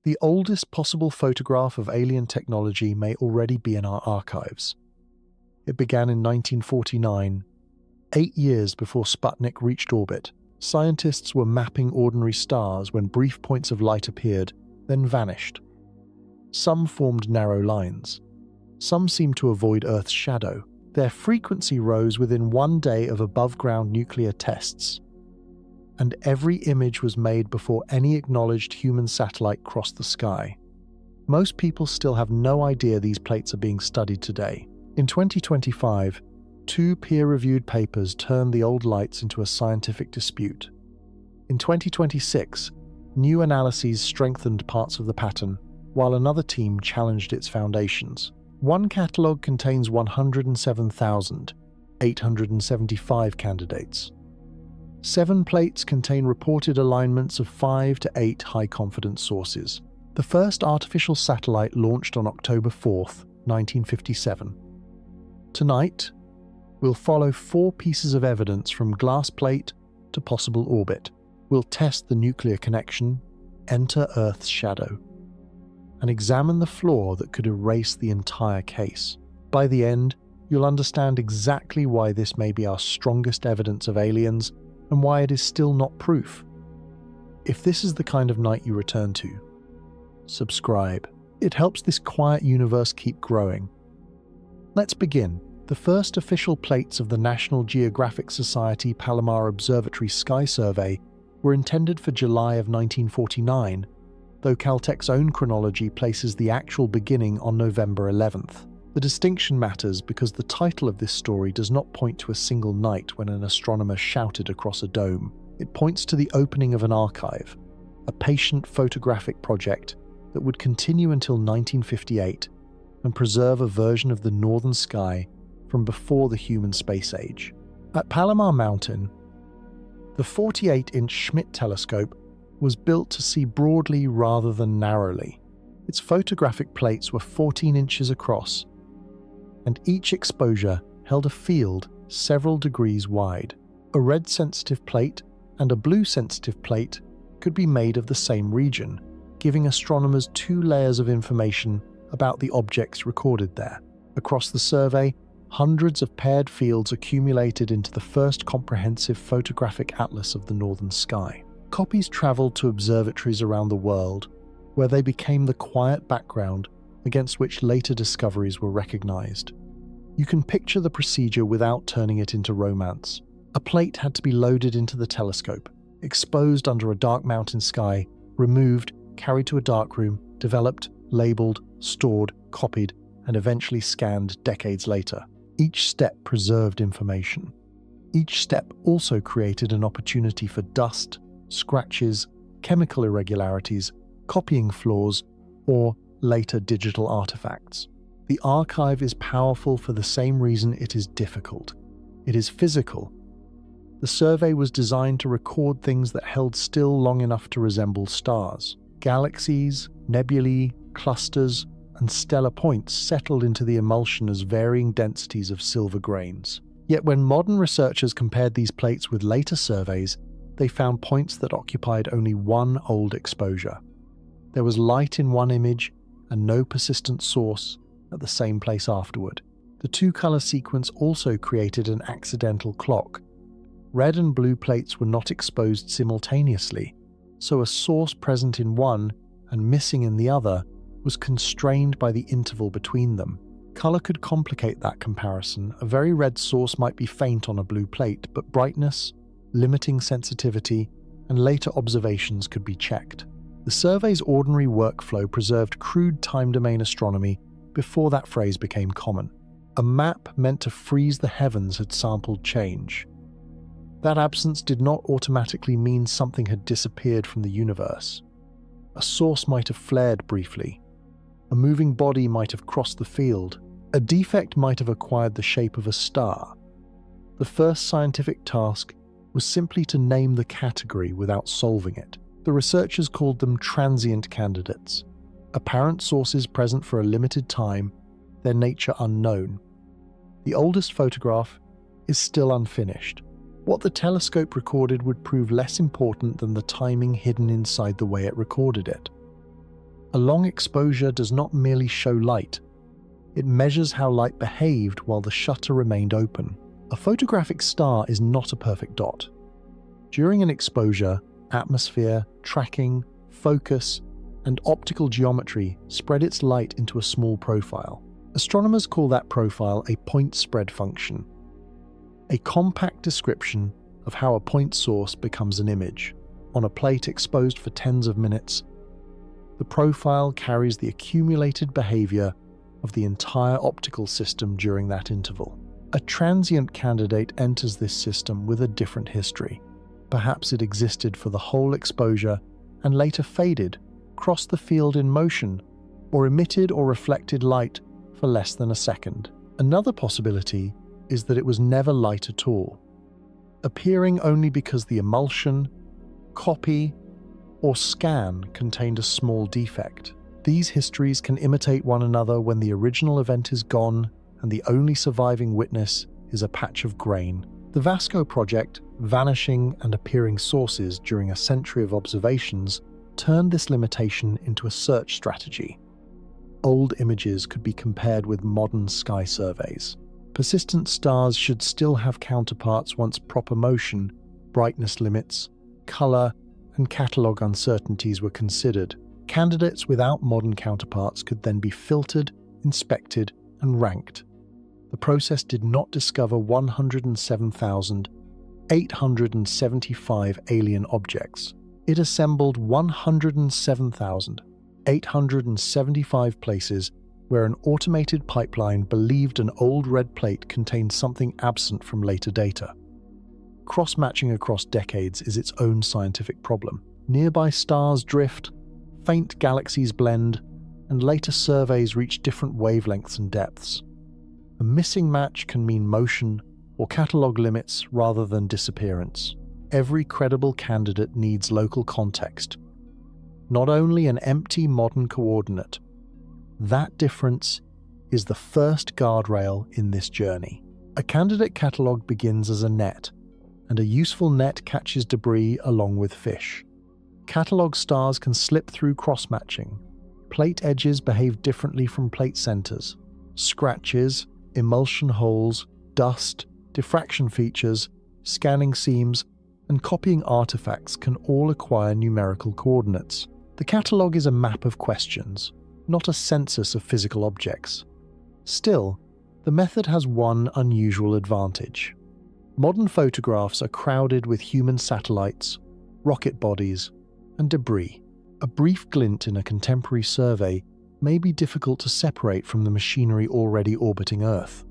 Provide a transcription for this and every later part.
The oldest possible photograph of alien technology may already be in our archives. It began in 1949, 8 years before Sputnik reached orbit. Scientists were mapping ordinary stars when brief points of light appeared, then vanished. Some formed narrow lines. Some seemed to avoid Earth's shadow. Their frequency rose within 1 day of above-ground nuclear tests. And every image was made before any acknowledged human satellite crossed the sky. Most people still have no idea these plates are being studied today. In 2025, 2 peer-reviewed papers turned the old lights into a scientific dispute. In 2026, new analyses strengthened parts of the pattern, while another team challenged its foundations. One catalogue contains 107,875 candidates. 7 plates contain reported alignments of 5 to 8 high-confidence sources. The first artificial satellite launched on October 4th, 1957. Tonight, we'll follow 4 pieces of evidence from glass plate to possible orbit. We'll test the nuclear connection, enter Earth's shadow, and examine the flaw that could erase the entire case. By the end, you'll understand exactly why this may be our strongest evidence of aliens and why it is still not proof. If this is the kind of night you return to, subscribe. It helps this quiet universe keep growing. Let's begin. The first official plates of the National Geographic Society Palomar Observatory Sky Survey were intended for July of 1949, though Caltech's own chronology places the actual beginning on November 11th. The distinction matters because the title of this story does not point to a single night when an astronomer shouted across a dome. It points to the opening of an archive, a patient photographic project that would continue until 1958 and preserve a version of the northern sky from before the human space age. At Palomar Mountain, the 48-inch Schmidt telescope was built to see broadly rather than narrowly. Its photographic plates were 14 inches across, and each exposure held a field several degrees wide. A red sensitive plate and a blue sensitive plate could be made of the same region, giving astronomers 2 layers of information about the objects recorded there. Across the survey, hundreds of paired fields accumulated into the first comprehensive photographic atlas of the northern sky. Copies traveled to observatories around the world, where they became the quiet background against which later discoveries were recognized. You can picture the procedure without turning it into romance. A plate had to be loaded into the telescope, exposed under a dark mountain sky, removed, carried to a darkroom, developed, labeled, stored, copied, and eventually scanned decades later. Each step preserved information. Each step also created an opportunity for dust, scratches, chemical irregularities, copying flaws, or later digital artifacts. The archive is powerful for the same reason it is difficult. It is physical. The survey was designed to record things that held still long enough to resemble stars. Galaxies, nebulae, clusters, and stellar points settled into the emulsion as varying densities of silver grains. Yet when modern researchers compared these plates with later surveys, they found points that occupied only one old exposure. There was light in one image and no persistent source at the same place afterward. The 2-color sequence also created an accidental clock. Red and blue plates were not exposed simultaneously, so a source present in one and missing in the other was constrained by the interval between them. Color could complicate that comparison. A very red source might be faint on a blue plate, but brightness, limiting sensitivity, and later observations could be checked. The survey's ordinary workflow preserved crude time-domain astronomy before that phrase became common. A map meant to freeze the heavens had sampled change. That absence did not automatically mean something had disappeared from the universe. A source might have flared briefly. A moving body might have crossed the field. A defect might have acquired the shape of a star. The first scientific task was simply to name the category without solving it. The researchers called them transient candidates, apparent sources present for a limited time, their nature unknown. The oldest photograph is still unfinished. What the telescope recorded would prove less important than the timing hidden inside the way it recorded it. A long exposure does not merely show light. It measures how light behaved while the shutter remained open. A photographic star is not a perfect dot. During an exposure, atmosphere, tracking, focus, and optical geometry spread its light into a small profile. Astronomers call that profile a point spread function, a compact description of how a point source becomes an image. On a plate exposed for tens of minutes, the profile carries the accumulated behavior of the entire optical system during that interval. A transient candidate enters this system with a different history. Perhaps it existed for the whole exposure and later faded, crossed the field in motion, or emitted or reflected light for less than a second. Another possibility is that it was never light at all, appearing only because the emulsion, copy, or scan contained a small defect. These histories can imitate one another when the original event is gone and the only surviving witness is a patch of grain. The Vasco project, vanishing and appearing sources during a century of observations, turned this limitation into a search strategy. Old images could be compared with modern sky surveys. Persistent stars should still have counterparts once proper motion, brightness limits, color, and catalog uncertainties were considered. Candidates without modern counterparts could then be filtered, inspected, and ranked. The process did not discover 107,875 alien objects. It assembled 107,875 places where an automated pipeline believed an old red plate contained something absent from later data. Cross-matching across decades is its own scientific problem. Nearby stars drift, faint galaxies blend, and later surveys reach different wavelengths and depths. A missing match can mean motion or catalog limits rather than disappearance. Every credible candidate needs local context, not only an empty modern coordinate. That difference is the first guardrail in this journey. A candidate catalog begins as a net, and a useful net catches debris along with fish. Catalog stars can slip through cross-matching. Plate edges behave differently from plate centers. Scratches, emulsion holes, dust, diffraction features, scanning seams, and copying artifacts can all acquire numerical coordinates. The catalog is a map of questions, not a census of physical objects. Still, the method has one unusual advantage. Modern photographs are crowded with human satellites, rocket bodies, and debris. A brief glint in a contemporary survey may be difficult to separate from the machinery already orbiting Earth.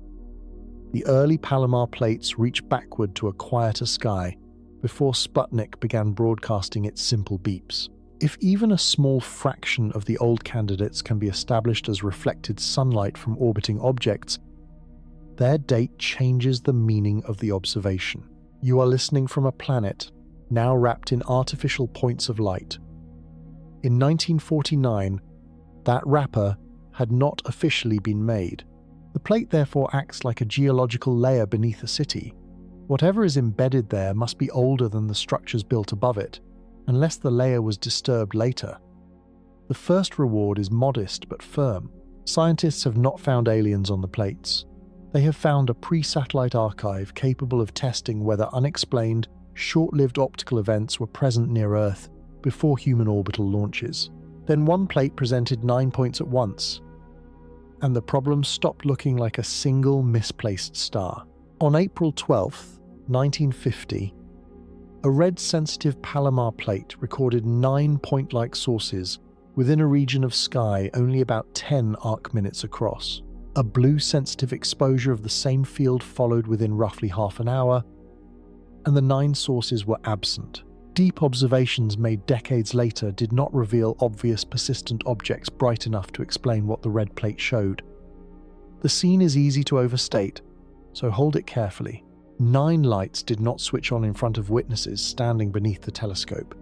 The early Palomar plates reached backward to a quieter sky before Sputnik began broadcasting its simple beeps. If even a small fraction of the old candidates can be established as reflected sunlight from orbiting objects, their date changes the meaning of the observation. You are listening from a planet now wrapped in artificial points of light. In 1949, that wrapper had not officially been made. The plate therefore acts like a geological layer beneath a city. Whatever is embedded there must be older than the structures built above it, unless the layer was disturbed later. The first reward is modest but firm. Scientists have not found aliens on the plates. They have found a pre-satellite archive capable of testing whether unexplained, short-lived optical events were present near Earth before human orbital launches. Then one plate presented 9 points at once, and the problem stopped looking like a single misplaced star. On April 12, 1950, a red-sensitive Palomar plate recorded 9 point-like sources within a region of sky only about 10 arc-minutes across. A blue-sensitive exposure of the same field followed within roughly half an hour, and the 9 sources were absent. Deep observations made decades later did not reveal obvious persistent objects bright enough to explain what the red plate showed. The scene is easy to overstate, so hold it carefully. 9 lights did not switch on in front of witnesses standing beneath the telescope.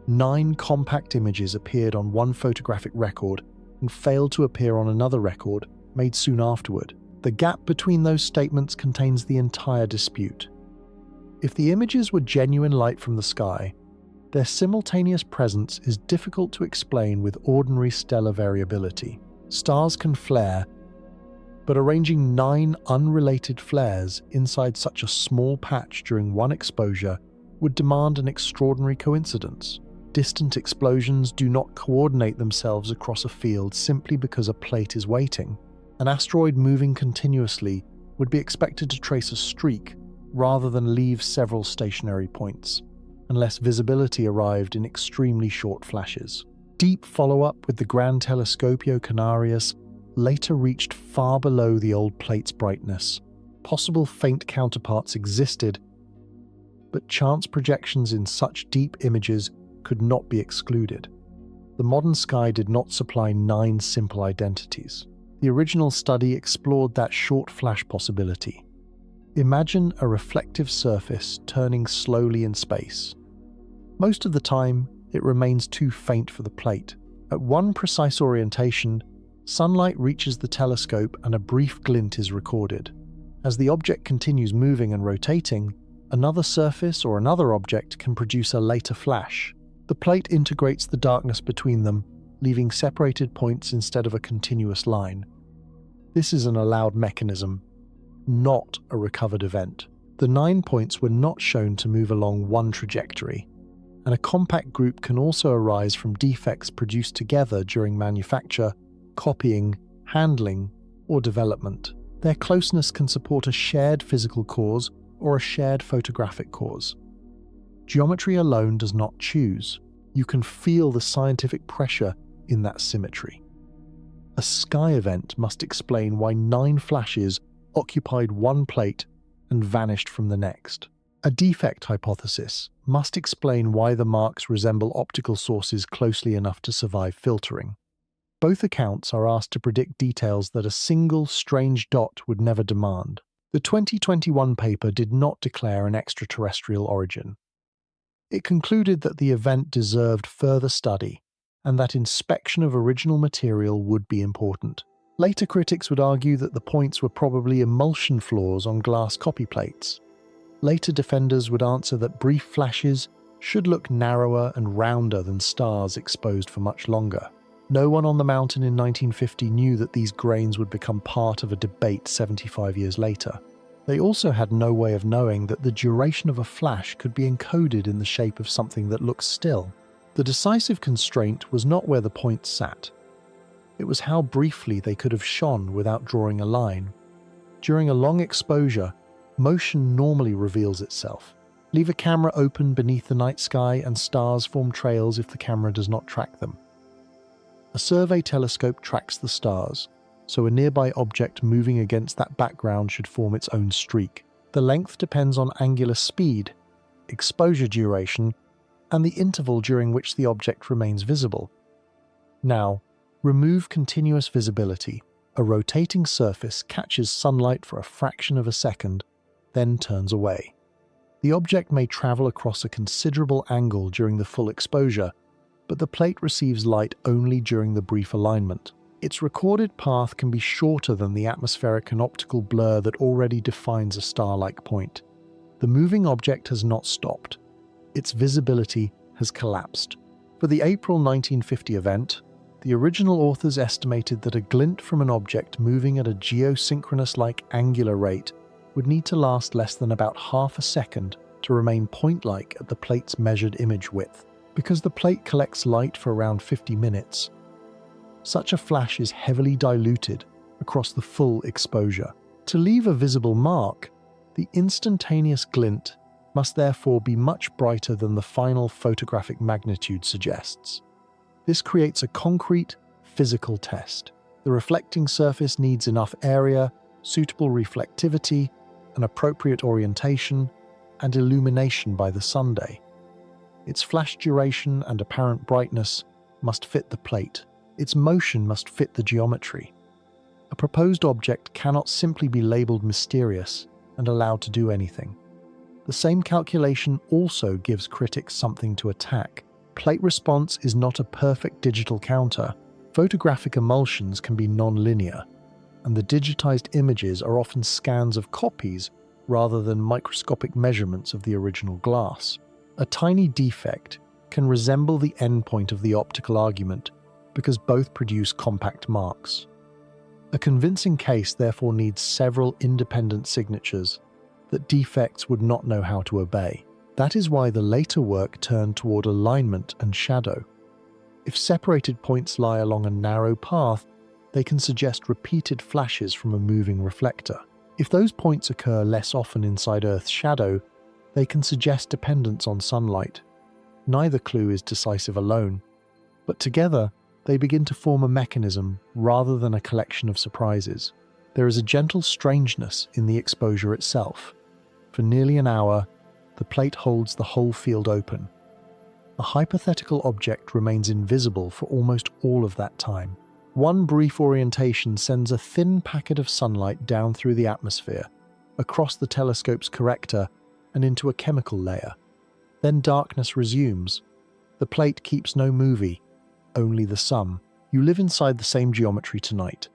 9 compact images appeared on one photographic record and failed to appear on another record made soon afterward. The gap between those statements contains the entire dispute. If the images were genuine light from the sky, Their simultaneous presence is difficult to explain with ordinary stellar variability. Stars can flare, but arranging 9 unrelated flares inside such a small patch during one exposure would demand an extraordinary coincidence. Distant explosions do not coordinate themselves across a field simply because a plate is waiting. An asteroid moving continuously would be expected to trace a streak rather than leave several stationary points, unless visibility arrived in extremely short flashes. Deep follow-up with the Grand Telescopio Canarias later reached far below the old plate's brightness. Possible faint counterparts existed, but chance projections in such deep images could not be excluded. The modern sky did not supply 9 simple identities. The original study explored that short flash possibility. Imagine a reflective surface turning slowly in space. Most of the time, it remains too faint for the plate. At one precise orientation, sunlight reaches the telescope and a brief glint is recorded. As the object continues moving and rotating, another surface or another object can produce a later flash. The plate integrates the darkness between them, leaving separated points instead of a continuous line. This is an allowed mechanism, not a recovered event. The 9 points were not shown to move along one trajectory, and a compact group can also arise from defects produced together during manufacture, copying, handling, or development. Their closeness can support a shared physical cause or a shared photographic cause. Geometry alone does not choose. You can feel the scientific pressure in that symmetry. A sky event must explain why 9 flashes occupied one plate and vanished from the next. A defect hypothesis must explain why the marks resemble optical sources closely enough to survive filtering. Both accounts are asked to predict details that a single strange dot would never demand. The 2021 paper did not declare an extraterrestrial origin. It concluded that the event deserved further study and that inspection of original material would be important. Later critics would argue that the points were probably emulsion flaws on glass copy plates. Later defenders would answer that brief flashes should look narrower and rounder than stars exposed for much longer. No one on the mountain in 1950 knew that these grains would become part of a debate 75 years later. They also had no way of knowing that the duration of a flash could be encoded in the shape of something that looks still. The decisive constraint was not where the points sat. It was how briefly they could have shone without drawing a line. During a long exposure, motion normally reveals itself. Leave a camera open beneath the night sky and stars form trails if the camera does not track them. A survey telescope tracks the stars, so a nearby object moving against that background should form its own streak. The length depends on angular speed, exposure duration, and the interval during which the object remains visible. Now, remove continuous visibility. A rotating surface catches sunlight for a fraction of a second, then turns away. The object may travel across a considerable angle during the full exposure, but the plate receives light only during the brief alignment. Its recorded path can be shorter than the atmospheric and optical blur that already defines a star-like point. The moving object has not stopped. Its visibility has collapsed. For the April 1950 event, the original authors estimated that a glint from an object moving at a geosynchronous-like angular rate would need to last less than about half a second to remain point-like at the plate's measured image width. Because the plate collects light for around 50 minutes, such a flash is heavily diluted across the full exposure. To leave a visible mark, the instantaneous glint must therefore be much brighter than the final photographic magnitude suggests. This creates a concrete, physical test. The reflecting surface needs enough area, suitable reflectivity, an appropriate orientation, and illumination by the sunday. Its flash duration and apparent brightness must fit the plate. Its motion must fit the geometry. A proposed object cannot simply be labeled mysterious and allowed to do anything. The same calculation also gives critics something to attack. Plate response is not a perfect digital counter. Photographic emulsions can be non-linear, and the digitized images are often scans of copies rather than microscopic measurements of the original glass. A tiny defect, can resemble the endpoint of the optical argument because both produce compact marks. A convincing case therefore needs several independent signatures that defects would not know how to obey. That is why the later work turned toward alignment and shadow. If separated points lie along a narrow path, they can suggest repeated flashes from a moving reflector. If those points occur less often inside Earth's shadow, they can suggest dependence on sunlight. Neither clue is decisive alone, but together they begin to form a mechanism rather than a collection of surprises. There is a gentle strangeness in the exposure itself. For nearly an hour, the plate holds the whole field open. A hypothetical object remains invisible for almost all of that time. One brief orientation sends a thin packet of sunlight down through the atmosphere, across the telescope's corrector, and into a chemical layer. Then darkness resumes. The plate keeps no movie, only the sum. You live inside the same geometry tonight.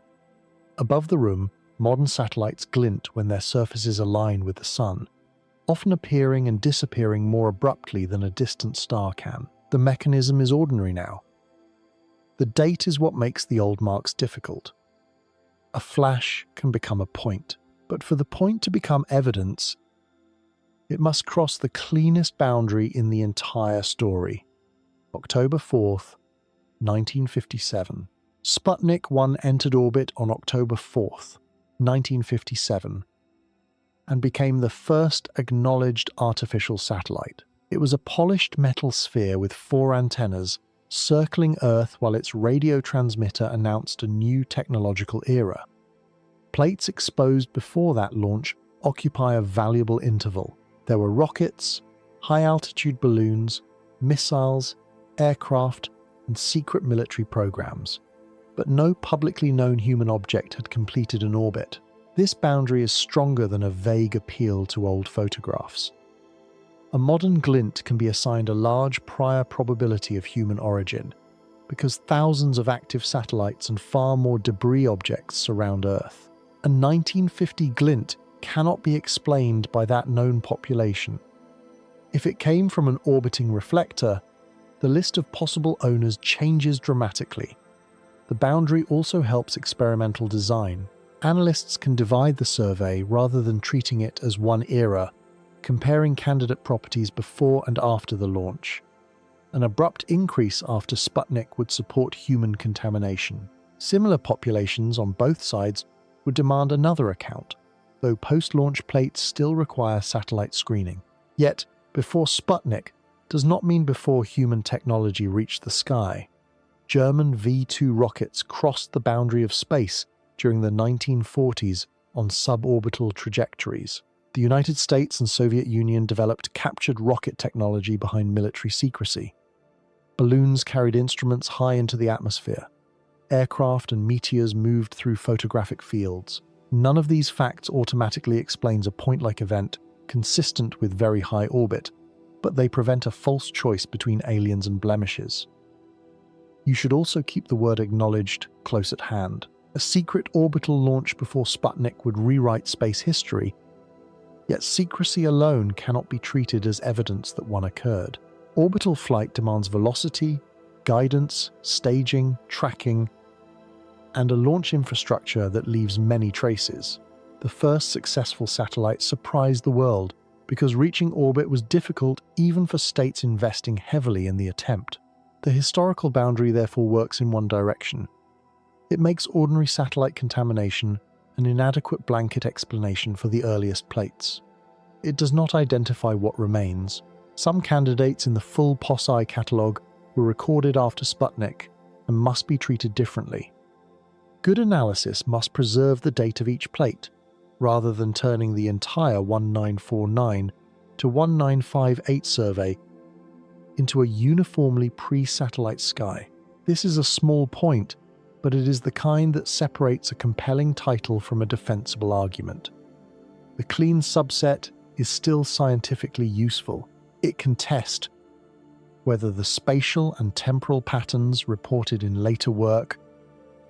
Above the room, modern satellites glint when their surfaces align with the sun, often appearing and disappearing more abruptly than a distant star can. The mechanism is ordinary now. The date is what makes the old marks difficult. A flash can become a point, but for the point to become evidence, it must cross the cleanest boundary in the entire story. October 4th, 1957. Sputnik 1 entered orbit on October 4th, 1957, and became the first acknowledged artificial satellite. It was a polished metal sphere with 4 antennas circling Earth while its radio transmitter announced a new technological era. Plates exposed before that launch occupy a valuable interval. There were rockets, high-altitude balloons, missiles, aircraft, and secret military programs. But no publicly known human object had completed an orbit. This boundary is stronger than a vague appeal to old photographs. A modern glint can be assigned a large prior probability of human origin, because thousands of active satellites and far more debris objects surround Earth. A 1950 glint cannot be explained by that known population. If it came from an orbiting reflector, the list of possible owners changes dramatically. The boundary also helps experimental design. Analysts can divide the survey rather than treating it as one era, comparing candidate properties before and after the launch. An abrupt increase after Sputnik would support human contamination. Similar populations on both sides would demand another account, though post-launch plates still require satellite screening. Yet, before Sputnik does not mean before human technology reached the sky. German V-2 rockets crossed the boundary of space during the 1940s on suborbital trajectories. The United States and Soviet Union developed captured rocket technology behind military secrecy. Balloons carried instruments high into the atmosphere. Aircraft and meteors moved through photographic fields. None of these facts automatically explains a point-like event consistent with very high orbit, but they prevent a false choice between aliens and blemishes. You should also keep the word acknowledged close at hand. A secret orbital launch before Sputnik would rewrite space history, yet secrecy alone cannot be treated as evidence that one occurred. Orbital flight demands velocity, guidance, staging, tracking, and a launch infrastructure that leaves many traces. The first successful satellite surprised the world because reaching orbit was difficult even for states investing heavily in the attempt. The historical boundary therefore works in one direction. It makes ordinary satellite contamination an inadequate blanket explanation for the earliest plates. It does not identify what remains. Some candidates in the full POSI catalogue were recorded after Sputnik and must be treated differently. Good analysis must preserve the date of each plate, rather than turning the entire 1949 to 1958 survey into a uniformly pre-satellite sky. This is a small point, but it is the kind that separates a compelling title from a defensible argument. The clean subset is still scientifically useful. It can test whether the spatial and temporal patterns reported in later work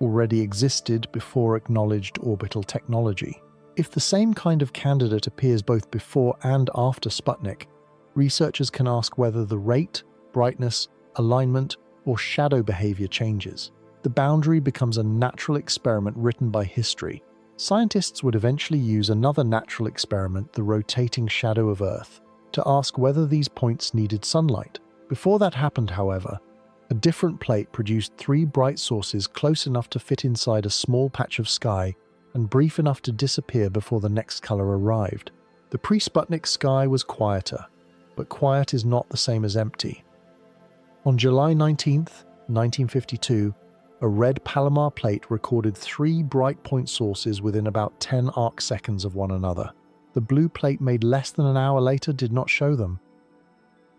already existed before acknowledged orbital technology. If the same kind of candidate appears both before and after Sputnik, researchers can ask whether the rate, brightness, alignment, or shadow behavior changes. The boundary becomes a natural experiment written by history. Scientists would eventually use another natural experiment, the rotating shadow of Earth, to ask whether these points needed sunlight. Before that happened, however, a different plate produced 3 bright sources close enough to fit inside a small patch of sky and brief enough to disappear before the next color arrived. The pre-Sputnik sky was quieter, but quiet is not the same as empty. On July 19, 1952, a red Palomar plate recorded 3 bright point sources within about 10 arc seconds of one another. The blue plate made less than an hour later did not show them.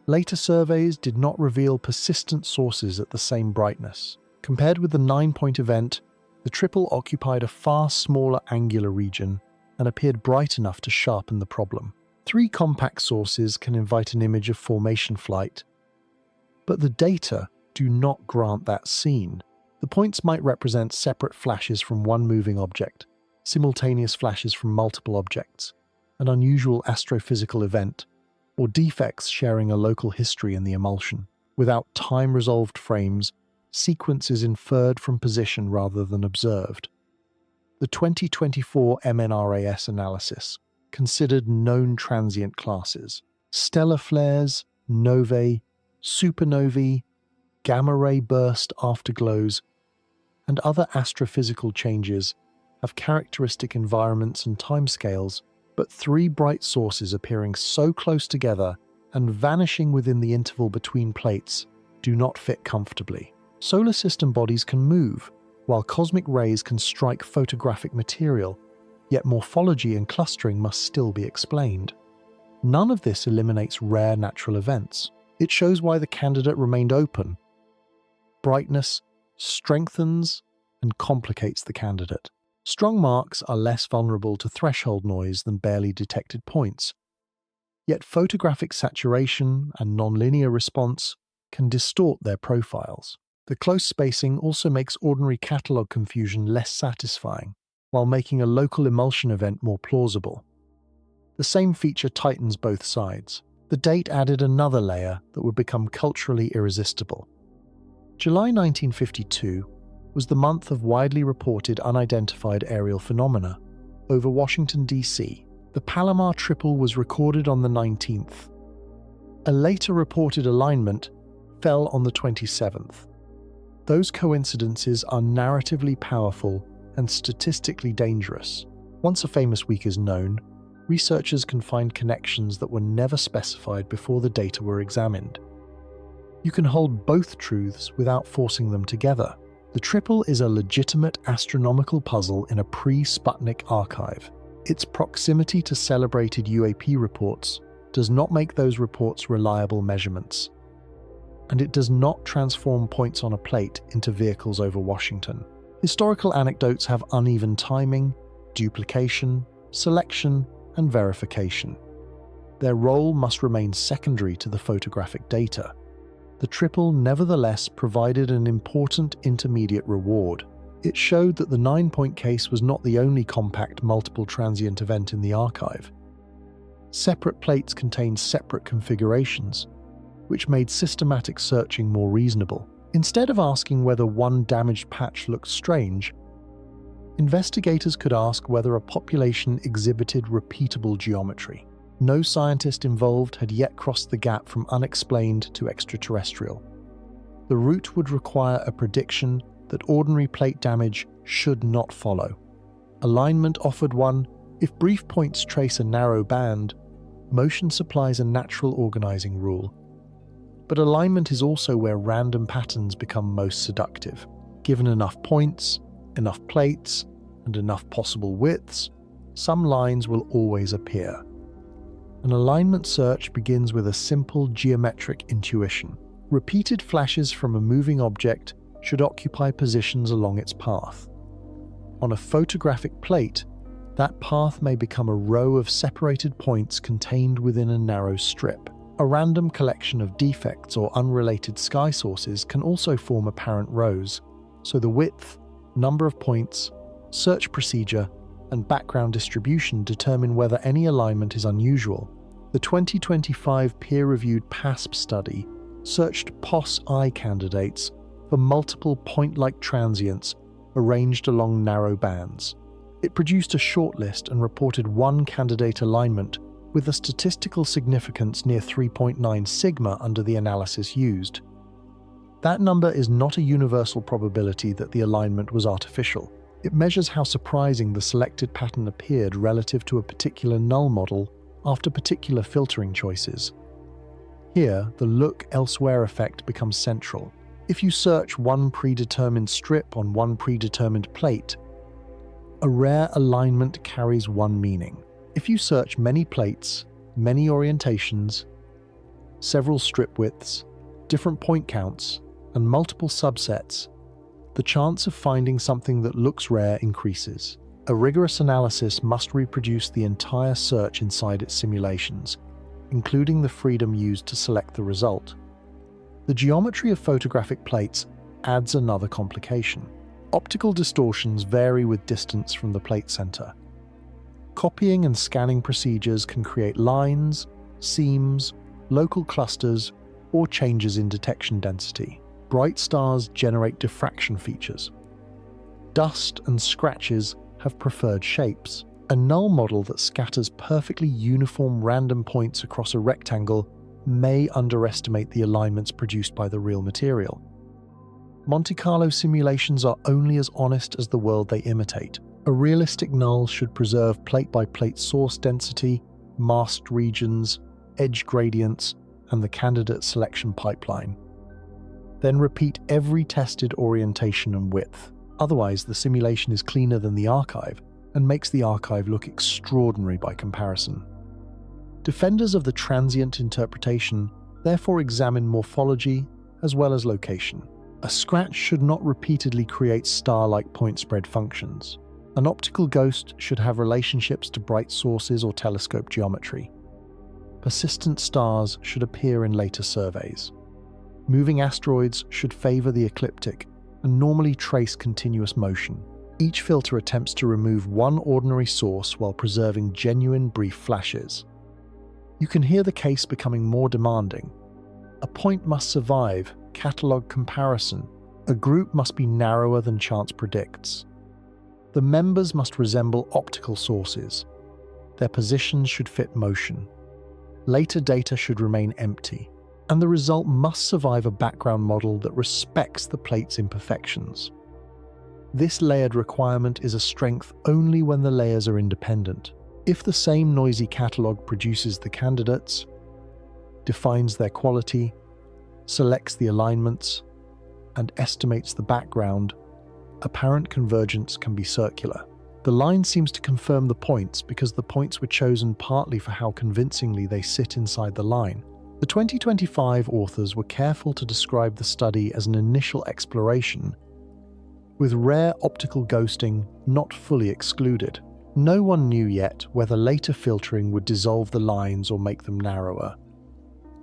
Later surveys did not reveal persistent sources at the same brightness. Compared with the 9-point event, the triple occupied a far smaller angular region and appeared bright enough to sharpen the problem. 3 compact sources can invite an image of formation flight, but the data do not grant that scene. The points might represent separate flashes from one moving object, simultaneous flashes from multiple objects, an unusual astrophysical event, or defects sharing a local history in the emulsion. Without time-resolved frames, sequence is inferred from position rather than observed. The 2024 MNRAS analysis considered known transient classes: stellar flares, novae, supernovae, gamma-ray burst afterglows, and other astrophysical changes have characteristic environments and timescales, but 3 bright sources appearing so close together and vanishing within the interval between plates do not fit comfortably. Solar system bodies can move, while cosmic rays can strike photographic material, yet morphology and clustering must still be explained. None of this eliminates rare natural events. It shows why the candidate remained open. Brightness strengthens and complicates the candidate. Strong marks are less vulnerable to threshold noise than barely detected points. Yet photographic saturation and nonlinear response can distort their profiles. The close spacing also makes ordinary catalog confusion less satisfying, while making a local emulsion event more plausible. The same feature tightens both sides. The date added another layer that would become culturally irresistible. July 1952 was the month of widely reported unidentified aerial phenomena over Washington, D.C. The Palomar triple was recorded on the 19th. A later reported alignment fell on the 27th. Those coincidences are narratively powerful and statistically dangerous. Once a famous week is known, researchers can find connections that were never specified before the data were examined. You can hold both truths without forcing them together. The triple is a legitimate astronomical puzzle in a pre-Sputnik archive. Its proximity to celebrated UAP reports does not make those reports reliable measurements, and it does not transform points on a plate into vehicles over Washington. Historical anecdotes have uneven timing, duplication, selection, and verification. Their role must remain secondary to the photographic data. The triple nevertheless provided an important intermediate reward. It showed that the 9-point case was not the only compact multiple transient event in the archive. Separate plates contained separate configurations, which made systematic searching more reasonable. Instead of asking whether one damaged patch looked strange, investigators could ask whether a population exhibited repeatable geometry. No scientist involved had yet crossed the gap from unexplained to extraterrestrial. The route would require a prediction that ordinary plate damage should not follow. Alignment offered one. If brief points trace a narrow band, motion supplies a natural organizing rule. But alignment is also where random patterns become most seductive. Given enough points, enough plates, and enough possible widths, some lines will always appear. An alignment search begins with a simple geometric intuition. Repeated flashes from a moving object should occupy positions along its path. On a photographic plate, that path may become a row of separated points contained within a narrow strip. A random collection of defects or unrelated sky sources can also form apparent rows, so the width, number of points, search procedure, and background distribution determine whether any alignment is unusual. The 2025 peer-reviewed PASP study searched POS-I candidates for multiple point-like transients arranged along narrow bands. It produced a shortlist and reported one candidate alignment with a statistical significance near 3.9 sigma under the analysis used. That number is not a universal probability that the alignment was artificial. It measures how surprising the selected pattern appeared relative to a particular null model after particular filtering choices. Here, the look elsewhere effect becomes central. If you search one predetermined strip on one predetermined plate, a rare alignment carries one meaning. If you search many plates, many orientations, several strip widths, different point counts, and multiple subsets, the chance of finding something that looks rare increases. A rigorous analysis must reproduce the entire search inside its simulations, including the freedom used to select the result. The geometry of photographic plates adds another complication. Optical distortions vary with distance from the plate center. Copying and scanning procedures can create lines, seams, local clusters, or changes in detection density. Bright stars generate diffraction features. Dust and scratches have preferred shapes. A null model that scatters perfectly uniform random points across a rectangle may underestimate the alignments produced by the real material. Monte Carlo simulations are only as honest as the world they imitate. A realistic null should preserve plate-by-plate source density, masked regions, edge gradients, and the candidate selection pipeline. Then repeat every tested orientation and width. Otherwise, the simulation is cleaner than the archive and makes the archive look extraordinary by comparison. Defenders of the transient interpretation therefore examine morphology as well as location. A scratch should not repeatedly create star-like point spread functions. An optical ghost should have relationships to bright sources or telescope geometry. Persistent stars should appear in later surveys. Moving asteroids should favor the ecliptic and normally trace continuous motion. Each filter attempts to remove one ordinary source while preserving genuine brief flashes. You can hear the case becoming more demanding. A point must survive catalog comparison. A group must be narrower than chance predicts. The members must resemble optical sources. Their positions should fit motion. Later data should remain empty, and the result must survive a background model that respects the plate's imperfections. This layered requirement is a strength only when the layers are independent. If the same noisy catalog produces the candidates, defines their quality, selects the alignments, and estimates the background, apparent convergence can be circular. The line seems to confirm the points because the points were chosen partly for how convincingly they sit inside the line. The 2025 authors were careful to describe the study as an initial exploration, with rare optical ghosting not fully excluded. No one knew yet whether later filtering would dissolve the lines or make them narrower.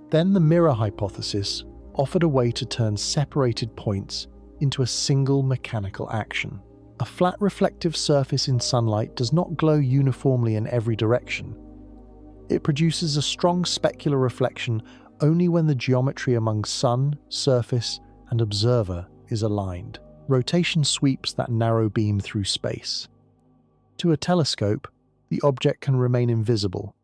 Then the mirror hypothesis offered a way to turn separated points into a single mechanical action. A flat reflective surface in sunlight does not glow uniformly in every direction. It produces a strong specular reflection only when the geometry among sun, surface, and observer is aligned. Rotation sweeps that narrow beam through space. To a telescope, the object can remain invisible,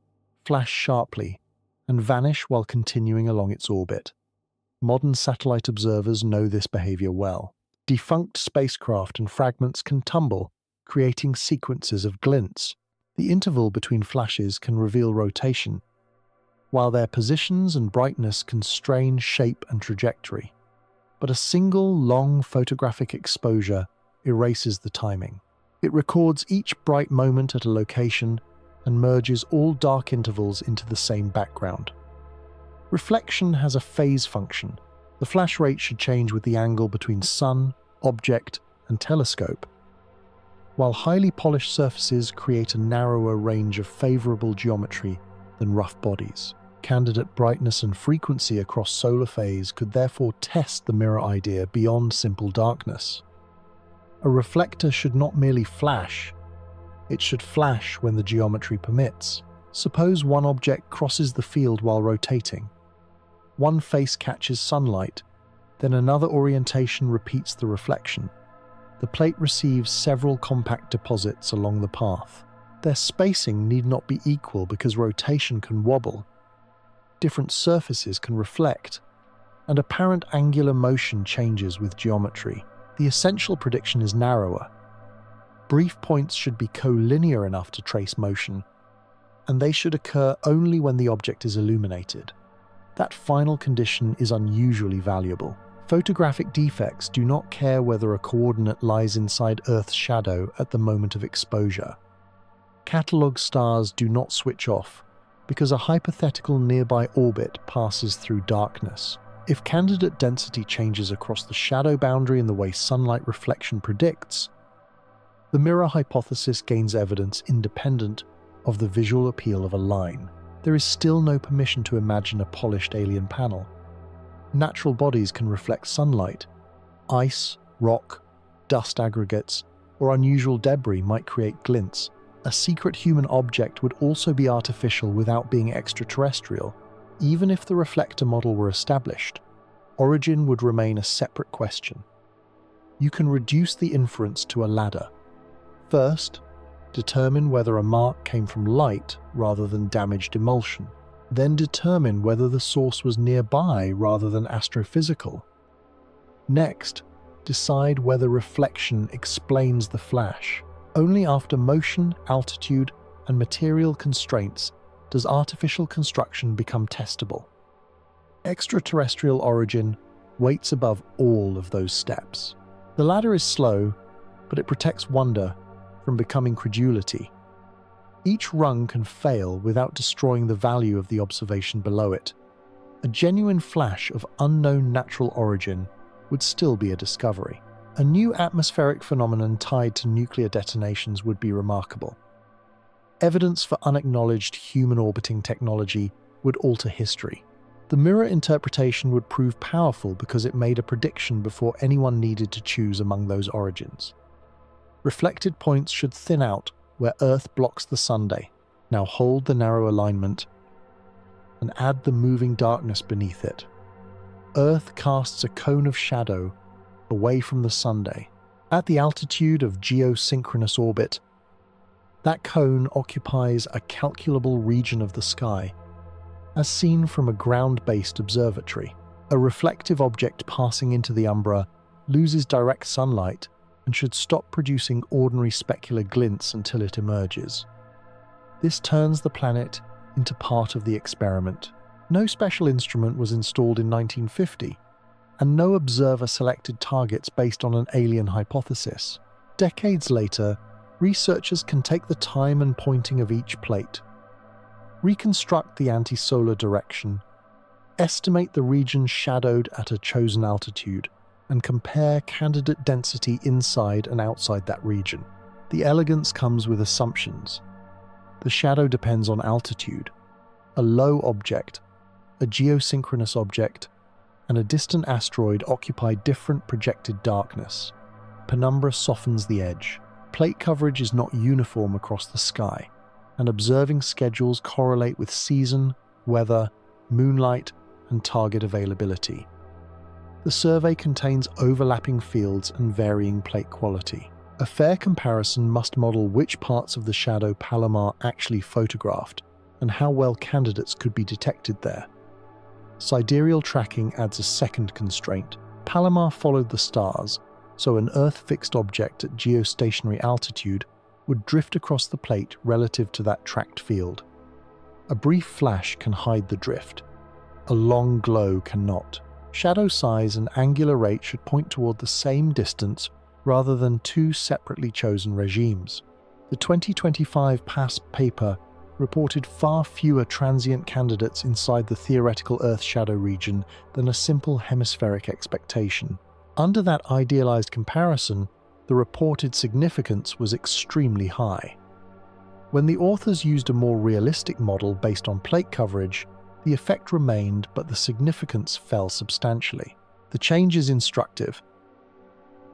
flash sharply, and vanish while continuing along its orbit. Modern satellite observers know this behavior well. Defunct spacecraft and fragments can tumble, creating sequences of glints. The interval between flashes can reveal rotation, while their positions and brightness constrain shape and trajectory. But a single long photographic exposure erases the timing. It records each bright moment at a location and merges all dark intervals into the same background. Reflection has a phase function. The flash rate should change with the angle between sun, object, and telescope, while highly polished surfaces create a narrower range of favorable geometry than rough bodies. Candidate brightness and frequency across solar phase could therefore test the mirror idea beyond simple darkness. A reflector should not merely flash, it should flash when the geometry permits. Suppose one object crosses the field while rotating. One face catches sunlight, then another orientation repeats the reflection. The plate receives several compact deposits along the path. Their spacing need not be equal because rotation can wobble. Different surfaces can reflect, and apparent angular motion changes with geometry. The essential prediction is narrower. Brief points should be collinear enough to trace motion, and they should occur only when the object is illuminated. That final condition is unusually valuable. Photographic defects do not care whether a coordinate lies inside Earth's shadow at the moment of exposure. Catalogue stars do not switch off because a hypothetical nearby orbit passes through darkness. If candidate density changes across the shadow boundary in the way sunlight reflection predicts, the mirror hypothesis gains evidence independent of the visual appeal of a line. There is still no permission to imagine a polished alien panel. Natural bodies can reflect sunlight. Ice, rock, dust aggregates, or unusual debris might create glints. A secret human object would also be artificial without being extraterrestrial. Even if the reflector model were established, origin would remain a separate question. You can reduce the inference to a ladder. First, determine whether a mark came from light rather than damaged emulsion. Then determine whether the source was nearby rather than astrophysical. Next, decide whether reflection explains the flash. Only after motion, altitude, and material constraints does artificial construction become testable. Extraterrestrial origin waits above all of those steps. The ladder is slow, but it protects wonder from becoming credulity. Each rung can fail without destroying the value of the observation below it. A genuine flash of unknown natural origin would still be a discovery. A new atmospheric phenomenon tied to nuclear detonations would be remarkable. Evidence for unacknowledged human orbiting technology would alter history. The mirror interpretation would prove powerful because it made a prediction before anyone needed to choose among those origins. Reflected points should thin out where Earth blocks the Sunday. Now hold the narrow alignment and add the moving darkness beneath it. Earth casts a cone of shadow away from the Sunday. At the altitude of geosynchronous orbit, that cone occupies a calculable region of the sky, as seen from a ground-based observatory. A reflective object passing into the umbra loses direct sunlight and should stop producing ordinary specular glints until it emerges. This turns the planet into part of the experiment. No special instrument was installed in 1950, and no observer selected targets based on an alien hypothesis. Decades later, researchers can take the time and pointing of each plate, reconstruct the anti-solar direction, estimate the region shadowed at a chosen altitude, and compare candidate density inside and outside that region. The elegance comes with assumptions. The shadow depends on altitude. A low object, a geosynchronous object, and a distant asteroid occupy different projected darkness. Penumbra softens the edge. Plate coverage is not uniform across the sky, and observing schedules correlate with season, weather, moonlight, and target availability. The survey contains overlapping fields and varying plate quality. A fair comparison must model which parts of the shadow Palomar actually photographed and how well candidates could be detected there. Sidereal tracking adds a second constraint. Palomar followed the stars, so an Earth-fixed object at geostationary altitude would drift across the plate relative to that tracked field. A brief flash can hide the drift. A long glow cannot. Shadow size and angular rate should point toward the same distance rather than two separately chosen regimes. The 2025 PASS paper reported far fewer transient candidates inside the theoretical Earth shadow region than a simple hemispheric expectation. Under that idealized comparison, the reported significance was extremely high. When the authors used a more realistic model based on plate coverage, the effect remained, but the significance fell substantially. The change is instructive.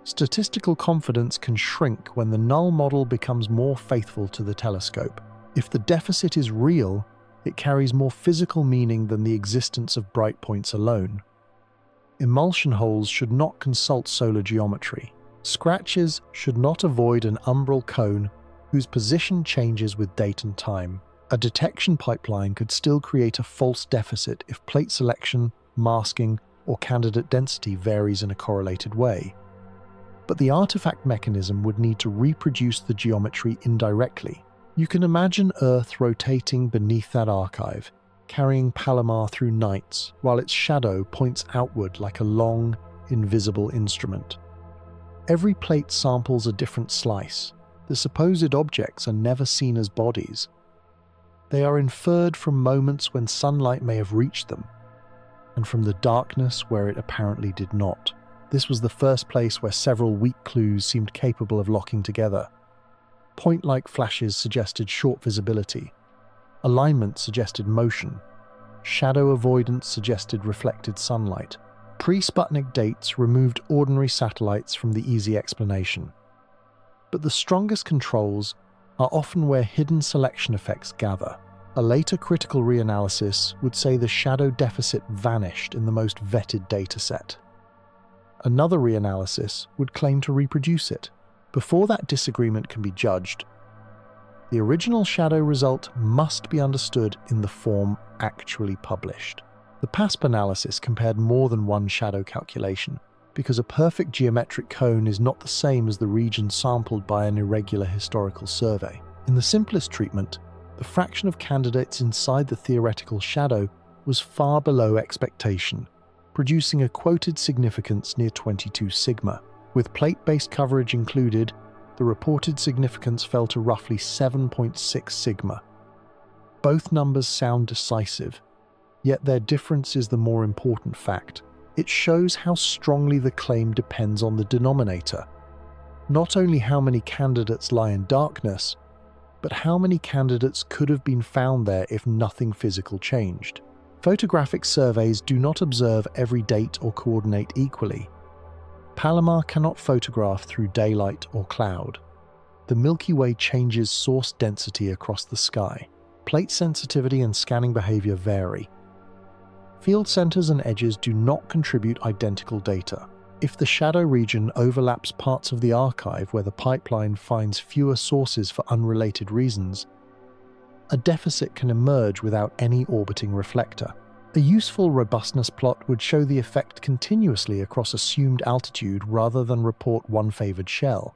Statistical confidence can shrink when the null model becomes more faithful to the telescope. If the deficit is real, It carries more physical meaning than the existence of bright points alone. Emulsion holes should not consult solar geometry. Scratches should not avoid an umbral cone whose position changes with date and time. A detection pipeline could still create a false deficit if plate selection, masking, or candidate density varies in a correlated way. But the artifact mechanism would need to reproduce the geometry indirectly. You can imagine Earth rotating beneath that archive, carrying Palomar through nights, while its shadow points outward like a long, invisible instrument. Every plate samples a different slice. The supposed objects are never seen as bodies. They are inferred from moments when sunlight may have reached them, and from the darkness where it apparently did not. This was the first place where several weak clues seemed capable of locking together. Point-like flashes suggested short visibility. Alignment suggested motion. Shadow avoidance suggested reflected sunlight. Pre-Sputnik dates removed ordinary satellites from the easy explanation. But the strongest controls are often where hidden selection effects gather. A later critical reanalysis would say the shadow deficit vanished in the most vetted dataset. Another reanalysis would claim to reproduce it. Before that disagreement can be judged, the original shadow result must be understood in the form actually published. The PASP analysis compared more than one shadow calculation, because a perfect geometric cone is not the same as the region sampled by an irregular historical survey. In the simplest treatment, the fraction of candidates inside the theoretical shadow was far below expectation, producing a quoted significance near 22 sigma. With plate-based coverage included, the reported significance fell to roughly 7.6 sigma. Both numbers sound decisive, yet their difference is the more important fact. It shows how strongly the claim depends on the denominator. Not only how many candidates lie in darkness, but how many candidates could have been found there if nothing physical changed. Photographic surveys do not observe every date or coordinate equally. Palomar cannot photograph through daylight or cloud. The Milky Way changes source density across the sky. Plate sensitivity and scanning behavior vary. Field centers and edges do not contribute identical data. If the shadow region overlaps parts of the archive where the pipeline finds fewer sources for unrelated reasons, a deficit can emerge without any orbiting reflector. A useful robustness plot would show the effect continuously across assumed altitude rather than report one favored shell.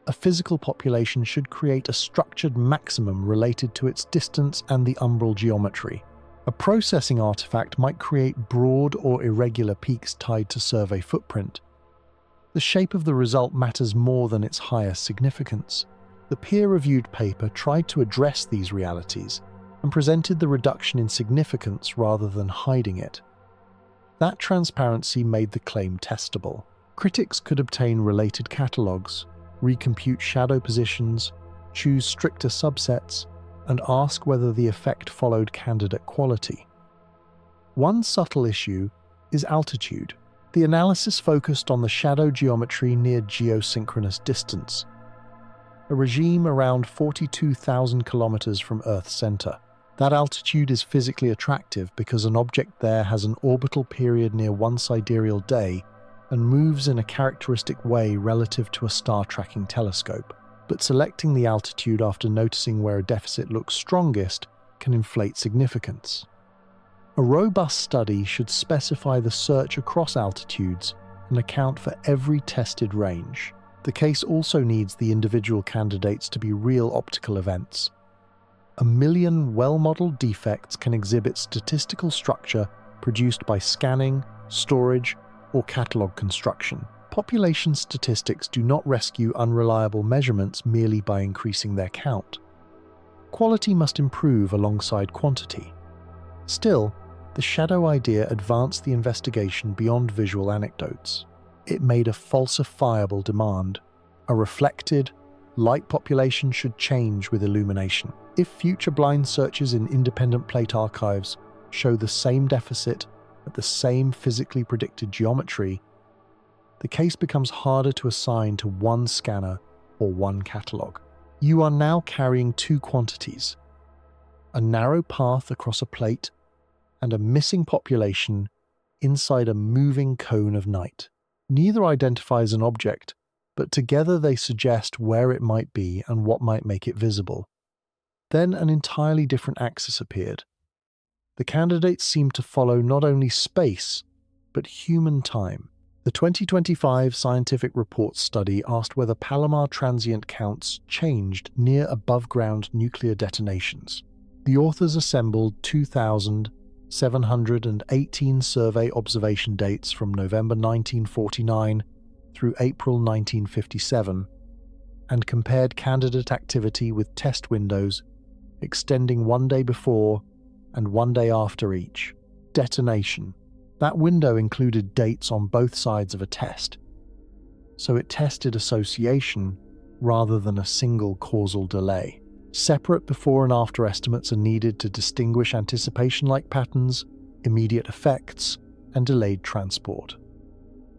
A physical population should create a structured maximum related to its distance and the umbral geometry. A processing artifact might create broad or irregular peaks tied to survey footprint. The shape of the result matters more than its highest significance. The peer-reviewed paper tried to address these realities and presented the reduction in significance rather than hiding it. That transparency made the claim testable. Critics could obtain related catalogues, recompute shadow positions, choose stricter subsets, and ask whether the effect followed candidate quality. One subtle issue is altitude. The analysis focused on the shadow geometry near geosynchronous distance, a regime around 42,000 kilometers from Earth's center. That altitude is physically attractive because an object there has an orbital period near one sidereal day and moves in a characteristic way relative to a star tracking telescope. But selecting the altitude after noticing where a deficit looks strongest can inflate significance. A robust study should specify the search across altitudes and account for every tested range. The case also needs the individual candidates to be real optical events. 1 million well-modeled defects can exhibit statistical structure produced by scanning, storage, or catalog construction. Population statistics do not rescue unreliable measurements merely by increasing their count. Quality must improve alongside quantity. Still, the shadow idea advanced the investigation beyond visual anecdotes. It made a falsifiable demand. A reflected, light population should change with illumination. If future blind searches in independent plate archives show the same deficit at the same physically predicted geometry, the case becomes harder to assign to one scanner or one catalog. You are now carrying two quantities: a narrow path across a plate, and a missing population inside a moving cone of night. Neither identifies an object, but together they suggest where it might be and what might make it visible. Then an entirely different axis appeared. The candidates seemed to follow not only space, but human time. The 2025 scientific report study asked whether Palomar transient counts changed near above-ground nuclear detonations. The authors assembled 2,718 survey observation dates from November 1949 through April 1957 and compared candidate activity with test windows extending 1 day before and 1 day after each detonation. That window included dates on both sides of a test, so it tested association rather than a single causal delay. Separate before and after estimates are needed to distinguish anticipation-like patterns, immediate effects, and delayed transport.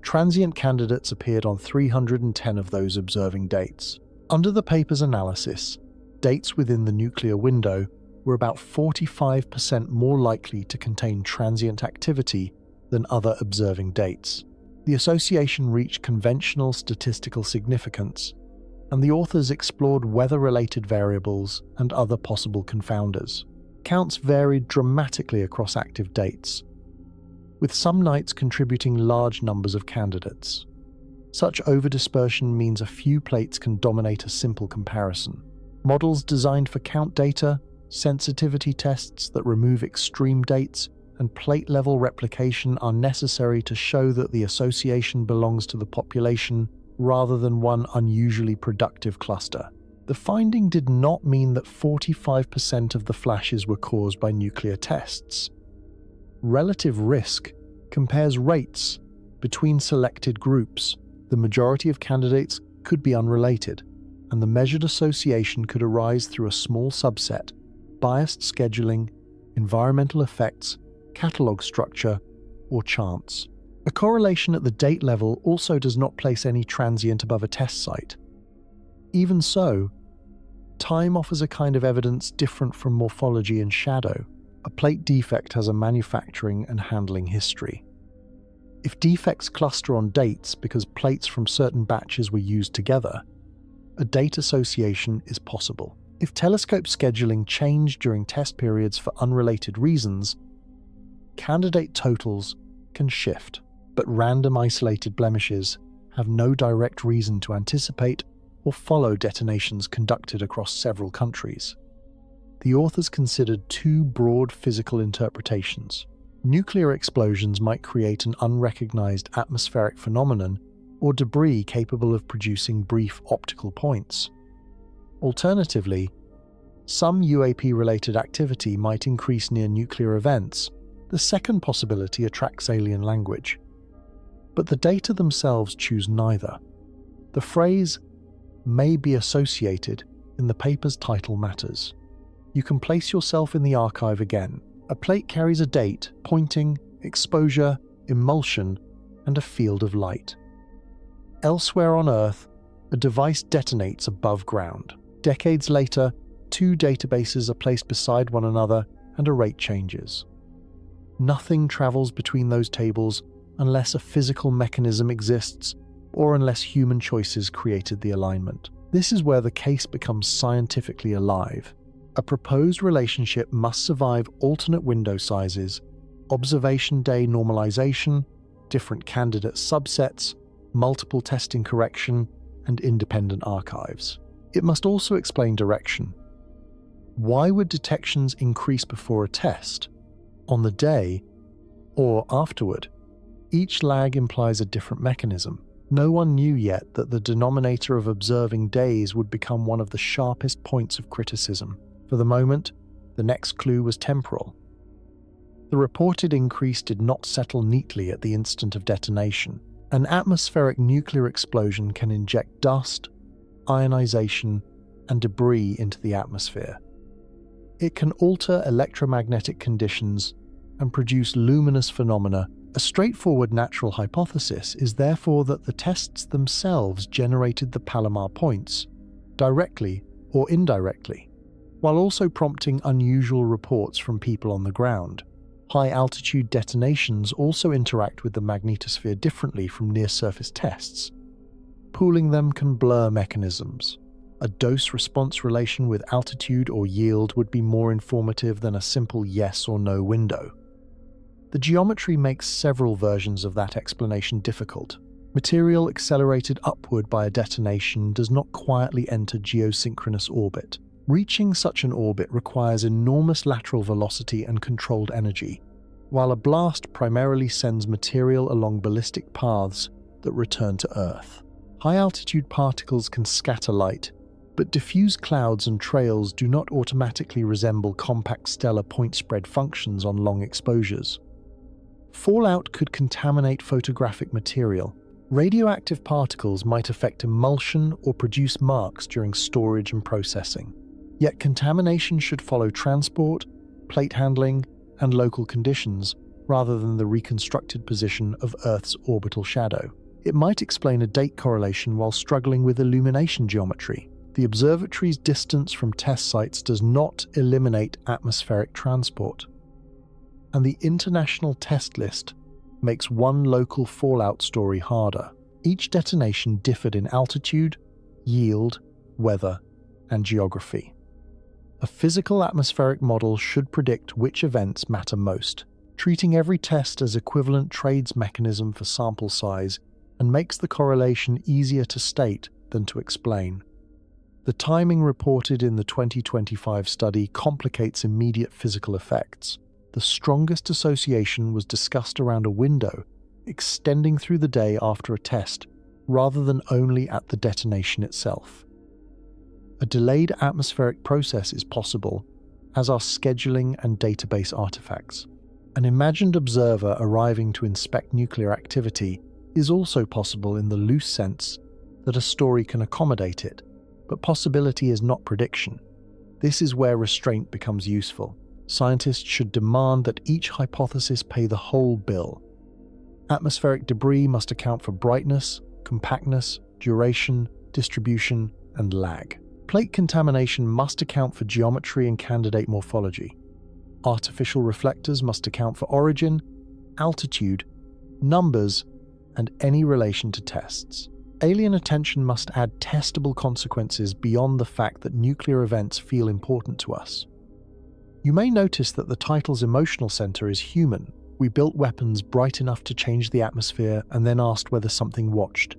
Transient candidates appeared on 310 of those observing dates. Under the paper's analysis, dates within the nuclear window were about 45% more likely to contain transient activity than other observing dates. The association reached conventional statistical significance, and the authors explored weather-related variables and other possible confounders. Counts varied dramatically across active dates, with some nights contributing large numbers of candidates. Such overdispersion means a few plates can dominate a simple comparison. Models designed for count data, sensitivity tests that remove extreme dates, and plate-level replication are necessary to show that the association belongs to the population rather than one unusually productive cluster. The finding did not mean that 45% of the flashes were caused by nuclear tests. Relative risk compares rates between selected groups. The majority of candidates could be unrelated, and the measured association could arise through a small subset, biased scheduling, environmental effects, catalogue structure, or chance. A correlation at the date level also does not place any transient above a test site. Even so, time offers a kind of evidence different from morphology and shadow. A plate defect has a manufacturing and handling history. If defects cluster on dates because plates from certain batches were used together, a date association is possible. If telescope scheduling changed during test periods for unrelated reasons, candidate totals can shift, but random isolated blemishes have no direct reason to anticipate or follow detonations conducted across several countries. The authors considered two broad physical interpretations. Nuclear explosions might create an unrecognized atmospheric phenomenon or debris capable of producing brief optical points. Alternatively, some UAP-related activity might increase near nuclear events. The second possibility attracts alien language, but the data themselves choose neither. The phrase "may be associated" in the paper's title matters. You can place yourself in the archive again. A plate carries a date, pointing, exposure, emulsion, and a field of light. Elsewhere on Earth, a device detonates above ground. Decades later, two databases are placed beside one another and a rate changes. Nothing travels between those tables unless a physical mechanism exists or unless human choices created the alignment. This is where the case becomes scientifically alive. A proposed relationship must survive alternate window sizes, observation day normalization, different candidate subsets, multiple testing correction, and independent archives. It must also explain direction. Why would detections increase before a test, on the day, or afterward? Each lag implies a different mechanism. No one knew yet that the denominator of observing days would become one of the sharpest points of criticism. For the moment, the next clue was temporal. The reported increase did not settle neatly at the instant of detonation. An atmospheric nuclear explosion can inject dust, ionization, and debris into the atmosphere. It can alter electromagnetic conditions and produce luminous phenomena. A straightforward natural hypothesis is therefore that the tests themselves generated the Palomar points, directly or indirectly. while also prompting unusual reports from people on the ground. High-altitude detonations also interact with the magnetosphere differently from near-surface tests. Pooling them can blur mechanisms. A dose-response relation with altitude or yield would be more informative than a simple yes or no window. The geometry makes several versions of that explanation difficult. Material accelerated upward by a detonation does not quietly enter geosynchronous orbit. Reaching such an orbit requires enormous lateral velocity and controlled energy, while a blast primarily sends material along ballistic paths that return to Earth. High-altitude particles can scatter light, but diffuse clouds and trails do not automatically resemble compact stellar point spread functions on long exposures. Fallout could contaminate photographic material. Radioactive particles might affect emulsion or produce marks during storage and processing. Yet contamination should follow transport, plate handling, and local conditions, rather than the reconstructed position of Earth's orbital shadow. It might explain a date correlation while struggling with illumination geometry. The observatory's distance from test sites does not eliminate atmospheric transport. And the international test list makes one local fallout story harder. Each detonation differed in altitude, yield, weather, and geography. A physical atmospheric model should predict which events matter most, treating every test as equivalent trades mechanism for sample size and makes the correlation easier to state than to explain. The timing reported in the 2025 study complicates immediate physical effects. The strongest association was discussed around a window, extending through the day after a test, rather than only at the detonation itself. A delayed atmospheric process is possible, as are scheduling and database artifacts. An imagined observer arriving to inspect nuclear activity is also possible in the loose sense that a story can accommodate it, but possibility is not prediction. This is where restraint becomes useful. Scientists should demand that each hypothesis pay the whole bill. Atmospheric debris must account for brightness, compactness, duration, distribution, and lag. Plate contamination must account for geometry and candidate morphology. Artificial reflectors must account for origin, altitude, numbers, and any relation to tests. Alien attention must add testable consequences beyond the fact that nuclear events feel important to us. You may notice that the title's emotional center is human. We built weapons bright enough to change the atmosphere and then asked whether something watched.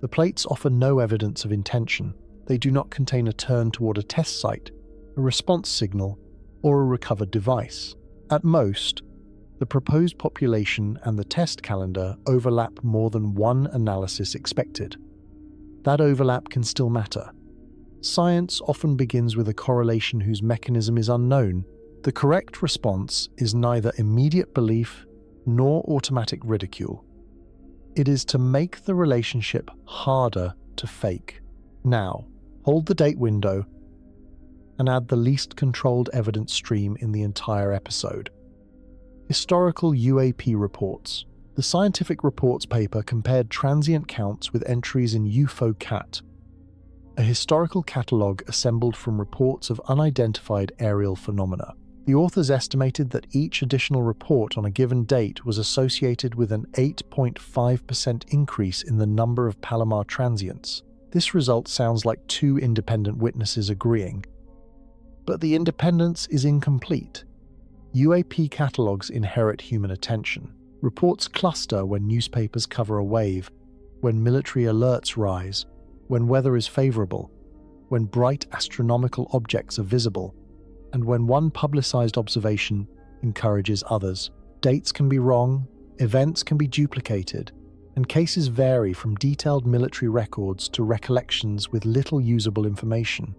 The plates offer no evidence of intention. They do not contain a turn toward a test site, a response signal, or a recovered device. At most, the proposed population and the test calendar overlap more than one analysis expected. That overlap can still matter. Science often begins with a correlation whose mechanism is unknown. The correct response is neither immediate belief nor automatic ridicule. It is to make the relationship harder to fake. Now, hold the date window and add the least controlled evidence stream in the entire episode. Historical UAP reports. The Scientific Reports paper compared transient counts with entries in UFO-CAT, a historical catalogue assembled from reports of unidentified aerial phenomena. The authors estimated that each additional report on a given date was associated with an 8.5% increase in the number of Palomar transients. This result sounds like two independent witnesses agreeing, but the independence is incomplete. UAP catalogues inherit human attention. Reports cluster when newspapers cover a wave, when military alerts rise, when weather is favorable, when bright astronomical objects are visible, and when one publicized observation encourages others. Dates can be wrong, events can be duplicated, and cases vary from detailed military records to recollections with little usable information.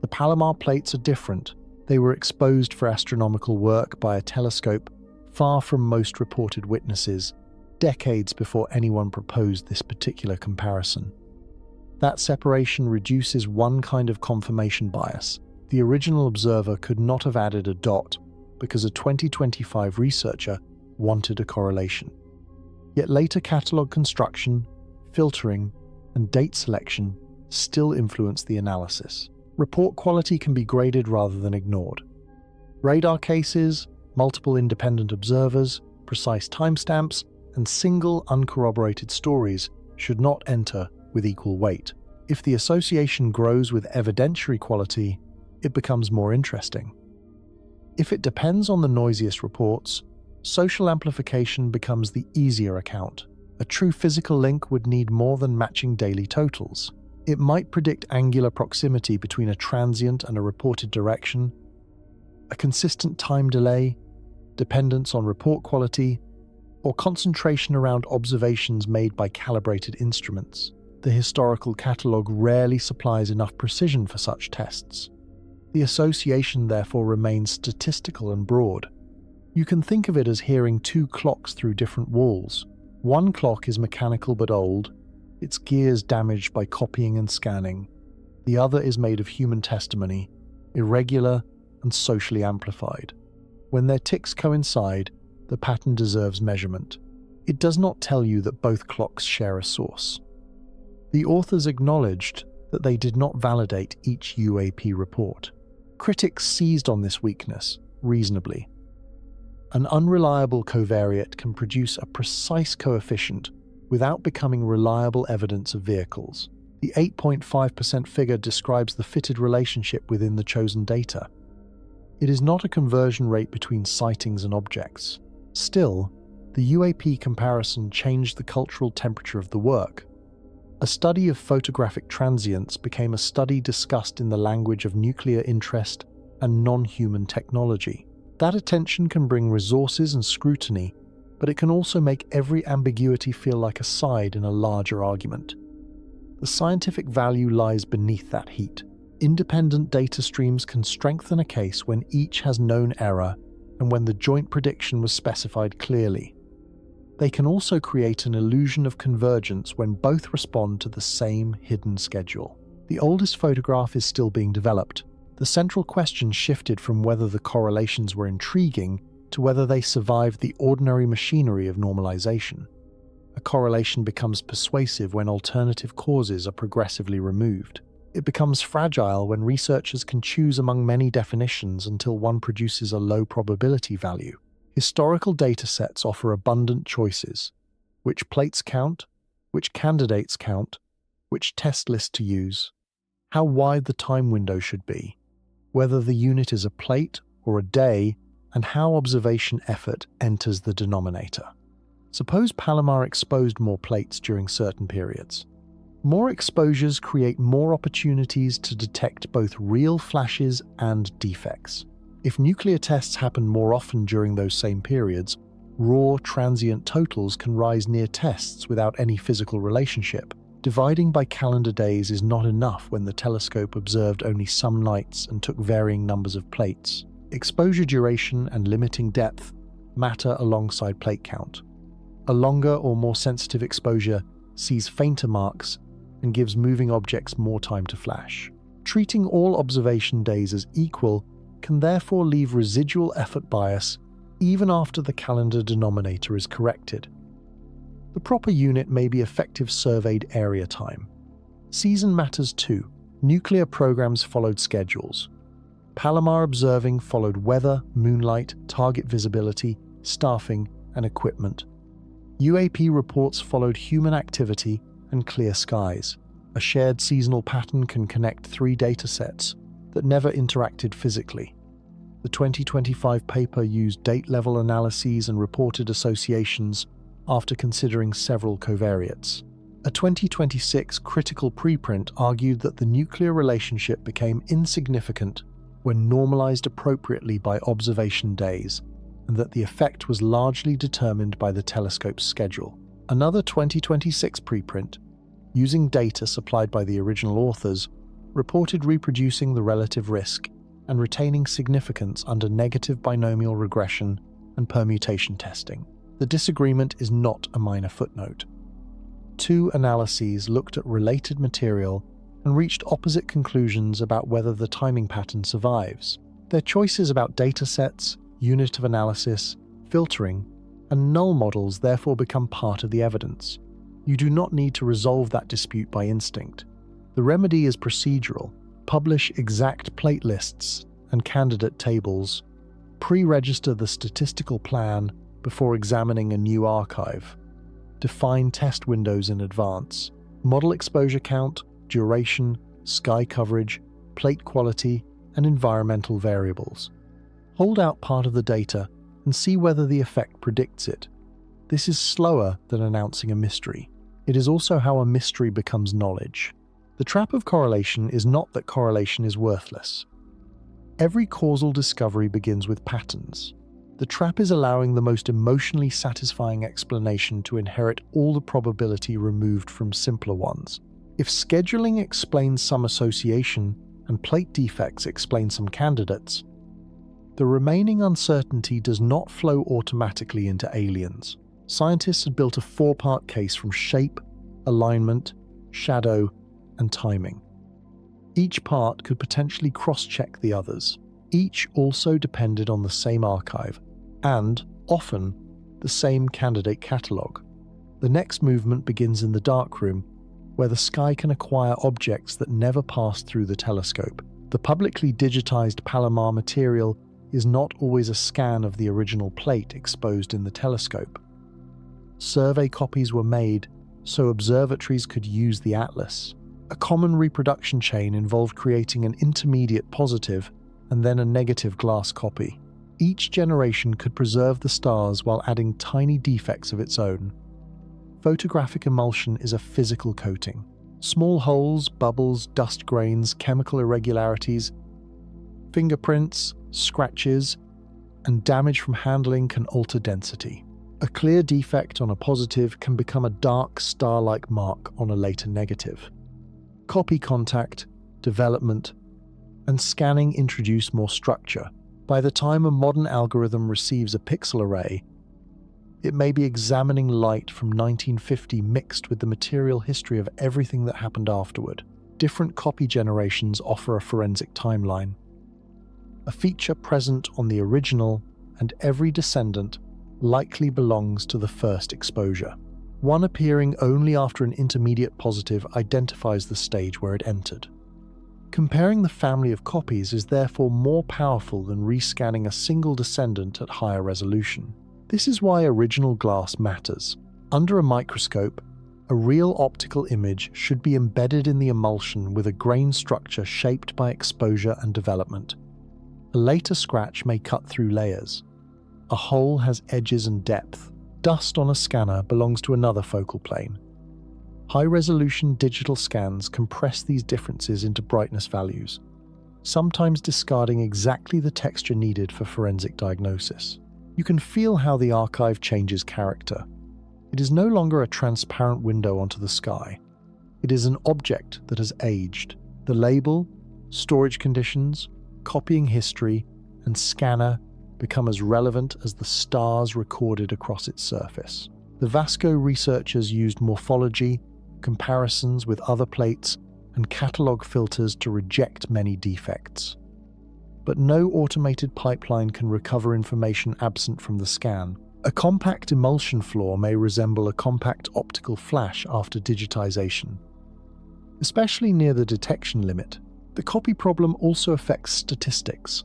The Palomar plates are different. They were exposed for astronomical work by a telescope far from most reported witnesses, decades before anyone proposed this particular comparison. That separation reduces one kind of confirmation bias. The original observer could not have added a dot because a 2025 researcher wanted a correlation. Yet later catalogue construction, filtering, and date selection still influence the analysis. report quality can be graded rather than ignored. Radar cases, multiple independent observers, precise timestamps, and single uncorroborated stories should not enter with equal weight. If the association grows with evidentiary quality, it becomes more interesting. If it depends on the noisiest reports, social amplification becomes the easier account. A true physical link would need more than matching daily totals. It might predict angular proximity between a transient and a reported direction, a consistent time delay, dependence on report quality, or concentration around observations made by calibrated instruments. The historical catalogue rarely supplies enough precision for such tests. The association therefore remains statistical and broad. You can think of it as hearing two clocks through different walls. One clock is mechanical but old, its gears damaged by copying and scanning. The other is made of human testimony, irregular and socially amplified. When their ticks coincide, the pattern deserves measurement. It does not tell you that both clocks share a source. The authors acknowledged that they did not validate each UAP report. Critics seized on this weakness, reasonably. An unreliable covariate can produce a precise coefficient without becoming reliable evidence of vehicles. The 8.5% figure describes the fitted relationship within the chosen data. It is not a conversion rate between sightings and objects. Still, the UAP comparison changed the cultural temperature of the work. A study of photographic transients became a study discussed in the language of nuclear interest and non-human technology. That attention can bring resources and scrutiny, but it can also make every ambiguity feel like a side in a larger argument. The scientific value lies beneath that heat. Independent data streams can strengthen a case when each has known error and when the joint prediction was specified clearly. They can also create an illusion of convergence when both respond to the same hidden schedule. The oldest photograph is still being developed. The central question shifted from whether the correlations were intriguing to whether they survived the ordinary machinery of normalization. A correlation becomes persuasive when alternative causes are progressively removed. It becomes fragile when researchers can choose among many definitions until one produces a low probability value. Historical datasets offer abundant choices: which plates count, which candidates count, which test list to use, how wide the time window should be, whether the unit is a plate or a day, and how observation effort enters the denominator. Suppose Palomar exposed more plates during certain periods. More exposures create more opportunities to detect both real flashes and defects. If nuclear tests happen more often during those same periods, raw transient totals can rise near tests without any physical relationship. Dividing by calendar days is not enough when the telescope observed only some nights and took varying numbers of plates. Exposure duration and limiting depth matter alongside plate count. A longer or more sensitive exposure sees fainter marks and gives moving objects more time to flash. Treating all observation days as equal can therefore leave residual effort bias even after the calendar denominator is corrected. The proper unit may be effective surveyed area time. Season matters too. Nuclear programs followed schedules. Palomar observing followed weather, moonlight, target visibility, staffing, and equipment. UAP reports followed human activity and clear skies. A shared seasonal pattern can connect three datasets that never interacted physically. The 2025 paper used date-level analyses and reported associations after considering several covariates. A 2026 critical preprint argued that the nuclear relationship became insignificant when normalized appropriately by observation days, and that the effect was largely determined by the telescope's schedule. Another 2026 preprint, using data supplied by the original authors, reported reproducing the relative risk and retaining significance under negative binomial regression and permutation testing. The disagreement is not a minor footnote. Two analyses looked at related material and reached opposite conclusions about whether the timing pattern survives. Their choices about datasets, unit of analysis, filtering, and null models therefore become part of the evidence. You do not need to resolve that dispute by instinct. The remedy is procedural. publish exact plate lists and candidate tables, pre-register the statistical plan before examining a new archive, define test windows in advance, model exposure count, duration, sky coverage, plate quality, and environmental variables. Hold out part of the data and see whether the effect predicts it. This is slower than announcing a mystery. It is also how a mystery becomes knowledge. The trap of correlation is not that correlation is worthless. Every causal discovery begins with patterns. The trap is allowing the most emotionally satisfying explanation to inherit all the probability removed from simpler ones. If scheduling explains some association and plate defects explain some candidates, the remaining uncertainty does not flow automatically into aliens. Scientists had built a four-part case from shape, alignment, shadow, and timing. Each part could potentially cross-check the others. Each also depended on the same archive, and, often, the same candidate catalogue. The next movement begins in the darkroom, where the sky can acquire objects that never passed through the telescope. The publicly digitized Palomar material is not always a scan of the original plate exposed in the telescope. Survey copies were made so observatories could use the atlas. A common reproduction chain involved creating an intermediate positive and then a negative glass copy. Each generation could preserve the stars while adding tiny defects of its own. Photographic emulsion is a physical coating. Small holes, bubbles, dust grains, chemical irregularities, fingerprints, scratches, and damage from handling can alter density. A clear defect on a positive can become a dark star-like mark on a later negative. Copy contact, development, and scanning introduce more structure. By the time a modern algorithm receives a pixel array, it may be examining light from 1950 mixed with the material history of everything that happened afterward. Different copy generations offer a forensic timeline, a feature present on the original, and every descendant likely belongs to the first exposure. One appearing only after an intermediate positive identifies the stage where it entered. Comparing the family of copies is therefore more powerful than rescanning a single descendant at higher resolution. This is why original glass matters. Under a microscope, a real optical image should be embedded in the emulsion with a grain structure shaped by exposure and development. A later scratch may cut through layers. A hole has edges and depth. Dust on a scanner belongs to another focal plane. High-resolution digital scans compress these differences into brightness values, sometimes discarding exactly the texture needed for forensic diagnosis. You can feel how the archive changes character. It is no longer a transparent window onto the sky. It is an object that has aged. The label, storage conditions, copying history, and scanner become as relevant as the stars recorded across its surface. The Vasco researchers used morphology, comparisons with other plates, and catalog filters to reject many defects. But no automated pipeline can recover information absent from the scan. A compact emulsion flaw may resemble a compact optical flash after digitization. Especially near the detection limit, the copy problem also affects statistics.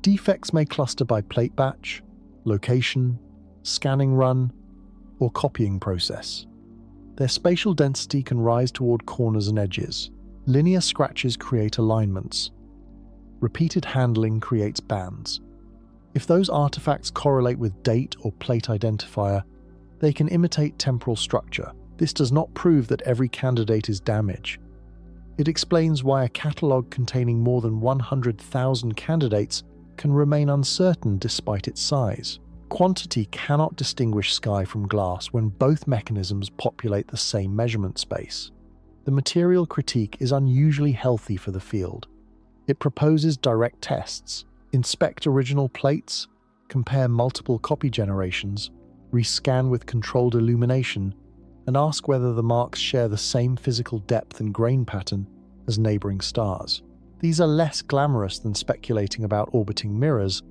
Defects may cluster by plate batch, location, scanning run, or copying process. Their spatial density can rise toward corners and edges. Linear scratches create alignments. Repeated handling creates bands. If those artifacts correlate with date or plate identifier, they can imitate temporal structure. This does not prove that every candidate is damage. It explains why a catalogue containing more than 100,000 candidates can remain uncertain despite its size. Quantity cannot distinguish sky from glass when both mechanisms populate the same measurement space. The material critique is unusually healthy for the field. It proposes direct tests, inspect original plates, compare multiple copy generations, rescan with controlled illumination, and ask whether the marks share the same physical depth and grain pattern as neighboring stars. These are less glamorous than speculating about orbiting mirrors,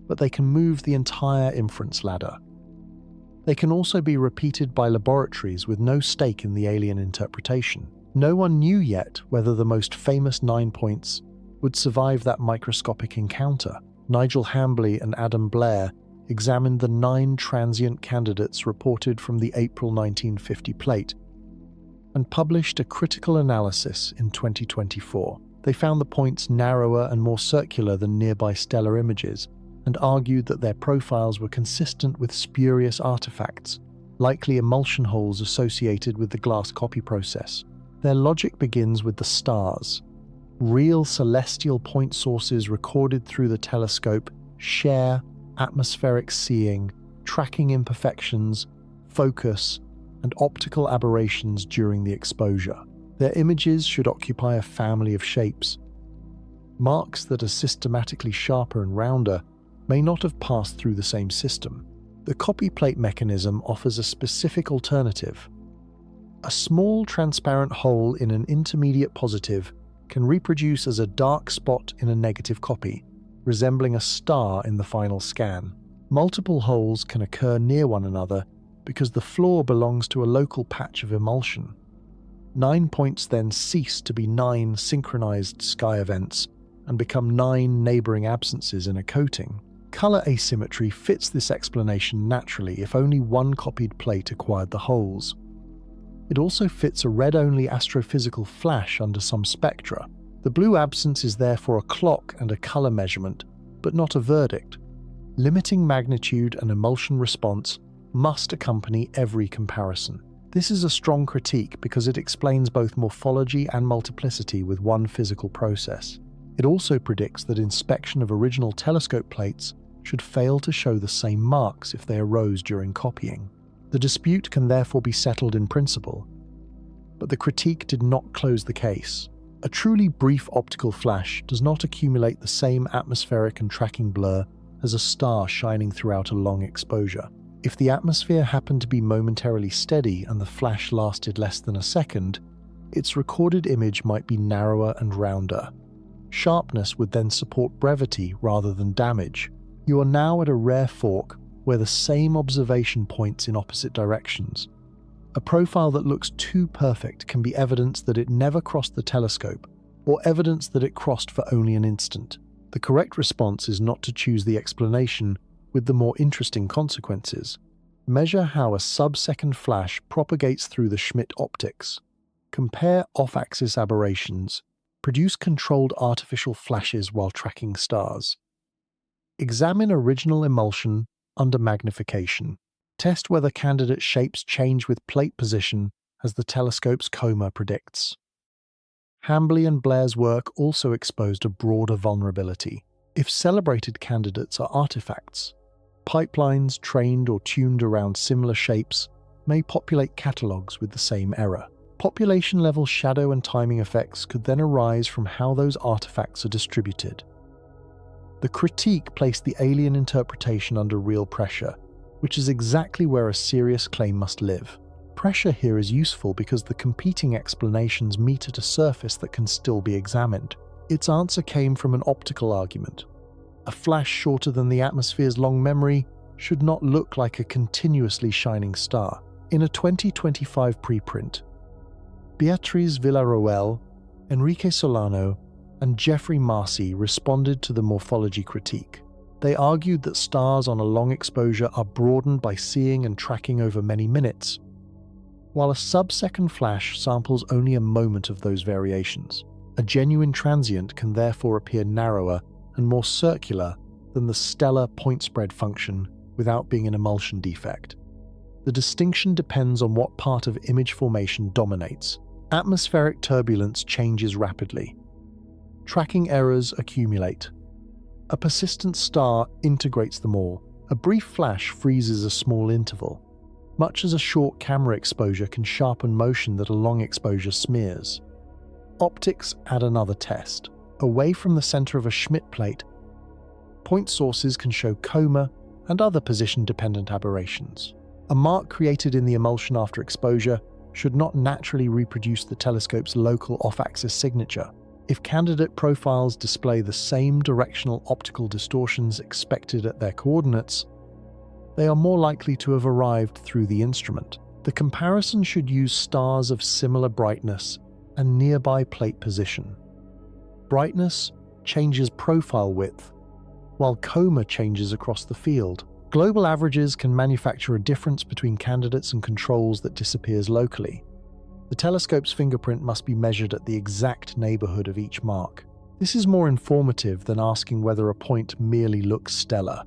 but they can move the entire inference ladder. They can also be repeated by laboratories with no stake in the alien interpretation. No one knew yet whether the most famous 9 points would survive that microscopic encounter. Nigel Hambley and Adam Blair examined the 9 transient candidates reported from the April 1950 plate and published a critical analysis in 2024. They found the points narrower and more circular than nearby stellar images and argued that their profiles were consistent with spurious artifacts, likely emulsion holes associated with the glass copy process. Their logic begins with the stars. Real celestial point sources recorded through the telescope share atmospheric seeing, tracking imperfections, focus, and optical aberrations during the exposure. Their images should occupy a family of shapes. Marks that are systematically sharper and rounder may not have passed through the same system. The copy plate mechanism offers a specific alternative. A small transparent hole in an intermediate positive can reproduce as a dark spot in a negative copy, resembling a star in the final scan. Multiple holes can occur near one another because the flaw belongs to a local patch of emulsion. 9 points then cease to be 9 synchronized sky events and become 9 neighboring absences in a coating. Color asymmetry fits this explanation naturally if only one copied plate acquired the holes. It also fits a red-only astrophysical flash under some spectra. The blue absence is therefore a clock and a color measurement, but not a verdict. Limiting magnitude and emulsion response must accompany every comparison. This is a strong critique because it explains both morphology and multiplicity with one physical process. It also predicts that inspection of original telescope plates should fail to show the same marks if they arose during copying. The dispute can therefore be settled in principle, but the critique did not close the case. A truly brief optical flash does not accumulate the same atmospheric and tracking blur as a star shining throughout a long exposure. If the atmosphere happened to be momentarily steady and the flash lasted less than a second, its recorded image might be narrower and rounder. Sharpness would then support brevity rather than damage. You are now at a rare fork where the same observation points in opposite directions. A profile that looks too perfect can be evidence that it never crossed the telescope, or evidence that it crossed for only an instant. The correct response is not to choose the explanation with the more interesting consequences. Measure how a sub-second flash propagates through the Schmidt optics. Compare off-axis aberrations. Produce controlled artificial flashes while tracking stars. Examine original emulsion under magnification. Test whether candidate shapes change with plate position as the telescope's coma predicts. Hambley and Blair's work also exposed a broader vulnerability. If celebrated candidates are artifacts, pipelines trained or tuned around similar shapes may populate catalogues with the same error. Population-level shadow and timing effects could then arise from how those artifacts are distributed. The critique placed the alien interpretation under real pressure, which is exactly where a serious claim must live. Pressure here is useful because the competing explanations meet at a surface that can still be examined. Its answer came from an optical argument. A flash shorter than the atmosphere's long memory should not look like a continuously shining star. In a 2025 preprint, Beatriz Villarroel, Enrique Solano, and Jeffrey Marcy responded to the morphology critique. They argued that stars on a long exposure are broadened by seeing and tracking over many minutes, while a sub-second flash samples only a moment of those variations. A genuine transient can therefore appear narrower and more circular than the stellar point spread function without being an emulsion defect. The distinction depends on what part of image formation dominates. Atmospheric turbulence changes rapidly. Tracking errors accumulate. A persistent star integrates them all. A brief flash freezes a small interval, much as a short camera exposure can sharpen motion that a long exposure smears. Optics add another test. Away from the center of a Schmidt plate, point sources can show coma and other position-dependent aberrations. A mark created in the emulsion after exposure should not naturally reproduce the telescope's local off-axis signature. If candidate profiles display the same directional optical distortions expected at their coordinates, they are more likely to have arrived through the instrument. The comparison should use stars of similar brightness and nearby plate position. Brightness changes profile width, while coma changes across the field. Global averages can manufacture a difference between candidates and controls that disappears locally. The telescope's fingerprint must be measured at the exact neighborhood of each mark. This is more informative than asking whether a point merely looks stellar.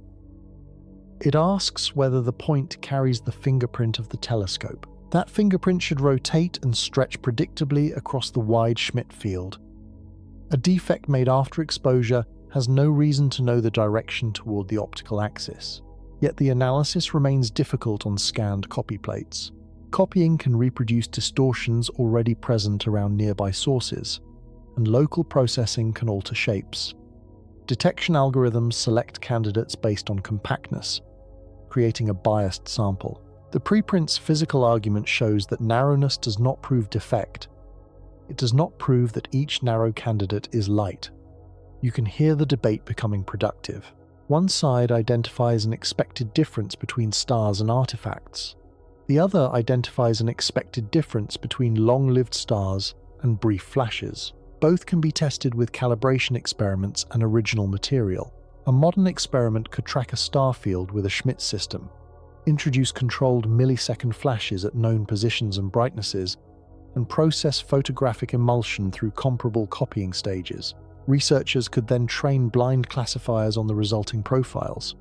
It asks whether the point carries the fingerprint of the telescope. That fingerprint should rotate and stretch predictably across the wide Schmidt field. A defect made after exposure has no reason to know the direction toward the optical axis. Yet the analysis remains difficult on scanned copy plates. Copying can reproduce distortions already present around nearby sources, and local processing can alter shapes. Detection algorithms select candidates based on compactness, creating a biased sample. The preprint's physical argument shows that narrowness does not prove defect. It does not prove that each narrow candidate is light. You can hear the debate becoming productive. One side identifies an expected difference between stars and artifacts. The other identifies an expected difference between long-lived stars and brief flashes. Both can be tested with calibration experiments and original material. A modern experiment could track a star field with a Schmidt system, introduce controlled millisecond flashes at known positions and brightnesses, and process photographic emulsion through comparable copying stages. Researchers could then train blind classifiers on the resulting profiles.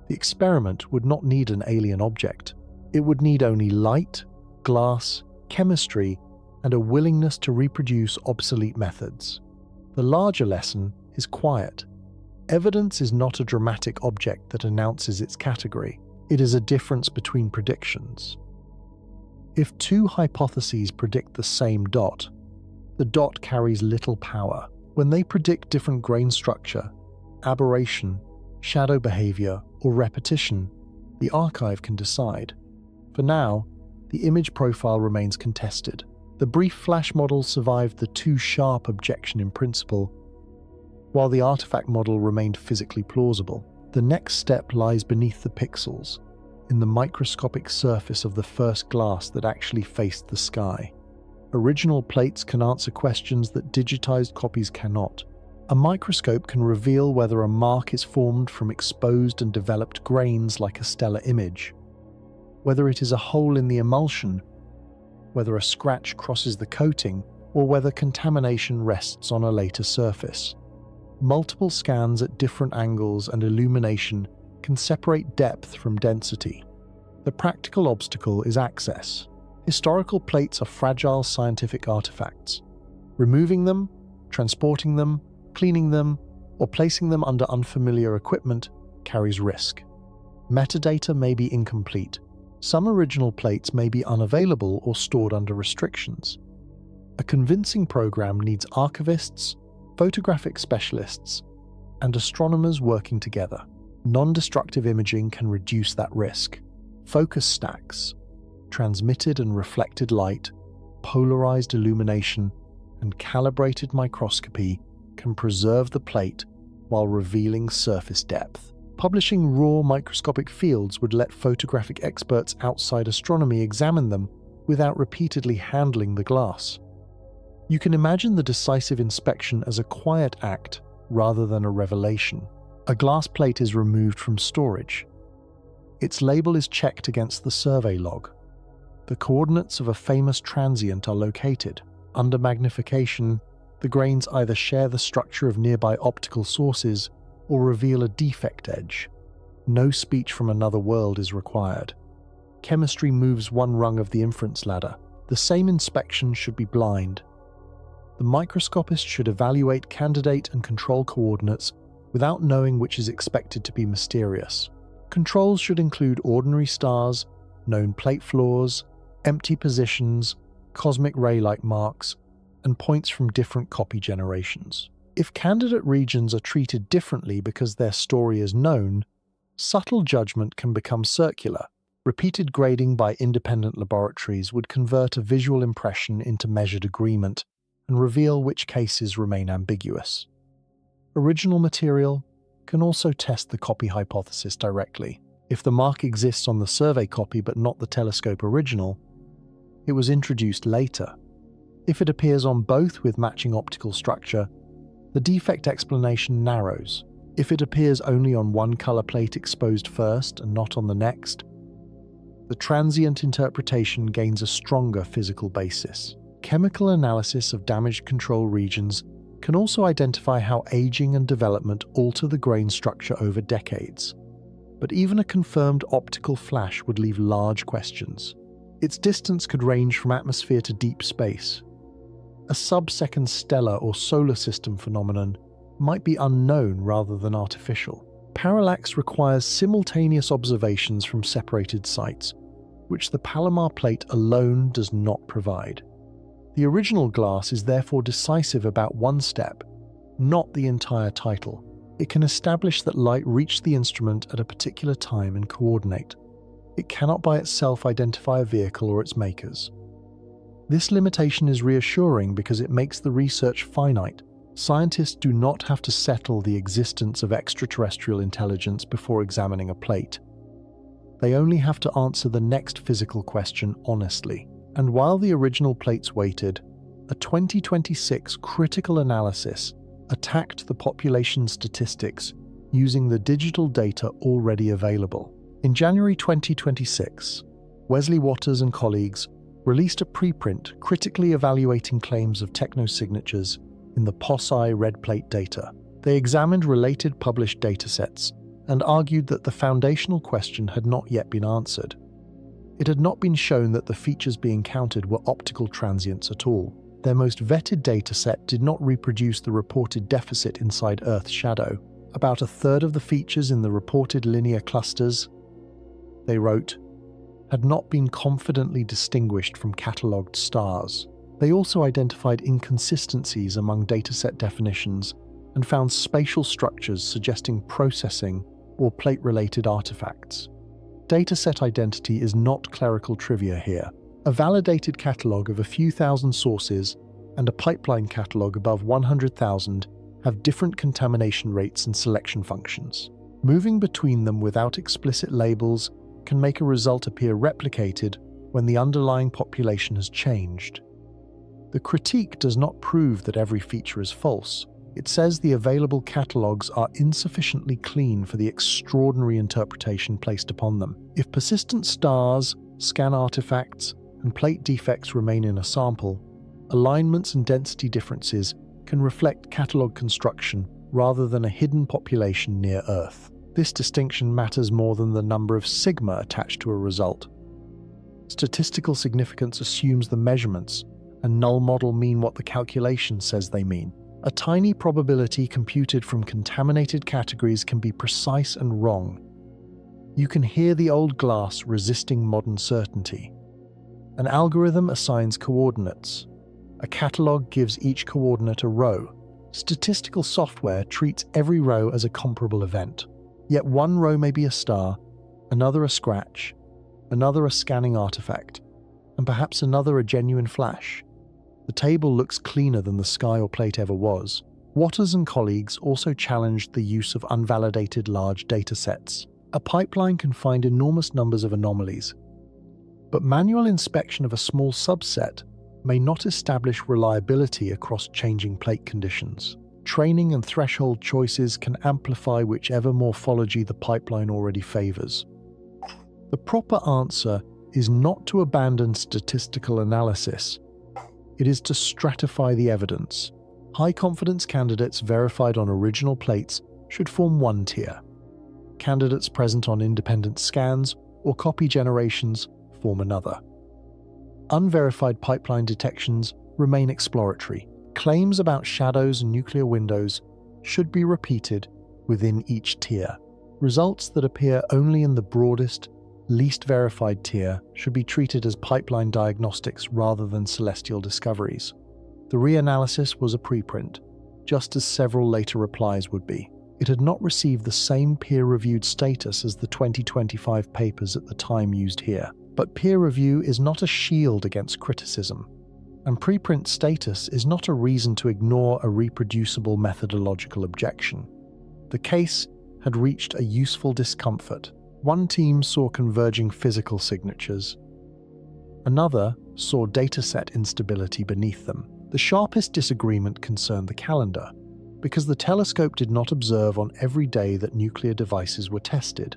The experiment would not need an alien object. It would need only light, glass, chemistry, and a willingness to reproduce obsolete methods. The larger lesson is quiet. Evidence is not a dramatic object that announces its category. It is a difference between predictions. If two hypotheses predict the same dot, the dot carries little power. When they predict different grain structure, aberration, shadow behavior, or repetition, the archive can decide. For now, the image profile remains contested. The brief flash model survived the too sharp objection in principle, while the artifact model remained physically plausible. The next step lies beneath the pixels, in the microscopic surface of the first glass that actually faced the sky. Original plates can answer questions that digitized copies cannot. A microscope can reveal whether a mark is formed from exposed and developed grains like a stellar image, whether it is a hole in the emulsion, whether a scratch crosses the coating, or whether contamination rests on a later surface. Multiple scans at different angles and illumination can separate depth from density. The practical obstacle is access. Historical plates are fragile scientific artifacts. Removing them, transporting them, cleaning them, or placing them under unfamiliar equipment carries risk. Metadata may be incomplete. Some original plates may be unavailable or stored under restrictions. A convincing program needs archivists, photographic specialists, and astronomers working together. Non-destructive imaging can reduce that risk. Focus stacks, transmitted and reflected light, polarized illumination, and calibrated microscopy can preserve the plate while revealing surface depth. Publishing raw microscopic fields would let photographic experts outside astronomy examine them without repeatedly handling the glass. You can imagine the decisive inspection as a quiet act rather than a revelation. A glass plate is removed from storage. Its label is checked against the survey log. The coordinates of a famous transient are located. Under magnification, the grains either share the structure of nearby optical sources or reveal a defect edge. No speech from another world is required. Chemistry moves one rung of the inference ladder. The same inspection should be blind. The microscopist should evaluate candidate and control coordinates without knowing which is expected to be mysterious. Controls should include ordinary stars, known plate flaws, empty positions, cosmic ray-like marks, and points from different copy generations. If candidate regions are treated differently because their story is known, subtle judgment can become circular. Repeated grading by independent laboratories would convert a visual impression into measured agreement and reveal which cases remain ambiguous. Original material can also test the copy hypothesis directly. If the mark exists on the survey copy but not the telescope original, it was introduced later. If it appears on both with matching optical structure, the defect explanation narrows. If it appears only on one color plate exposed first and not on the next, the transient interpretation gains a stronger physical basis. Chemical analysis of damaged control regions can also identify how aging and development alter the grain structure over decades. But even a confirmed optical flash would leave large questions. Its distance could range from atmosphere to deep space. A sub-second stellar or solar system phenomenon might be unknown rather than artificial. Parallax requires simultaneous observations from separated sites, which the Palomar plate alone does not provide. The original glass is therefore decisive about one step, not the entire title. It can establish that light reached the instrument at a particular time and coordinate. It cannot by itself identify a vehicle or its makers. This limitation is reassuring because it makes the research finite. Scientists do not have to settle the existence of extraterrestrial intelligence before examining a plate. They only have to answer the next physical question honestly. And while the original plates waited, a 2026 critical analysis attacked the population statistics using the digital data already available. In January 2026, Wesley Waters and colleagues released a preprint critically evaluating claims of technosignatures in the POSI red plate data. They examined related published datasets and argued that the foundational question had not yet been answered. It had not been shown that the features being counted were optical transients at all. Their most vetted dataset did not reproduce the reported deficit inside Earth's shadow. About a third of the features in the reported linear clusters, they wrote, had not been confidently distinguished from catalogued stars. They also identified inconsistencies among dataset definitions and found spatial structures suggesting processing or plate-related artifacts. Dataset identity is not clerical trivia here. A validated catalogue of a few thousand sources and a pipeline catalogue above 100,000 have different contamination rates and selection functions. Moving between them without explicit labels can make a result appear replicated when the underlying population has changed. The critique does not prove that every feature is false. It says the available catalogues are insufficiently clean for the extraordinary interpretation placed upon them. If persistent stars, scan artifacts, and plate defects remain in a sample, alignments and density differences can reflect catalogue construction rather than a hidden population near Earth. This distinction matters more than the number of sigma attached to a result. Statistical significance assumes the measurements, and null model mean what the calculation says they mean. A tiny probability computed from contaminated categories can be precise and wrong. You can hear the old glass resisting modern certainty. An algorithm assigns coordinates. A catalogue gives each coordinate a row. Statistical software treats every row as a comparable event. Yet one row may be a star, another a scratch, another a scanning artifact, and perhaps another a genuine flash. The table looks cleaner than the sky or plate ever was. Waters and colleagues also challenged the use of unvalidated large datasets. A pipeline can find enormous numbers of anomalies, but manual inspection of a small subset may not establish reliability across changing plate conditions. Training and threshold choices can amplify whichever morphology the pipeline already favors. The proper answer is not to abandon statistical analysis. It is to stratify the evidence. High-confidence candidates verified on original plates should form one tier. Candidates present on independent scans or copy generations form another. Unverified pipeline detections remain exploratory. Claims about shadows and nuclear windows should be repeated within each tier. Results that appear only in the broadest, least verified tier should be treated as pipeline diagnostics rather than celestial discoveries. The reanalysis was a preprint, just as several later replies would be. It had not received the same peer-reviewed status as the 2025 papers at the time used here. But peer review is not a shield against criticism, and preprint status is not a reason to ignore a reproducible methodological objection. The case had reached a useful discomfort. One team saw converging physical signatures. Another saw dataset instability beneath them. The sharpest disagreement concerned the calendar, because the telescope did not observe on every day that nuclear devices were tested.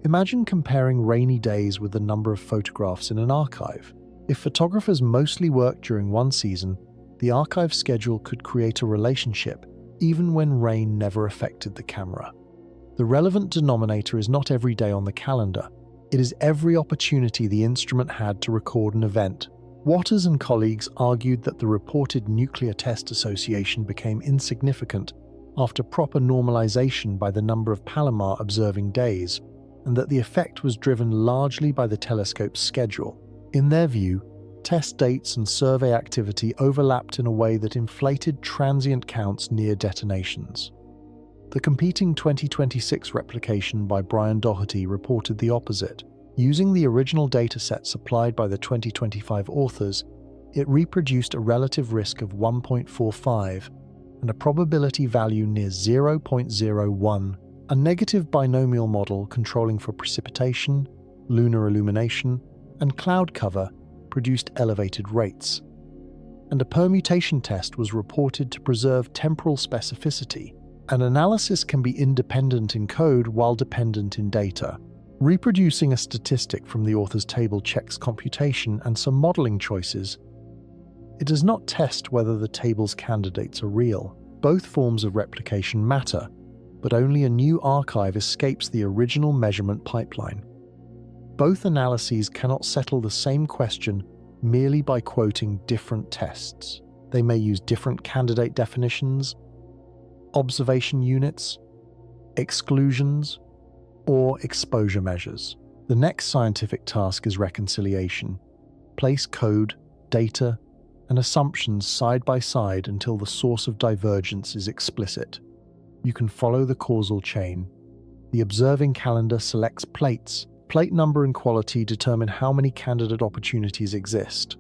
Imagine comparing rainy days with the number of photographs in an archive. If photographers mostly worked during one season, the archive schedule could create a relationship even when rain never affected the camera. The relevant denominator is not every day on the calendar. It is every opportunity the instrument had to record an event. Waters and colleagues argued that the reported nuclear test association became insignificant after proper normalization by the number of Palomar observing days, and that the effect was driven largely by the telescope's schedule. In their view, test dates and survey activity overlapped in a way that inflated transient counts near detonations. The competing 2026 replication by Brian Doherty reported the opposite. Using the original dataset supplied by the 2025 authors, it reproduced a relative risk of 1.45 and a probability value near 0.01. A negative binomial model controlling for precipitation, lunar illumination, and cloud cover produced elevated rates. And a permutation test was reported to preserve temporal specificity. An analysis can be independent in code while dependent in data. Reproducing a statistic from the author's table checks computation and some modeling choices. It does not test whether the table's candidates are real. Both forms of replication matter, but only a new archive escapes the original measurement pipeline. Both analyses cannot settle the same question merely by quoting different tests. They may use different candidate definitions, observation units, exclusions, or exposure measures. The next scientific task is reconciliation. Place code, data, and assumptions side by side until the source of divergence is explicit. You can follow the causal chain. The observing calendar selects plates. Plate number and quality determine how many candidate opportunities exist.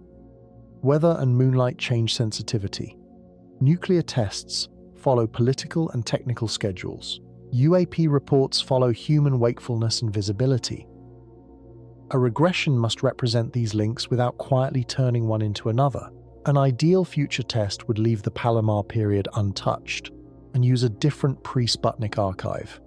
Weather and moonlight change sensitivity. Nuclear tests follow political and technical schedules. UAP reports follow human wakefulness and visibility. A regression must represent these links without quietly turning one into another. An ideal future test would leave the Palomar period untouched and use a different pre-Sputnik archive.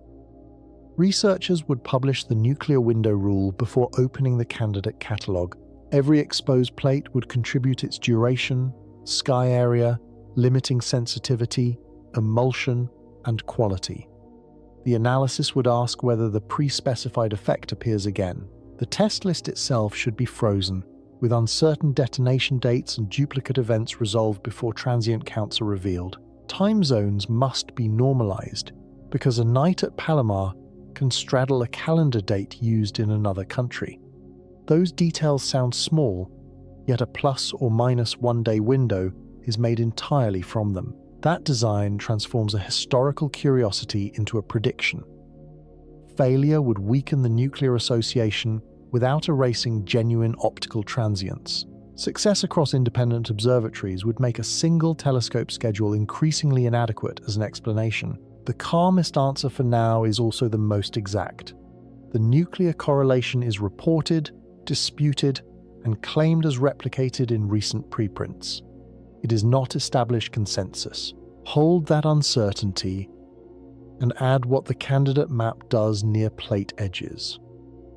Researchers would publish the nuclear window rule before opening the candidate catalogue. Every exposed plate would contribute its duration, sky area, limiting sensitivity, emulsion, and quality. The analysis would ask whether the pre-specified effect appears again. The test list itself should be frozen, with uncertain detonation dates and duplicate events resolved before transient counts are revealed. Time zones must be normalized, because a night at Palomar can straddle a calendar date used in another country. Those details sound small, yet a plus or minus 1 day window is made entirely from them. That design transforms a historical curiosity into a prediction. Failure would weaken the nuclear association without erasing genuine optical transients. Success across independent observatories would make a single telescope schedule increasingly inadequate as an explanation. The calmest answer for now is also the most exact. The nuclear correlation is reported, disputed, and claimed as replicated in recent preprints. It is not established consensus. Hold that uncertainty and add what the candidate map does near plate edges.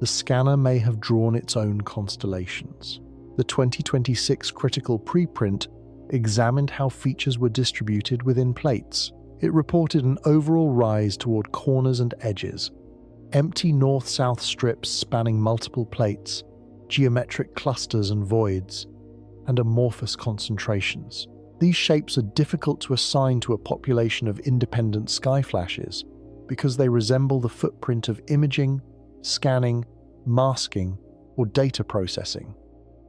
The scanner may have drawn its own constellations. The 2026 critical preprint examined how features were distributed within plates. It reported an overall rise toward corners and edges, empty north-south strips spanning multiple plates, geometric clusters and voids, and amorphous concentrations. These shapes are difficult to assign to a population of independent sky flashes because they resemble the footprint of imaging, scanning, masking, or data processing.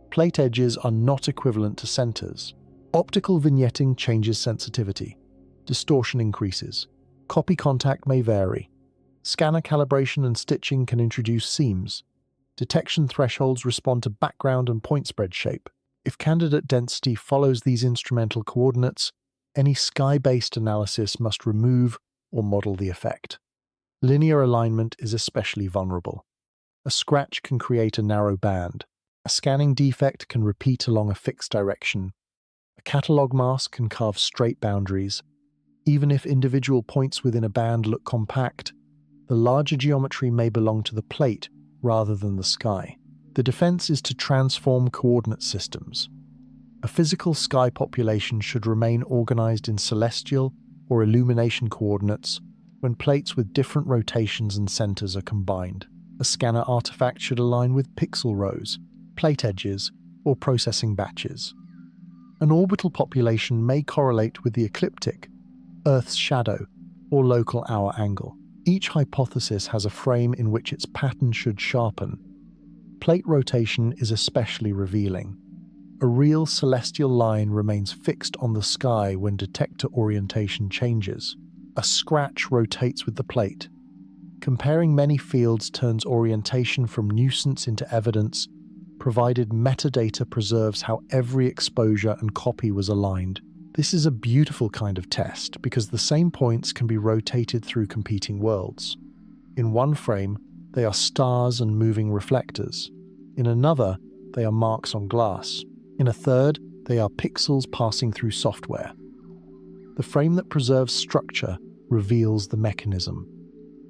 Plate edges are not equivalent to centers. Optical vignetting changes sensitivity. Distortion increases. Copy contact may vary. Scanner calibration and stitching can introduce seams. Detection thresholds respond to background and point spread shape. If candidate density follows these instrumental coordinates, any sky-based analysis must remove or model the effect. Linear alignment is especially vulnerable. A scratch can create a narrow band. A scanning defect can repeat along a fixed direction. A catalog mask can carve straight boundaries. Even if individual points within a band look compact, the larger geometry may belong to the plate rather than the sky. The defense is to transform coordinate systems. A physical sky population should remain organized in celestial or illumination coordinates when plates with different rotations and centers are combined. A scanner artifact should align with pixel rows, plate edges, or processing batches. An orbital population may correlate with the ecliptic, Earth's shadow, or local hour angle. Each hypothesis has a frame in which its pattern should sharpen. Plate rotation is especially revealing. A real celestial line remains fixed on the sky when detector orientation changes. A scratch rotates with the plate. Comparing many fields turns orientation from nuisance into evidence, provided metadata preserves how every exposure and copy was aligned. This is a beautiful kind of test because the same points can be rotated through competing worlds. In one frame, they are stars and moving reflectors. In another, they are marks on glass. In a third, they are pixels passing through software. The frame that preserves structure reveals the mechanism.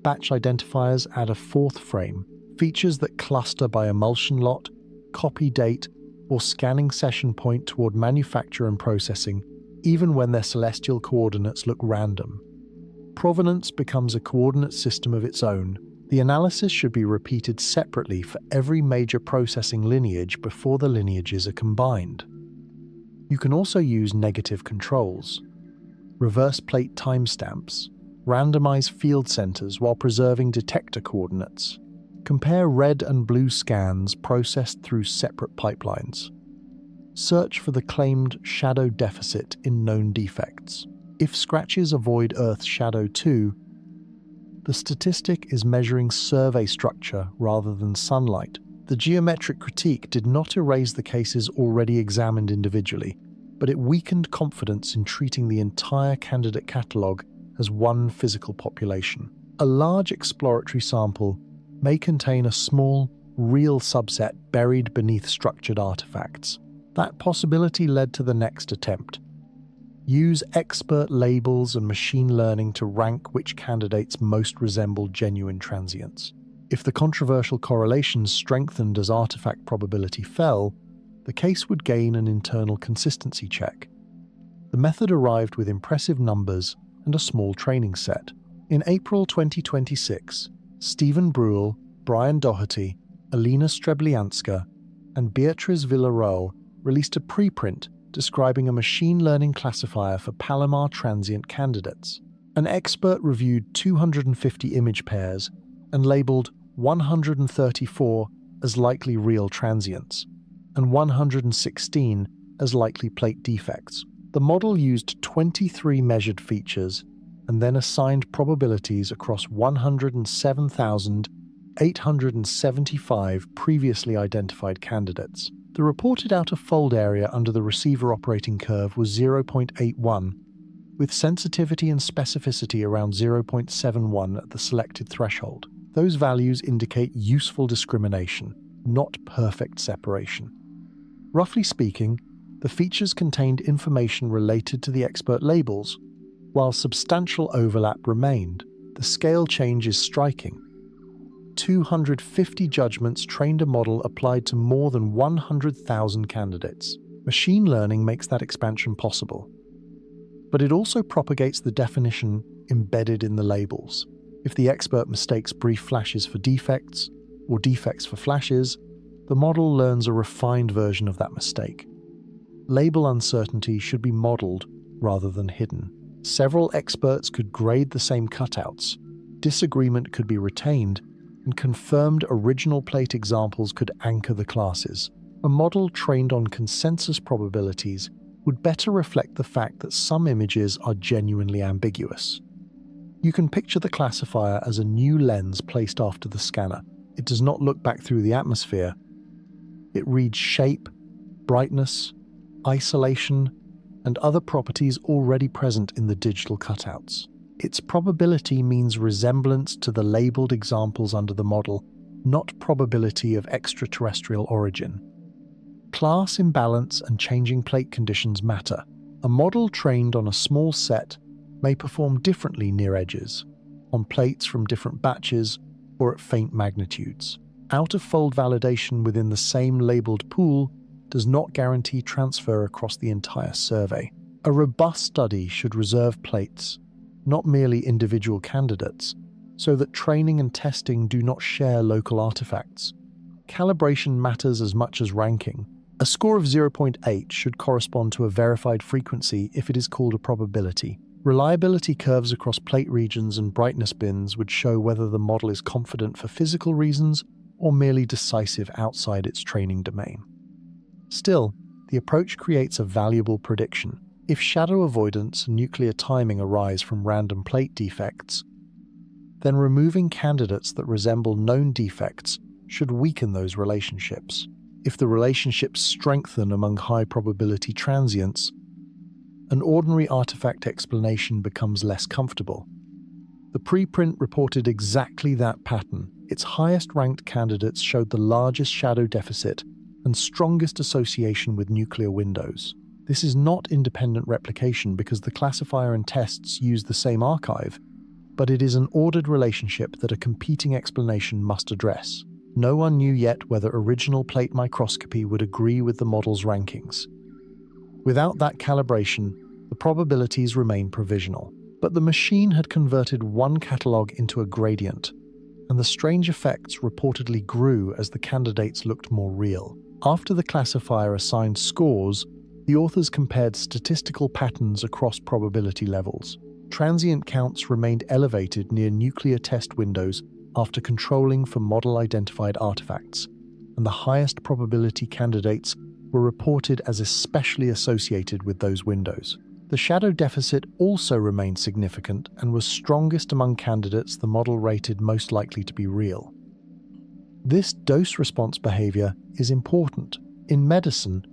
Batch identifiers add a fourth frame, features that cluster by emulsion lot, copy date, or scanning session point toward manufacture and processing, even when their celestial coordinates look random. Provenance becomes a coordinate system of its own. The analysis should be repeated separately for every major processing lineage before the lineages are combined. You can also use negative controls, reverse plate timestamps, randomize field centers while preserving detector coordinates. Compare red and blue scans processed through separate pipelines. Search for the claimed shadow deficit in known defects. If scratches avoid Earth's shadow too, the statistic is measuring survey structure rather than sunlight. The geometric critique did not erase the cases already examined individually, but it weakened confidence in treating the entire candidate catalogue as one physical population. A large exploratory sample may contain a small, real subset buried beneath structured artifacts. That possibility led to the next attempt. Use expert labels and machine learning to rank which candidates most resemble genuine transients. If the controversial correlations strengthened as artifact probability fell, the case would gain an internal consistency check. The method arrived with impressive numbers and a small training set. In April 2026, Stephen Bruhl, Brian Doherty, Alina Streblianska, and Beatriz Villarreal released a preprint describing a machine learning classifier for Palomar transient candidates. An expert reviewed 250 image pairs and labeled 134 as likely real transients and 116 as likely plate defects. The model used 23 measured features and then assigned probabilities across 107,875 previously identified candidates. The reported out-of-fold area under the receiver operating curve was 0.81, with sensitivity and specificity around 0.71 at the selected threshold. Those values indicate useful discrimination, not perfect separation. Roughly speaking, the features contained information related to the expert labels, while substantial overlap remained. The scale change is striking. 250 judgments trained a model applied to more than 100,000 candidates. Machine learning makes that expansion possible. But it also propagates the definition embedded in the labels. If the expert mistakes brief flashes for defects, or defects for flashes, the model learns a refined version of that mistake. Label uncertainty should be modeled rather than hidden. Several experts could grade the same cutouts, disagreement could be retained, and confirmed original plate examples could anchor the classes. A model trained on consensus probabilities would better reflect the fact that some images are genuinely ambiguous. You can picture the classifier as a new lens placed after the scanner. It does not look back through the atmosphere. It reads shape, brightness, isolation, and other properties already present in the digital cutouts. Its probability means resemblance to the labeled examples under the model, not probability of extraterrestrial origin. Class imbalance and changing plate conditions matter. A model trained on a small set may perform differently near edges, on plates from different batches, or at faint magnitudes. Out-of-fold validation within the same labeled pool does not guarantee transfer across the entire survey. A robust study should reserve plates, not merely individual candidates, so that training and testing do not share local artifacts. Calibration matters as much as ranking. A score of 0.8 should correspond to a verified frequency if it is called a probability. Reliability curves across plate regions and brightness bins would show whether the model is confident for physical reasons or merely decisive outside its training domain. Still, the approach creates a valuable prediction. If shadow avoidance and nuclear timing arise from random plate defects, then removing candidates that resemble known defects should weaken those relationships. If the relationships strengthen among high-probability transients, an ordinary artifact explanation becomes less comfortable. The preprint reported exactly that pattern. Its highest-ranked candidates showed the largest shadow deficit and strongest association with nuclear windows. This is not independent replication because the classifier and tests use the same archive, but it is an ordered relationship that a competing explanation must address. No one knew yet whether original plate microscopy would agree with the model's rankings. Without that calibration, the probabilities remain provisional. But the machine had converted one catalogue into a gradient, and the strange effects reportedly grew as the candidates looked more real. After the classifier assigned scores, the authors compared statistical patterns across probability levels. Transient counts remained elevated near nuclear test windows after controlling for model-identified artifacts, and the highest probability candidates were reported as especially associated with those windows. The shadow deficit also remained significant and was strongest among candidates the model rated most likely to be real. This dose-response behavior is important. In medicine,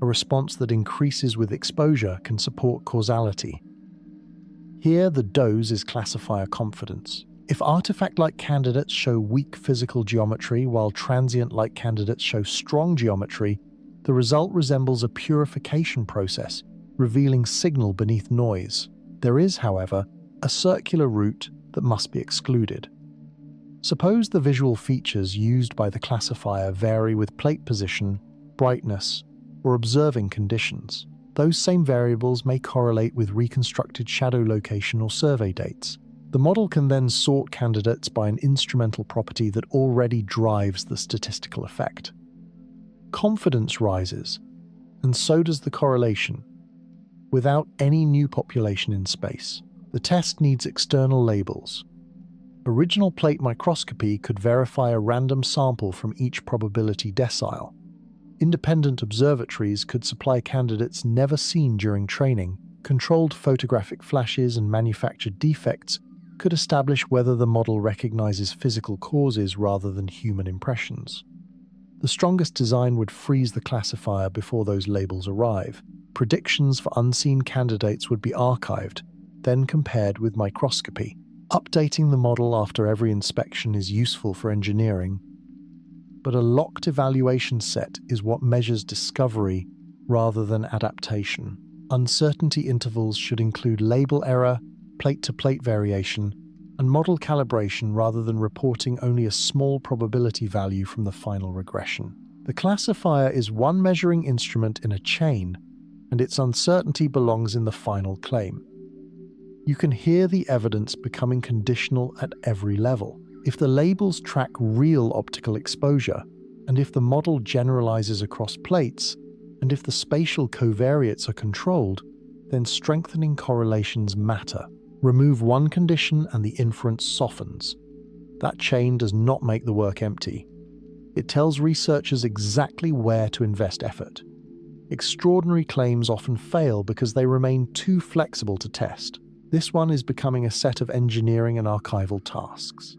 a response that increases with exposure can support causality. Here, the dose is classifier confidence. If artifact-like candidates show weak physical geometry while transient-like candidates show strong geometry, the result resembles a purification process, revealing signal beneath noise. There is, however, a circular route that must be excluded. Suppose the visual features used by the classifier vary with plate position, brightness, or observing conditions. Those same variables may correlate with reconstructed shadow location or survey dates. The model can then sort candidates by an instrumental property that already drives the statistical effect. Confidence rises, and so does the correlation, without any new population in space. The test needs external labels. Original plate microscopy could verify a random sample from each probability decile. Independent observatories could supply candidates never seen during training. Controlled photographic flashes and manufactured defects could establish whether the model recognizes physical causes rather than human impressions. The strongest design would freeze the classifier before those labels arrive. Predictions for unseen candidates would be archived, then compared with microscopy. Updating the model after every inspection is useful for engineering, but a locked evaluation set is what measures discovery rather than adaptation. Uncertainty intervals should include label error, plate-to-plate variation, and model calibration rather than reporting only a small probability value from the final regression. The classifier is one measuring instrument in a chain, and its uncertainty belongs in the final claim. You can hear the evidence becoming conditional at every level. If the labels track real optical exposure, and if the model generalizes across plates, and if the spatial covariates are controlled, then strengthening correlations matter. Remove one condition and the inference softens. That chain does not make the work empty. It tells researchers exactly where to invest effort. Extraordinary claims often fail because they remain too flexible to test. This one is becoming a set of engineering and archival tasks.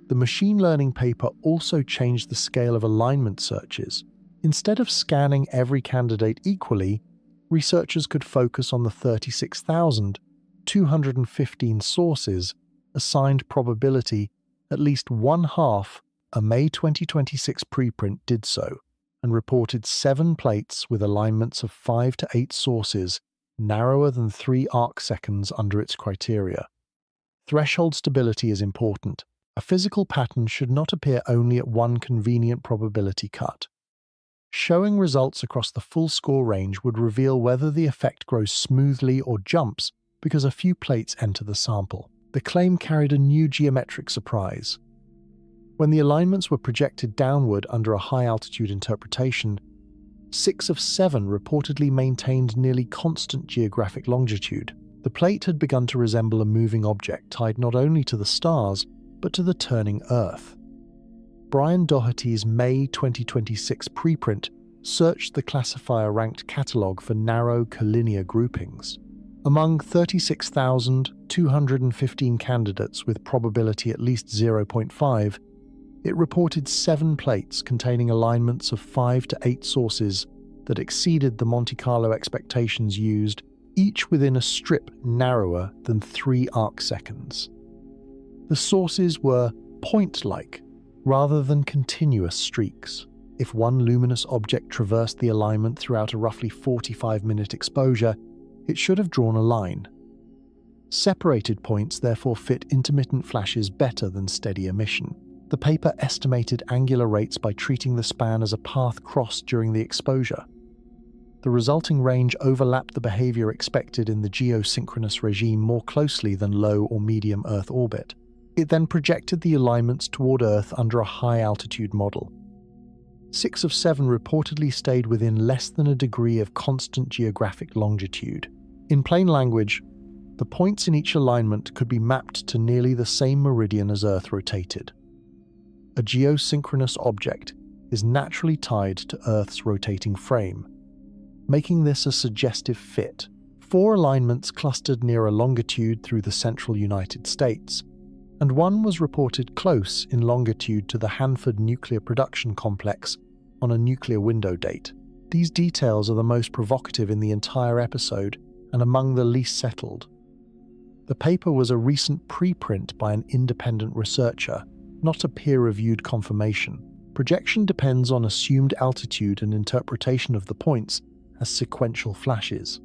The machine learning paper also changed the scale of alignment searches. Instead of scanning every candidate equally, researchers could focus on the 36,215 sources assigned probability. At least one half, a May 2026 preprint did so, and reported 7 plates with alignments of 5 to 8 sources narrower than 3 arcseconds under its criteria. Threshold stability is important. A physical pattern should not appear only at one convenient probability cut. Showing results across the full score range would reveal whether the effect grows smoothly or jumps because a few plates enter the sample. The claim carried a new geometric surprise. When the alignments were projected downward under a high-altitude interpretation, 6 of 7 reportedly maintained nearly constant geographic longitude. The plate had begun to resemble a moving object tied not only to the stars, but to the turning Earth. Brian Doherty's May 2026 preprint searched the classifier-ranked catalogue for narrow collinear groupings. Among 36,215 candidates with probability at least 0.5, it reported 7 plates containing alignments of 5 to 8 sources that exceeded the Monte Carlo expectations used, each within a strip narrower than 3 arcseconds. The sources were point-like rather than continuous streaks. If one luminous object traversed the alignment throughout a roughly 45-minute exposure, it should have drawn a line. Separated points therefore fit intermittent flashes better than steady emission. The paper estimated angular rates by treating the span as a path crossed during the exposure. The resulting range overlapped the behavior expected in the geosynchronous regime more closely than low or medium Earth orbit. It then projected the alignments toward Earth under a high-altitude model. 6 of 7 reportedly stayed within less than a degree of constant geographic longitude. In plain language, the points in each alignment could be mapped to nearly the same meridian as Earth rotated. A geosynchronous object is naturally tied to Earth's rotating frame, making this a suggestive fit. 4 alignments clustered near a longitude through the central United States, and 1 was reported close in longitude to the Hanford Nuclear Production Complex on a nuclear window date. These details are the most provocative in the entire episode and among the least settled. The paper was a recent preprint by an independent researcher, not a peer-reviewed confirmation. Projection depends on assumed altitude and interpretation of the points as sequential flashes.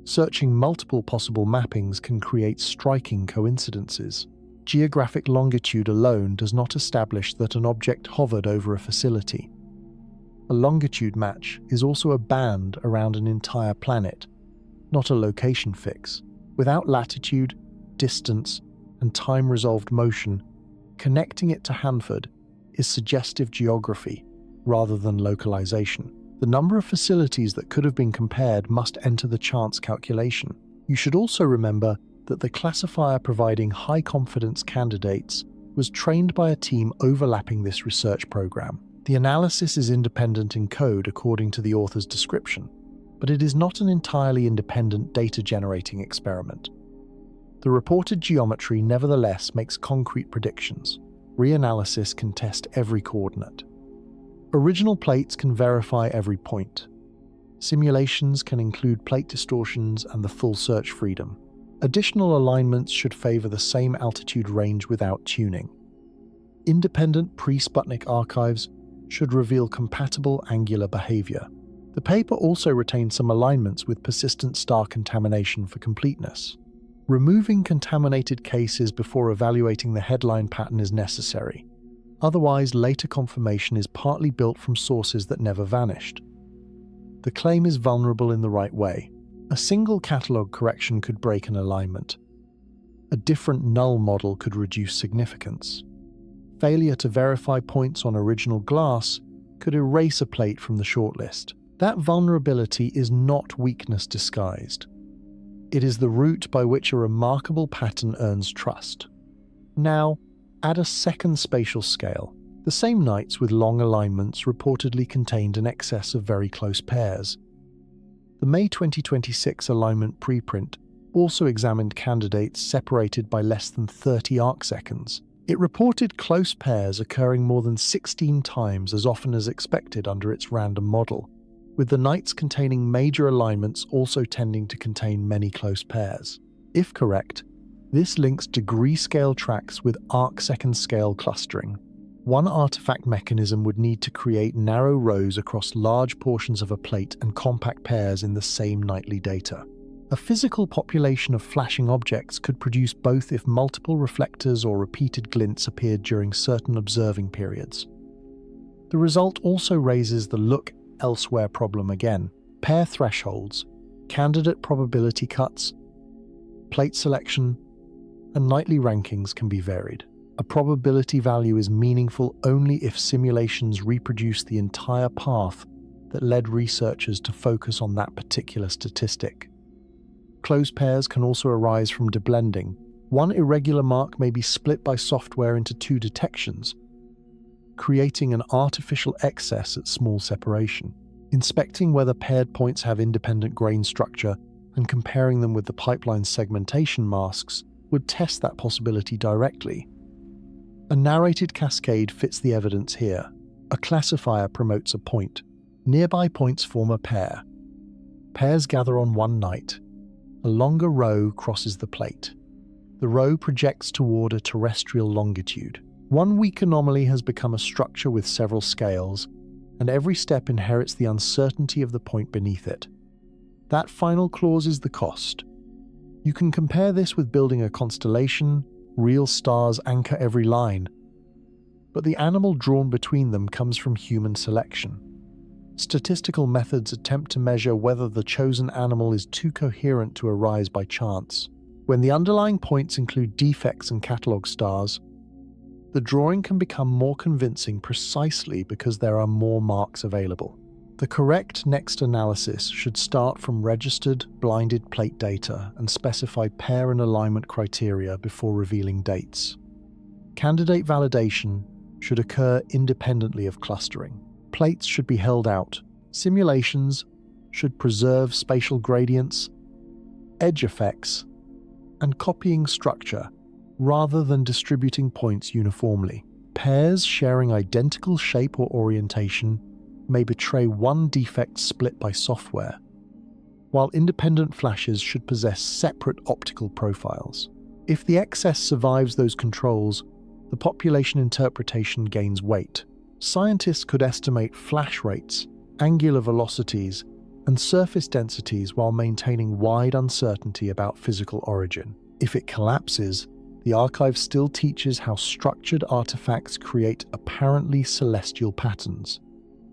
Searching multiple possible mappings can create striking coincidences. Geographic longitude alone does not establish that an object hovered over a facility. A longitude match is also a band around an entire planet, not a location fix. Without latitude, distance, and time-resolved motion, connecting it to Hanford is suggestive geography rather than localization. The number of facilities that could have been compared must enter the chance calculation. You should also remember that the classifier providing high-confidence candidates was trained by a team overlapping this research program. The analysis is independent in code according to the author's description, but it is not an entirely independent data-generating experiment. The reported geometry nevertheless makes concrete predictions. Reanalysis can test every coordinate. Original plates can verify every point. Simulations can include plate distortions and the full search freedom. Additional alignments should favor the same altitude range without tuning. Independent pre-Sputnik archives should reveal compatible angular behavior. The paper also retained some alignments with persistent star contamination for completeness. Removing contaminated cases before evaluating the headline pattern is necessary. Otherwise, later confirmation is partly built from sources that never vanished. The claim is vulnerable in the right way. A single catalog correction could break an alignment. A different null model could reduce significance. Failure to verify points on original glass could erase a plate from the shortlist. That vulnerability is not weakness disguised. It is the route by which a remarkable pattern earns trust. Now, add a second spatial scale. The same nights with long alignments reportedly contained an excess of very close pairs. The May 2026 alignment preprint also examined candidates separated by less than 30 arcseconds. It reported close pairs occurring more than 16 times as often as expected under its random model, with the nights containing major alignments also tending to contain many close pairs. If correct, this links degree-scale tracks with arc-second scale clustering. One artifact mechanism would need to create narrow rows across large portions of a plate and compact pairs in the same nightly data. A physical population of flashing objects could produce both if multiple reflectors or repeated glints appeared during certain observing periods. The result also raises the look elsewhere problem again. Pair thresholds, candidate probability cuts, plate selection, and nightly rankings can be varied. A probability value is meaningful only if simulations reproduce the entire path that led researchers to focus on that particular statistic. Close pairs can also arise from deblending. One irregular mark may be split by software into two detections, creating an artificial excess at small separation. Inspecting whether paired points have independent grain structure and comparing them with the pipeline segmentation masks would test that possibility directly. A narrated cascade fits the evidence here. A classifier promotes a point. Nearby points form a pair. Pairs gather on one night. A longer row crosses the plate. The row projects toward a terrestrial longitude. One weak anomaly has become a structure with several scales, and every step inherits the uncertainty of the point beneath it. That final clause is the cost. You can compare this with building a constellation. Real stars anchor every line, but the animal drawn between them comes from human selection. Statistical methods attempt to measure whether the chosen animal is too coherent to arise by chance. When the underlying points include defects and catalogue stars, the drawing can become more convincing precisely because there are more marks available. The correct next analysis should start from registered, blinded plate data and specify pair and alignment criteria before revealing dates. Candidate validation should occur independently of clustering. Plates should be held out. Simulations should preserve spatial gradients, edge effects, and copying structure rather than distributing points uniformly. Pairs sharing identical shape or orientation may betray one defect split by software, while independent flashes should possess separate optical profiles. If the excess survives those controls, the population interpretation gains weight. Scientists could estimate flash rates, angular velocities, and surface densities while maintaining wide uncertainty about physical origin. If it collapses, the archive still teaches how structured artifacts create apparently celestial patterns.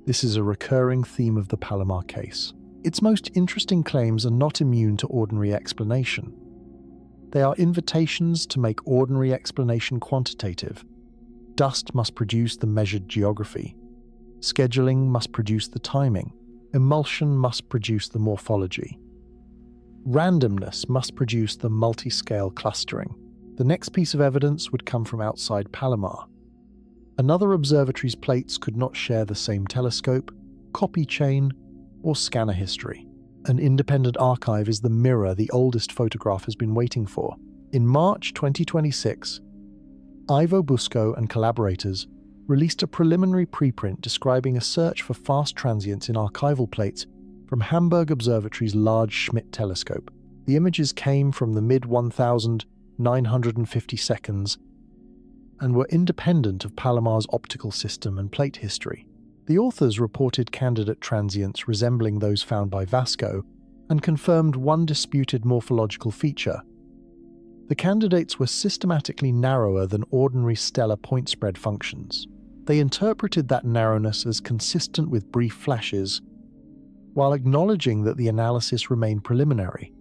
This is a recurring theme of the Palomar case. Its most interesting claims are not immune to ordinary explanation. They are invitations to make ordinary explanation quantitative. Dust must produce the measured geography. Scheduling must produce the timing. Emulsion must produce the morphology. Randomness must produce the multi-scale clustering. The next piece of evidence would come from outside Palomar. Another observatory's plates could not share the same telescope, copy chain, or scanner history. An independent archive is the mirror the oldest photograph has been waiting for. In March 2026, Ivo Busco and collaborators released a preliminary preprint describing a search for fast transients in archival plates from Hamburg Observatory's Large Schmidt telescope. The images came from the mid-1950 seconds and were independent of Palomar's optical system and plate history. The authors reported candidate transients resembling those found by Vasco and confirmed one disputed morphological feature. The candidates were systematically narrower than ordinary stellar point spread functions. They interpreted that narrowness as consistent with brief flashes, while acknowledging that the analysis remained preliminary.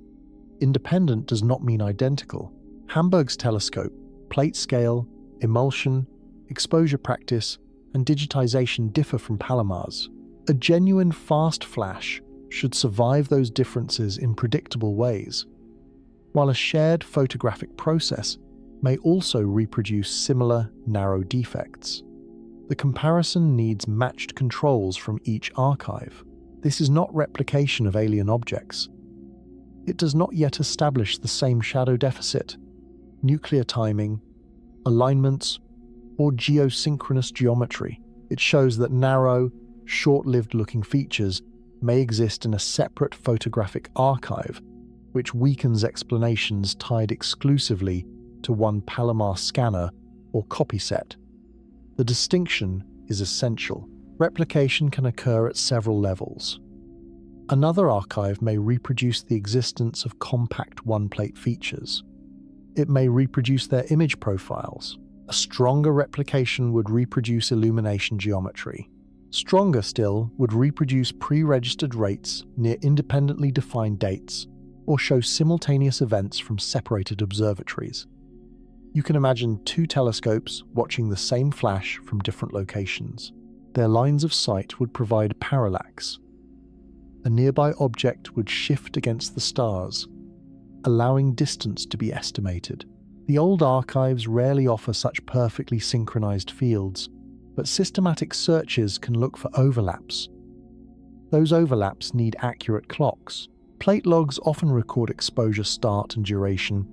Independent does not mean identical. Hamburg's telescope, plate scale, emulsion, exposure practice, and digitization differ from Palomar's. A genuine fast flash should survive those differences in predictable ways, while a shared photographic process may also reproduce similar narrow defects. The comparison needs matched controls from each archive. This is not replication of alien objects. It does not yet establish the same shadow deficit, nuclear timing, alignments, or geosynchronous geometry. It shows that narrow, short-lived looking features may exist in a separate photographic archive, which weakens explanations tied exclusively to one Palomar scanner or copy set. The distinction is essential. Replication can occur at several levels. Another archive may reproduce the existence of compact one-plate features. It may reproduce their image profiles. A stronger replication would reproduce illumination geometry. Stronger still would reproduce pre-registered rates near independently defined dates or show simultaneous events from separated observatories. You can imagine two telescopes watching the same flash from different locations. Their lines of sight would provide parallax. A nearby object would shift against the stars, allowing distance to be estimated. The old archives rarely offer such perfectly synchronized fields, but systematic searches can look for overlaps. Those overlaps need accurate clocks. Plate logs often record exposure start and duration,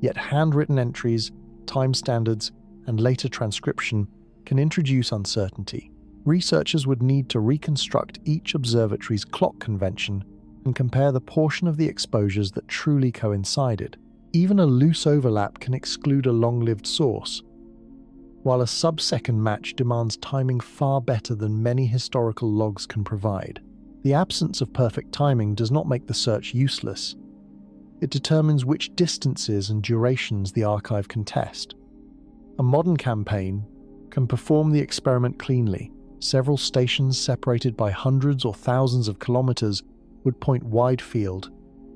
yet handwritten entries, time standards, and later transcription can introduce uncertainty. Researchers would need to reconstruct each observatory's clock convention and compare the portion of the exposures that truly coincided. Even a loose overlap can exclude a long-lived source, while a sub-second match demands timing far better than many historical logs can provide. The absence of perfect timing does not make the search useless. It determines which distances and durations the archive can test. A modern campaign can perform the experiment cleanly. Several stations separated by hundreds or thousands of kilometers would point wide field,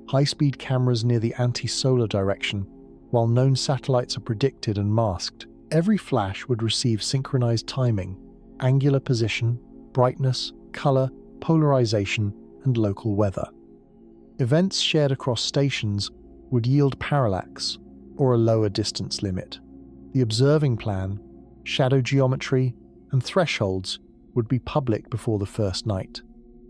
high-speed cameras near the anti-solar direction, while known satellites are predicted and masked. Every flash would receive synchronized timing, angular position, brightness, color, polarization, and local weather. Events shared across stations would yield parallax, or a lower distance limit. The observing plan, shadow geometry, and thresholds would be public before the first night.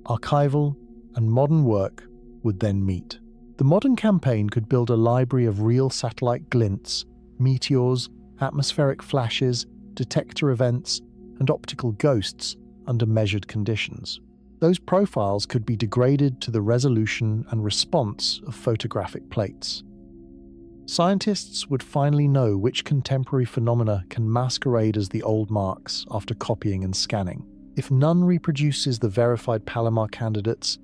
Archival and modern work would then meet. The modern campaign could build a library of real satellite glints, meteors, atmospheric flashes, detector events, and optical ghosts under measured conditions. Those profiles could be degraded to the resolution and response of photographic plates. Scientists would finally know which contemporary phenomena can masquerade as the old marks after copying and scanning. If none reproduces the verified Palomar candidates,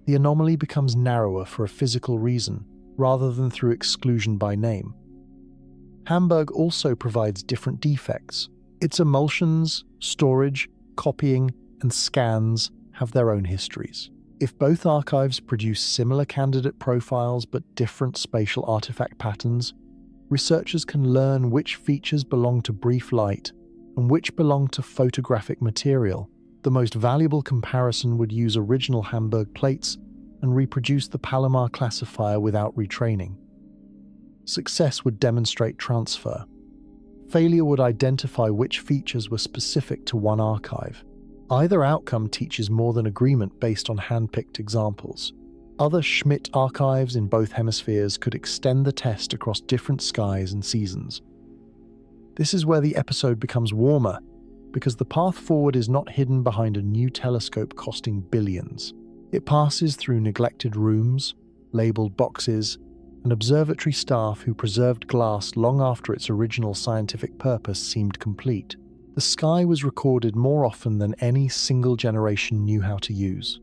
the anomaly becomes narrower for a physical reason, rather than through exclusion by name. Hamburg also provides different defects. Its emulsions, storage, copying, and scans have their own histories. If both archives produce similar candidate profiles but different spatial artifact patterns, researchers can learn which features belong to brief light and which belong to photographic material. The most valuable comparison would use original Hamburg plates and reproduce the Palomar classifier without retraining. Success would demonstrate transfer. Failure would identify which features were specific to one archive. Either outcome teaches more than agreement based on hand-picked examples. Other Schmidt archives in both hemispheres could extend the test across different skies and seasons. This is where the episode becomes warmer, because the path forward is not hidden behind a new telescope costing billions. It passes through neglected rooms, labeled boxes, and observatory staff who preserved glass long after its original scientific purpose seemed complete. The sky was recorded more often than any single generation knew how to use.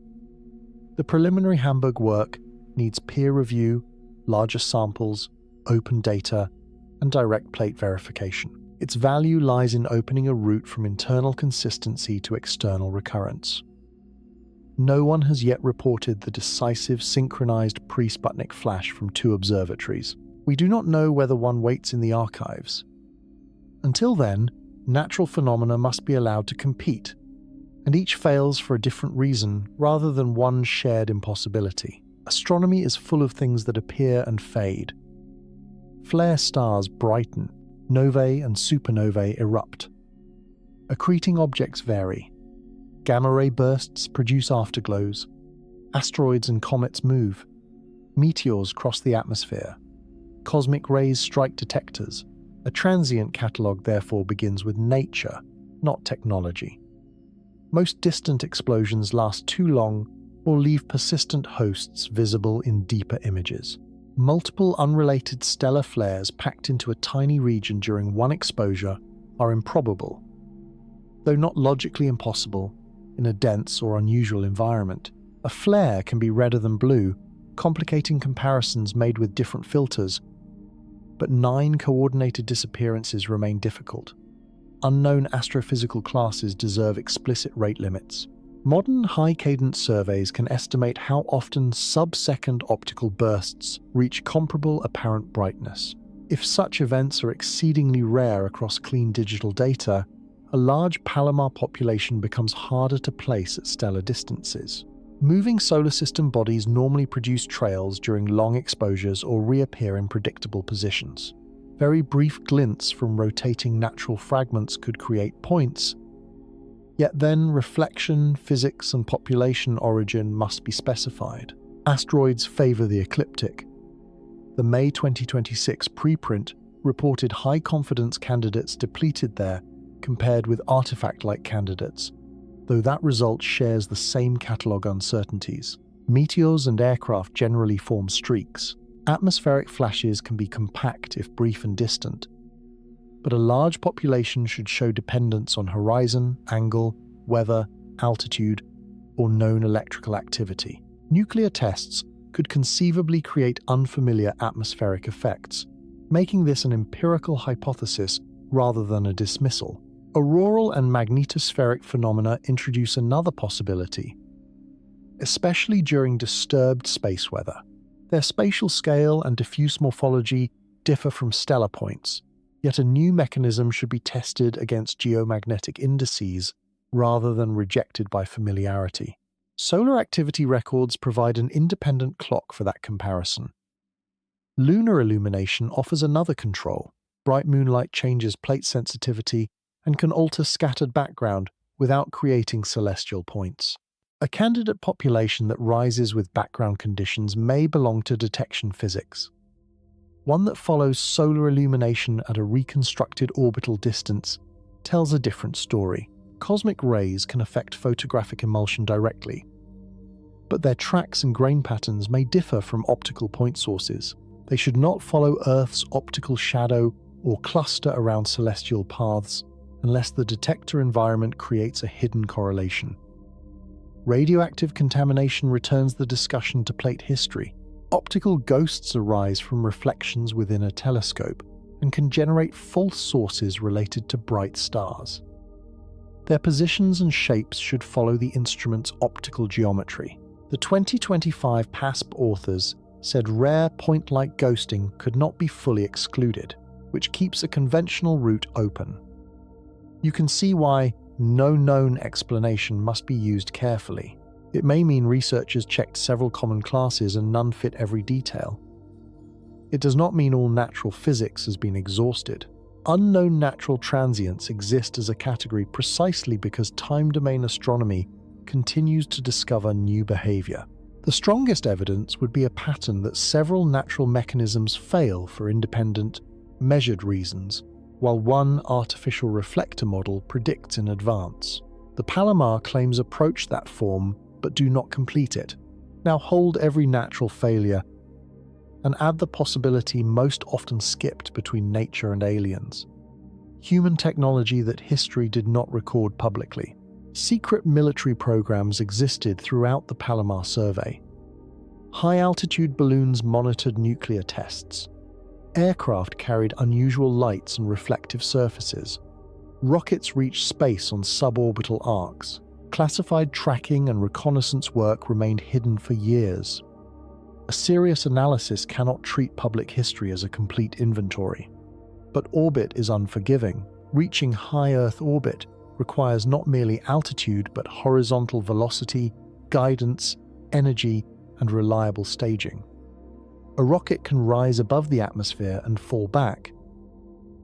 The preliminary Hamburg work needs peer review, larger samples, open data, and direct plate verification. Its value lies in opening a route from internal consistency to external recurrence. No one has yet reported the decisive synchronized pre-Sputnik flash from two observatories. We do not know whether one waits in the archives. Until then, natural phenomena must be allowed to compete, and each fails for a different reason rather than one shared impossibility. Astronomy is full of things that appear and fade. Flare stars brighten, novae and supernovae erupt. Accreting objects vary. Gamma-ray bursts produce afterglows. Asteroids and comets move. Meteors cross the atmosphere. Cosmic rays strike detectors. A transient catalogue therefore begins with nature, not technology. Most distant explosions last too long or leave persistent hosts visible in deeper images. Multiple unrelated stellar flares packed into a tiny region during one exposure are improbable. Though not logically impossible in a dense or unusual environment, a flare can be redder than blue, complicating comparisons made with different filters. But 9 coordinated disappearances remain difficult. Unknown astrophysical classes deserve explicit rate limits. Modern high-cadence surveys can estimate how often sub-second optical bursts reach comparable apparent brightness. If such events are exceedingly rare across clean digital data, a large Palomar population becomes harder to place at stellar distances. Moving solar system bodies normally produce trails during long exposures or reappear in predictable positions. Very brief glints from rotating natural fragments could create points, yet then reflection, physics, and population origin must be specified. Asteroids favor the ecliptic. The May 2026 preprint reported high-confidence candidates depleted there compared with artifact-like candidates, though that result shares the same catalogue uncertainties. Meteors and aircraft generally form streaks. Atmospheric flashes can be compact if brief and distant, but a large population should show dependence on horizon, angle, weather, altitude, or known electrical activity. Nuclear tests could conceivably create unfamiliar atmospheric effects, making this an empirical hypothesis rather than a dismissal. Auroral and magnetospheric phenomena introduce another possibility, especially during disturbed space weather. Their spatial scale and diffuse morphology differ from stellar points, yet a new mechanism should be tested against geomagnetic indices rather than rejected by familiarity. Solar activity records provide an independent clock for that comparison. Lunar illumination offers another control. Bright moonlight changes plate sensitivity and can alter scattered background without creating celestial points. A candidate population that rises with background conditions may belong to detection physics. One that follows solar illumination at a reconstructed orbital distance tells a different story. Cosmic rays can affect photographic emulsion directly, but their tracks and grain patterns may differ from optical point sources. They should not follow Earth's optical shadow or cluster around celestial paths unless the detector environment creates a hidden correlation. Radioactive contamination returns the discussion to plate history. Optical ghosts arise from reflections within a telescope and can generate false sources related to bright stars. Their positions and shapes should follow the instrument's optical geometry. The 2025 PASP authors said rare point-like ghosting could not be fully excluded, which keeps a conventional route open. You can see why no known explanation must be used carefully. It may mean researchers checked several common classes and none fit every detail. It does not mean all natural physics has been exhausted. Unknown natural transients exist as a category precisely because time-domain astronomy continues to discover new behavior. The strongest evidence would be a pattern that several natural mechanisms fail for independent, measured reasons, while one artificial reflector model predicts in advance. The Palomar claims approach that form but do not complete it. Now hold every natural failure and add the possibility most often skipped between nature and aliens. Human technology that history did not record publicly. Secret military programs existed throughout the Palomar survey. High-altitude balloons monitored nuclear tests. Aircraft carried unusual lights and reflective surfaces. Rockets reached space on suborbital arcs. Classified tracking and reconnaissance work remained hidden for years. A serious analysis cannot treat public history as a complete inventory. But orbit is unforgiving. Reaching high Earth orbit requires not merely altitude but horizontal velocity, guidance, energy, and reliable staging. A rocket can rise above the atmosphere and fall back.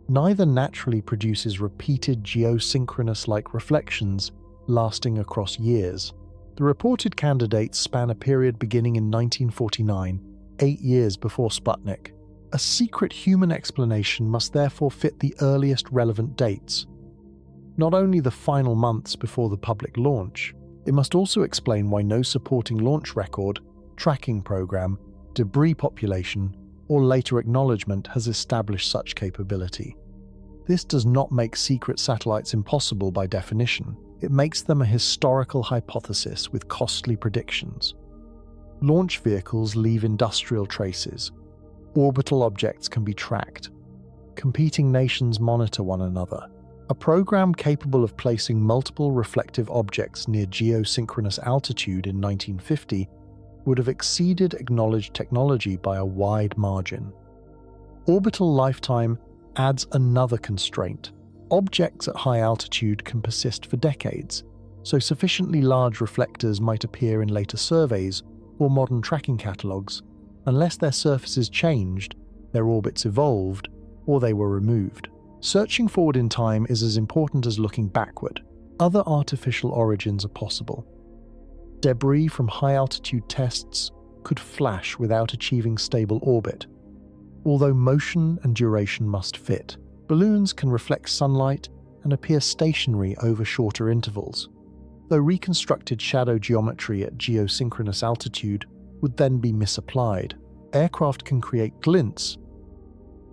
Neither naturally produces repeated geosynchronous-like reflections lasting across years. The reported candidates span a period beginning in 1949, 8 years before Sputnik. A secret human explanation must therefore fit the earliest relevant dates. Not only the final months before the public launch, it must also explain why no supporting launch record, tracking program, debris population, or later acknowledgement has established such capability. This does not make secret satellites impossible by definition. It makes them a historical hypothesis with costly predictions. Launch vehicles leave industrial traces. Orbital objects can be tracked. Competing nations monitor one another. A program capable of placing multiple reflective objects near geosynchronous altitude in 1950 would have exceeded acknowledged technology by a wide margin. Orbital lifetime adds another constraint. Objects at high altitude can persist for decades, so sufficiently large reflectors might appear in later surveys or modern tracking catalogues, unless their surfaces changed, their orbits evolved, or they were removed. Searching forward in time is as important as looking backward. Other artificial origins are possible. Debris from high-altitude tests could flash without achieving stable orbit, although motion and duration must fit. Balloons can reflect sunlight and appear stationary over shorter intervals, though reconstructed shadow geometry at geosynchronous altitude would then be misapplied. Aircraft can create glints,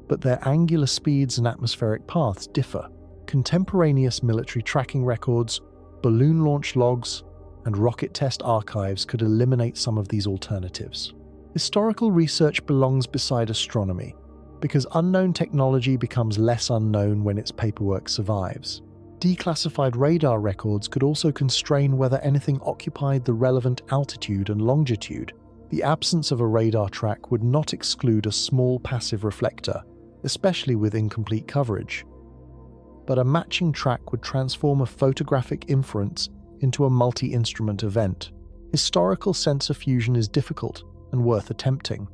but their angular speeds and atmospheric paths differ. Contemporaneous military tracking records, balloon launch logs, and rocket test archives could eliminate some of these alternatives. Historical research belongs beside astronomy, because unknown technology becomes less unknown when its paperwork survives. Declassified radar records could also constrain whether anything occupied the relevant altitude and longitude. The absence of a radar track would not exclude a small passive reflector, especially with incomplete coverage. But a matching track would transform a photographic inference into a multi-instrument event. Historical sensor fusion is difficult and worth attempting.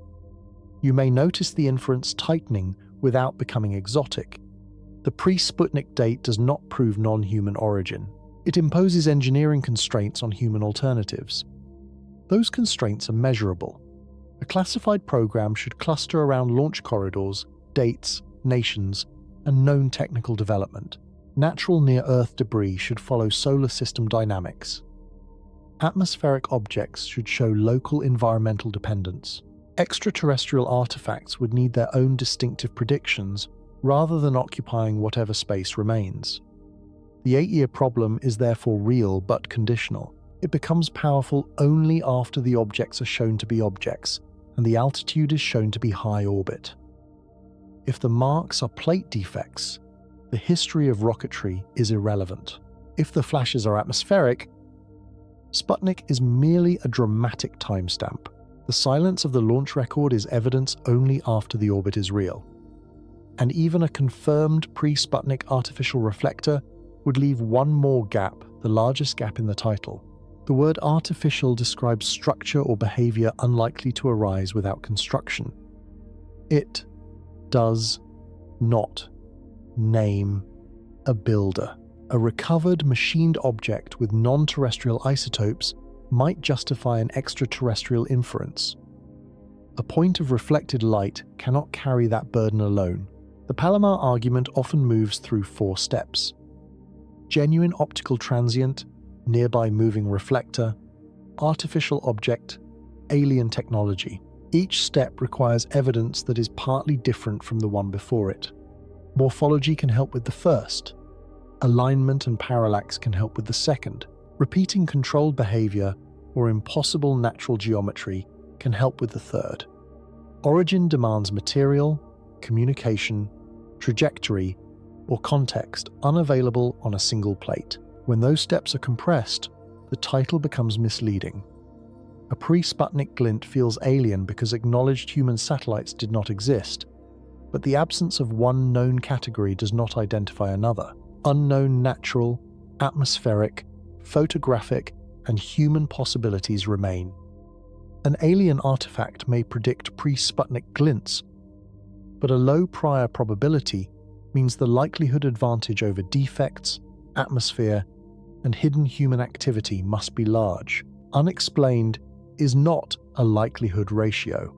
You may notice the inference tightening without becoming exotic. The pre-Sputnik date does not prove non-human origin. It imposes engineering constraints on human alternatives. Those constraints are measurable. A classified program should cluster around launch corridors, dates, nations, and known technical development. Natural near-Earth debris should follow solar system dynamics. Atmospheric objects should show local environmental dependence. Extraterrestrial artifacts would need their own distinctive predictions rather than occupying whatever space remains. The 8-year problem is therefore real but conditional. It becomes powerful only after the objects are shown to be objects and the altitude is shown to be high orbit. If the marks are plate defects, the history of rocketry is irrelevant. If the flashes are atmospheric, Sputnik is merely a dramatic timestamp. The silence of the launch record is evidence only after the orbit is real. And even a confirmed pre-Sputnik artificial reflector would leave one more gap, the largest gap in the title. The word artificial describes structure or behavior unlikely to arise without construction. It does not name a builder. A recovered machined object with non-terrestrial isotopes might justify an extraterrestrial inference. A point of reflected light cannot carry that burden alone. The Palomar argument often moves through 4 steps: genuine optical transient, nearby moving reflector, artificial object, alien technology. Each step requires evidence that is partly different from the one before it. Morphology can help with the first. Alignment and parallax can help with the second. Repeating controlled behavior or impossible natural geometry can help with the third. Origin demands material, communication, trajectory, or context unavailable on a single plate. When those steps are compressed, the title becomes misleading. A pre-Sputnik glint feels alien because acknowledged human satellites did not exist, but the absence of one known category does not identify another. Unknown natural, atmospheric, photographic, and human possibilities remain. An alien artifact may predict pre-Sputnik glints, but a low prior probability means the likelihood advantage over defects, atmosphere, and hidden human activity must be large. Unexplained is not a likelihood ratio.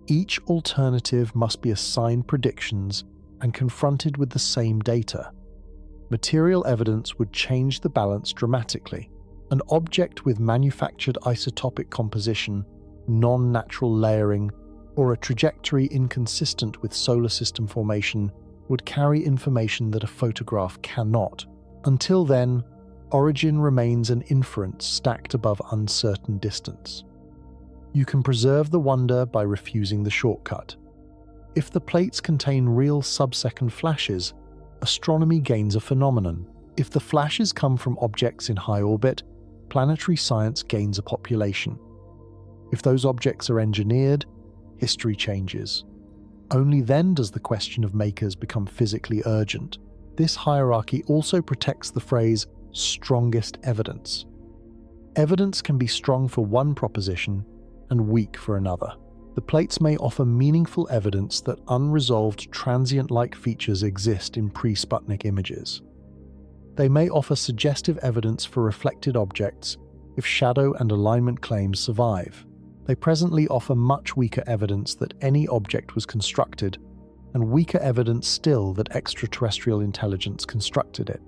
Each alternative must be assigned predictions and confronted with the same data. Material evidence would change the balance dramatically. An object with manufactured isotopic composition, non-natural layering, or a trajectory inconsistent with solar system formation would carry information that a photograph cannot. Until then, origin remains an inference stacked above uncertain distance. You can preserve the wonder by refusing the shortcut. If the plates contain real sub-second flashes, astronomy gains a phenomenon. If the flashes come from objects in high orbit, planetary science gains a population. If those objects are engineered, history changes. Only then does the question of makers become physically urgent. This hierarchy also protects the phrase strongest evidence. Evidence can be strong for one proposition and weak for another. The plates may offer meaningful evidence that unresolved transient-like features exist in pre-Sputnik images. They may offer suggestive evidence for reflected objects if shadow and alignment claims survive. They presently offer much weaker evidence that any object was constructed, and weaker evidence still that extraterrestrial intelligence constructed it.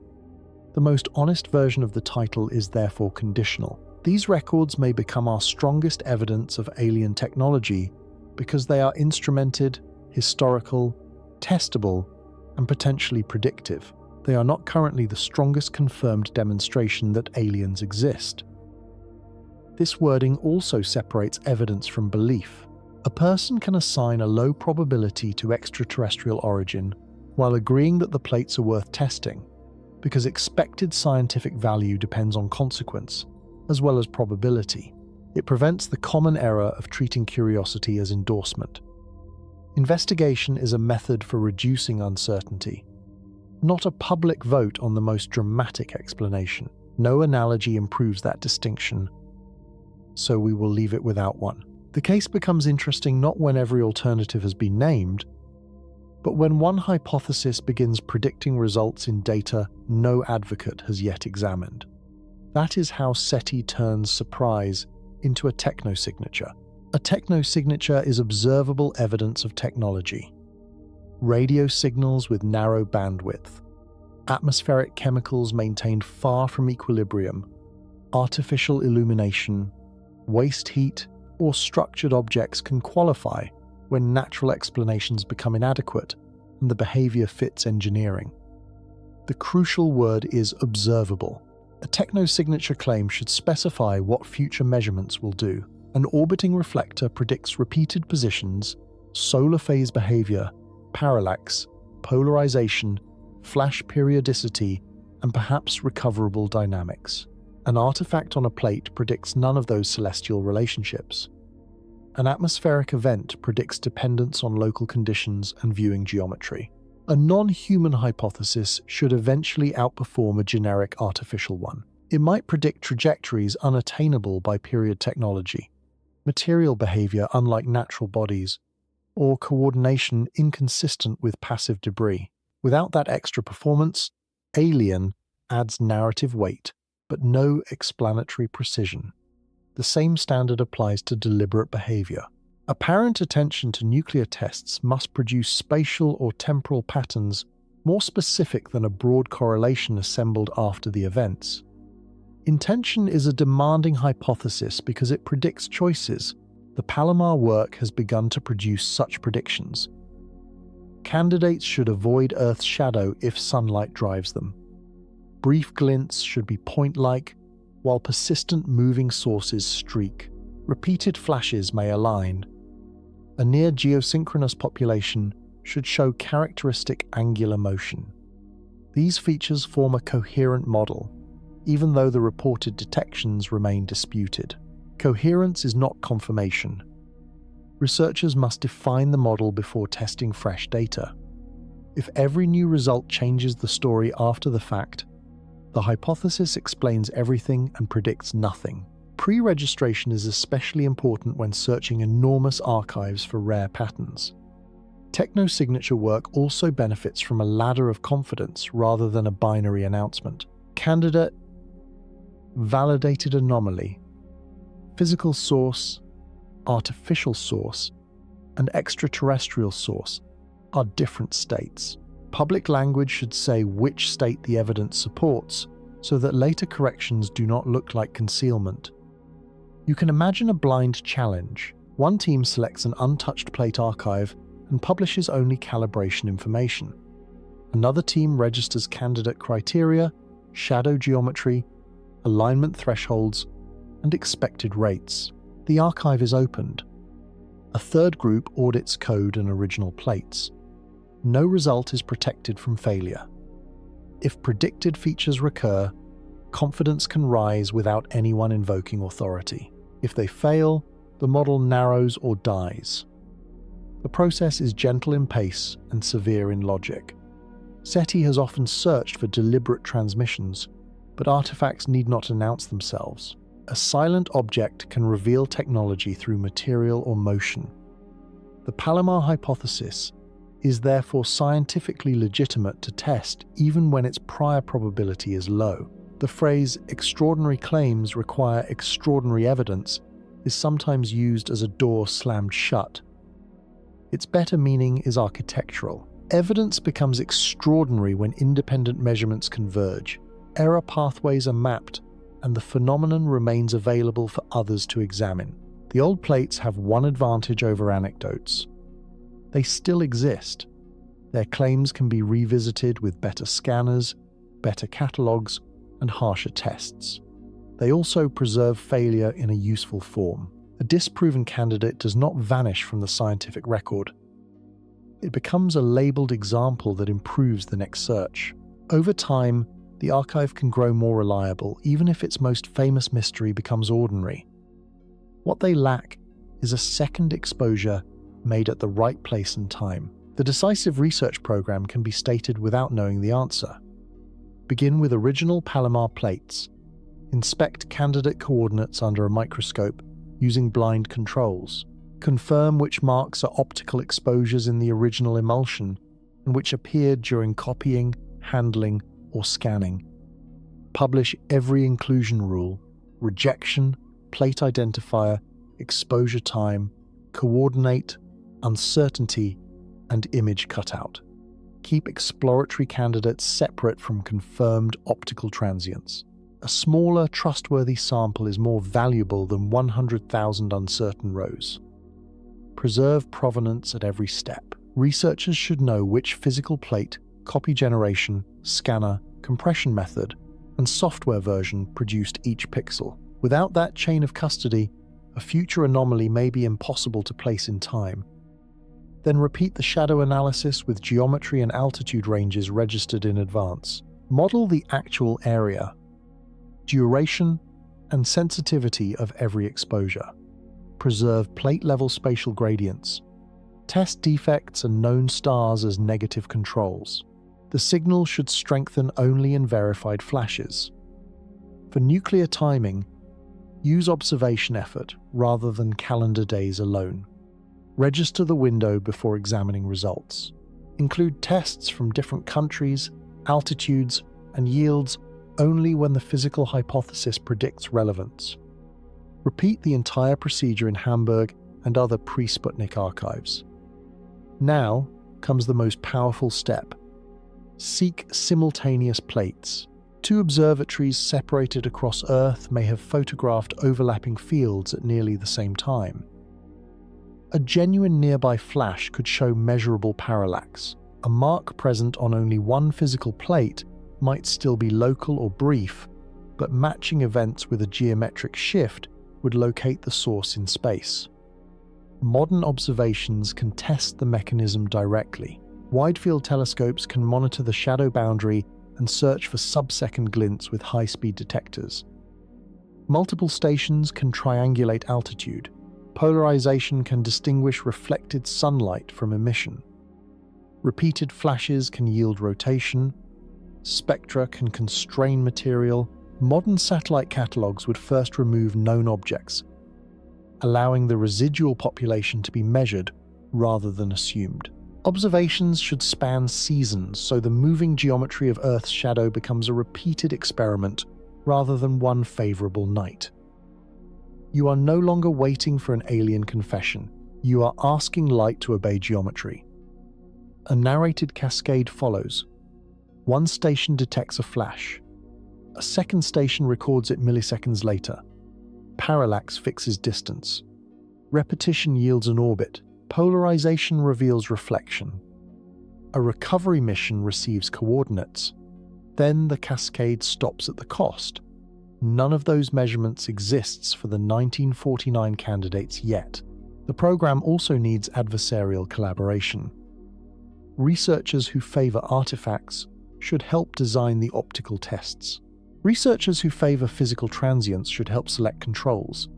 The most honest version of the title is therefore conditional. These records may become our strongest evidence of alien technology because they are instrumented, historical, testable, and potentially predictive. They are not currently the strongest confirmed demonstration that aliens exist. This wording also separates evidence from belief. A person can assign a low probability to extraterrestrial origin while agreeing that the plates are worth testing, because expected scientific value depends on consequence, as well as probability. It prevents the common error of treating curiosity as endorsement. Investigation is a method for reducing uncertainty, not a public vote on the most dramatic explanation. No analogy improves that distinction, so we will leave it without one. The case becomes interesting not when every alternative has been named, but when one hypothesis begins predicting results in data no advocate has yet examined. That is how SETI turns surprise into a technosignature. A technosignature is observable evidence of technology. Radio signals with narrow bandwidth, atmospheric chemicals maintained far from equilibrium, artificial illumination, waste heat, or structured objects can qualify when natural explanations become inadequate and the behavior fits engineering. The crucial word is observable. A technosignature claim should specify what future measurements will do. An orbiting reflector predicts repeated positions, solar phase behavior, parallax, polarization, flash periodicity, and perhaps recoverable dynamics. An artifact on a plate predicts none of those celestial relationships. An atmospheric event predicts dependence on local conditions and viewing geometry. A non-human hypothesis should eventually outperform a generic artificial one. It might predict trajectories unattainable by period technology, material behavior unlike natural bodies, or coordination inconsistent with passive debris. Without that extra performance, alien adds narrative weight, but no explanatory precision. The same standard applies to deliberate behavior. Apparent attention to nuclear tests must produce spatial or temporal patterns more specific than a broad correlation assembled after the events. Intention is a demanding hypothesis because it predicts choices. The Palomar work has begun to produce such predictions. Candidates should avoid Earth's shadow if sunlight drives them. Brief glints should be point-like, while persistent moving sources streak. Repeated flashes may align. A near geosynchronous population should show characteristic angular motion. These features form a coherent model, even though the reported detections remain disputed. Coherence is not confirmation. Researchers must define the model before testing fresh data. If every new result changes the story after the fact, the hypothesis explains everything and predicts nothing. Pre-registration is especially important when searching enormous archives for rare patterns. Technosignature work also benefits from a ladder of confidence rather than a binary announcement. Candidate, validated anomaly, physical source, artificial source, and extraterrestrial source are different states. Public language should say which state the evidence supports so that later corrections do not look like concealment. You can imagine a blind challenge. One team selects an untouched plate archive and publishes only calibration information. Another team registers candidate criteria, shadow geometry, alignment thresholds, and expected rates. The archive is opened. A third group audits code and original plates. No result is protected from failure. If predicted features recur, confidence can rise without anyone invoking authority. If they fail, the model narrows or dies. The process is gentle in pace and severe in logic. SETI has often searched for deliberate transmissions, but artifacts need not announce themselves. A silent object can reveal technology through material or motion. The Palomar hypothesis is therefore scientifically legitimate to test even when its prior probability is low. The phrase "extraordinary claims require extraordinary evidence" is sometimes used as a door slammed shut. Its better meaning is architectural. Evidence becomes extraordinary when independent measurements converge, error pathways are mapped, and the phenomenon remains available for others to examine. The old plates have one advantage over anecdotes. They still exist. Their claims can be revisited with better scanners, better catalogues, and harsher tests. They also preserve failure in a useful form. A disproven candidate does not vanish from the scientific record. It becomes a labeled example that improves the next search. Over time, the archive can grow more reliable, even if its most famous mystery becomes ordinary. What they lack is a second exposure made at the right place and time. The decisive research program can be stated without knowing the answer. Begin with original Palomar plates. Inspect candidate coordinates under a microscope using blind controls. Confirm which marks are optical exposures in the original emulsion and which appeared during copying, handling, or scanning. Publish every inclusion rule, rejection, plate identifier, exposure time, coordinate, uncertainty, and image cutout. Keep exploratory candidates separate from confirmed optical transients. A smaller, trustworthy sample is more valuable than 100,000 uncertain rows. Preserve provenance at every step. Researchers should know which physical plate, copy generation, scanner, compression method, and software version produced each pixel. Without that chain of custody, a future anomaly may be impossible to place in time. Then repeat the shadow analysis with geometry and altitude ranges registered in advance. Model the actual area, duration, and sensitivity of every exposure. Preserve plate-level spatial gradients. Test defects and known stars as negative controls. The signal should strengthen only in verified flashes. For nuclear timing, use observation effort rather than calendar days alone. Register the window before examining results. Include tests from different countries, altitudes, and yields only when the physical hypothesis predicts relevance. Repeat the entire procedure in Hamburg and other pre-Sputnik archives. Now comes the most powerful step. Seek simultaneous plates. Two observatories separated across Earth may have photographed overlapping fields at nearly the same time. A genuine nearby flash could show measurable parallax. A mark present on only one physical plate might still be local or brief, but matching events with a geometric shift would locate the source in space. Modern observations can test the mechanism directly. Wide-field telescopes can monitor the shadow boundary and search for sub-second glints with high-speed detectors. Multiple stations can triangulate altitude. Polarization can distinguish reflected sunlight from emission. Repeated flashes can yield rotation. Spectra can constrain material. Modern satellite catalogues would first remove known objects, allowing the residual population to be measured rather than assumed. Observations should span seasons, so the moving geometry of Earth's shadow becomes a repeated experiment rather than one favorable night. You are no longer waiting for an alien confession. You are asking light to obey geometry. A narrated cascade follows. One station detects a flash. A second station records it milliseconds later. Parallax fixes distance. Repetition yields an orbit. Polarization reveals reflection. A recovery mission receives coordinates. Then the cascade stops at the cost. None of those measurements exists for the 1949 candidates yet. The program also needs adversarial collaboration. Researchers who favor artifacts should help design the optical tests. Researchers who favor physical transients should help select controls.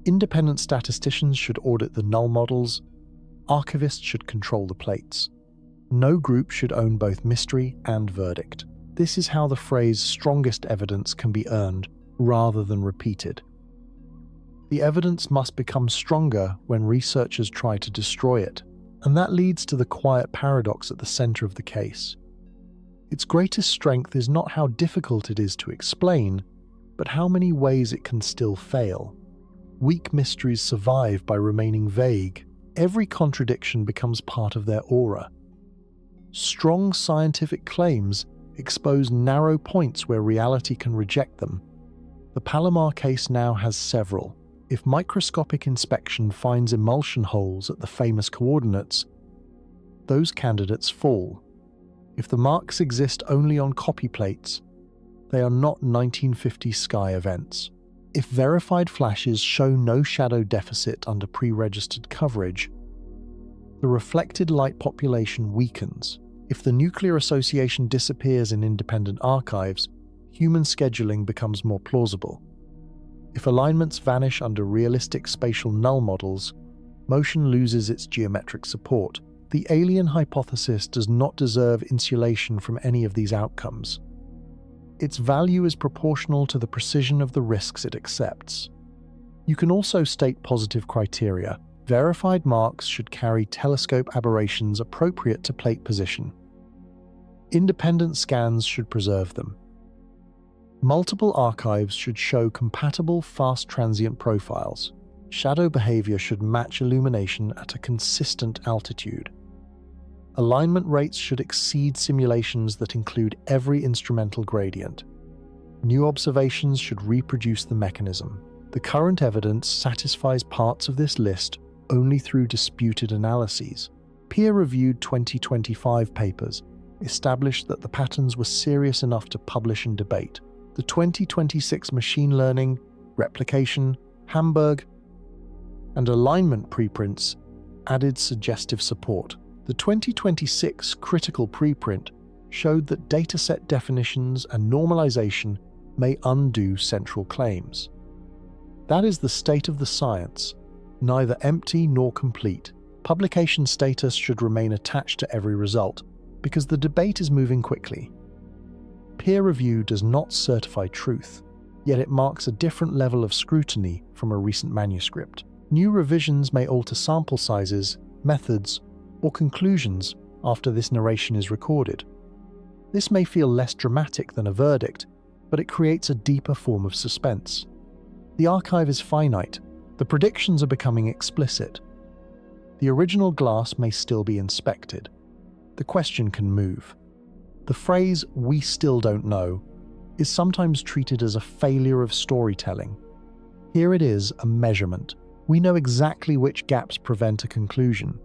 Independent statisticians should audit the null models. Archivists should control the plates. No group should own both mystery and verdict. This is how the phrase strongest evidence can be earned rather than repeated. The evidence must become stronger when researchers try to destroy it, and that leads to the quiet paradox at the center of the case. Its greatest strength is not how difficult it is to explain, but how many ways it can still fail. Weak mysteries survive by remaining vague. Every contradiction becomes part of their aura. Strong scientific claims expose narrow points where reality can reject them. The Palomar case now has several. If microscopic inspection finds emulsion holes at the famous coordinates, those candidates fall. If the marks exist only on copy plates, they are not 1950 sky events. If verified flashes show no shadow deficit under pre-registered coverage, the reflected light population weakens. If the nuclear association disappears in independent archives, human scheduling becomes more plausible. If alignments vanish under realistic spatial null models, motion loses its geometric support. The alien hypothesis does not deserve insulation from any of these outcomes. Its value is proportional to the precision of the risks it accepts. You can also state positive criteria. Verified marks should carry telescope aberrations appropriate to plate position. Independent scans should preserve them. Multiple archives should show compatible fast transient profiles. Shadow behavior should match illumination at a consistent altitude. Alignment rates should exceed simulations that include every instrumental gradient. New observations should reproduce the mechanism. The current evidence satisfies parts of this list only through disputed analyses. Peer-reviewed 2025 papers established that the patterns were serious enough to publish and debate. The 2026 machine learning, replication, Hamburg, and alignment preprints added suggestive support. The 2026 critical preprint showed that dataset definitions and normalization may undo central claims. That is the state of the science, neither empty nor complete. Publication status should remain attached to every result, because the debate is moving quickly. Peer review does not certify truth, yet it marks a different level of scrutiny from a recent manuscript. New revisions may alter sample sizes, methods, or conclusions after this narration is recorded. This may feel less dramatic than a verdict, but it creates a deeper form of suspense. The archive is finite. The predictions are becoming explicit. The original glass may still be inspected. The question can move. The phrase, "we still don't know," is sometimes treated as a failure of storytelling. Here it is, a measurement. We know exactly which gaps prevent a conclusion.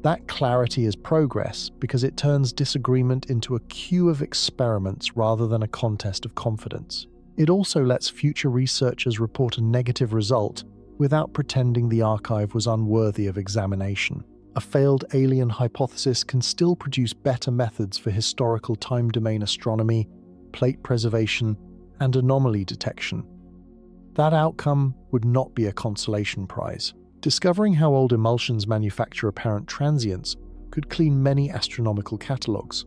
That clarity is progress because it turns disagreement into a queue of experiments rather than a contest of confidence. It also lets future researchers report a negative result without pretending the archive was unworthy of examination. A failed alien hypothesis can still produce better methods for historical time-domain astronomy, plate preservation, and anomaly detection. That outcome would not be a consolation prize. Discovering how old emulsions manufacture apparent transients could clean many astronomical catalogues,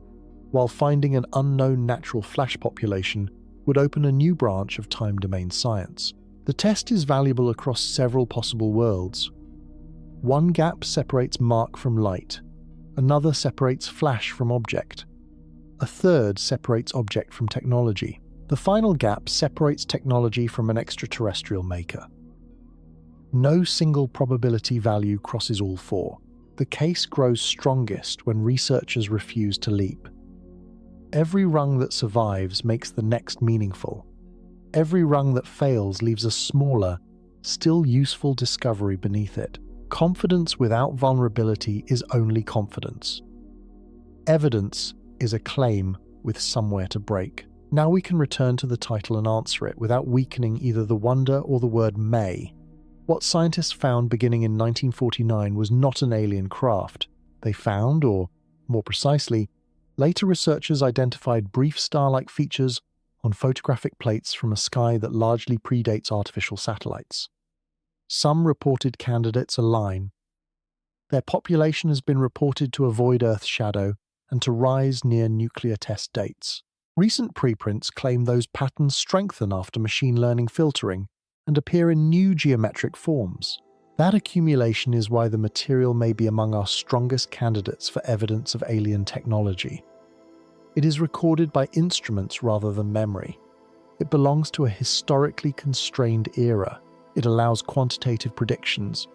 while finding an unknown natural flash population would open a new branch of time-domain science. The test is valuable across several possible worlds. One gap separates mark from light, another separates flash from object, a third separates object from technology. The final gap separates technology from an extraterrestrial maker. No single probability value crosses all four. The case grows strongest when researchers refuse to leap. Every rung that survives makes the next meaningful. Every rung that fails leaves a smaller, still useful discovery beneath it. Confidence without vulnerability is only confidence. Evidence is a claim with somewhere to break. Now we can return to the title and answer it without weakening either the wonder or the word may. What scientists found beginning in 1949 was not an alien craft. They found, or more precisely, later researchers identified brief star-like features on photographic plates from a sky that largely predates artificial satellites. Some reported candidates align. Their population has been reported to avoid Earth's shadow and to rise near nuclear test dates. Recent preprints claim those patterns strengthen after machine learning filtering and appear in new geometric forms. That accumulation is why the material may be among our strongest candidates for evidence of alien technology. It is recorded by instruments rather than memory. It belongs to a historically constrained era. It allows quantitative predictions.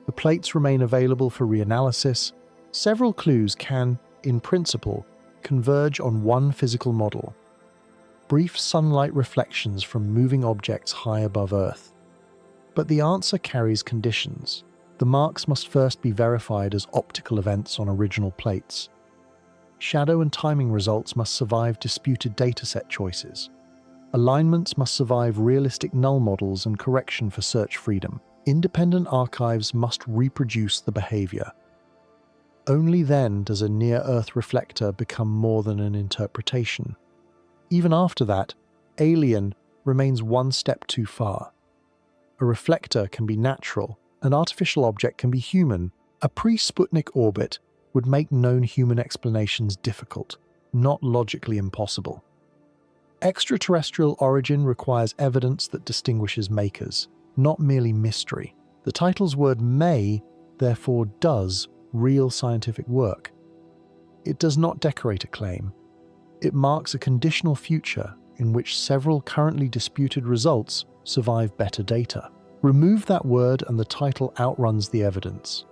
The plates remain available for reanalysis. Several clues can, in principle, converge on one physical model. Brief sunlight reflections from moving objects high above Earth. But the answer carries conditions. The marks must first be verified as optical events on original plates. Shadow and timing results must survive disputed dataset choices. Alignments must survive realistic null models and correction for search freedom. Independent archives must reproduce the behavior. Only then does a near-Earth reflector become more than an interpretation. Even after that, alien remains one step too far. A reflector can be natural, an artificial object can be human. A pre-Sputnik orbit would make known human explanations difficult, not logically impossible. Extraterrestrial origin requires evidence that distinguishes makers, not merely mystery. The title's word may, therefore, does real scientific work. It does not decorate a claim. It marks a conditional future in which several currently disputed results survive better data. Remove that word and the title outruns the evidence.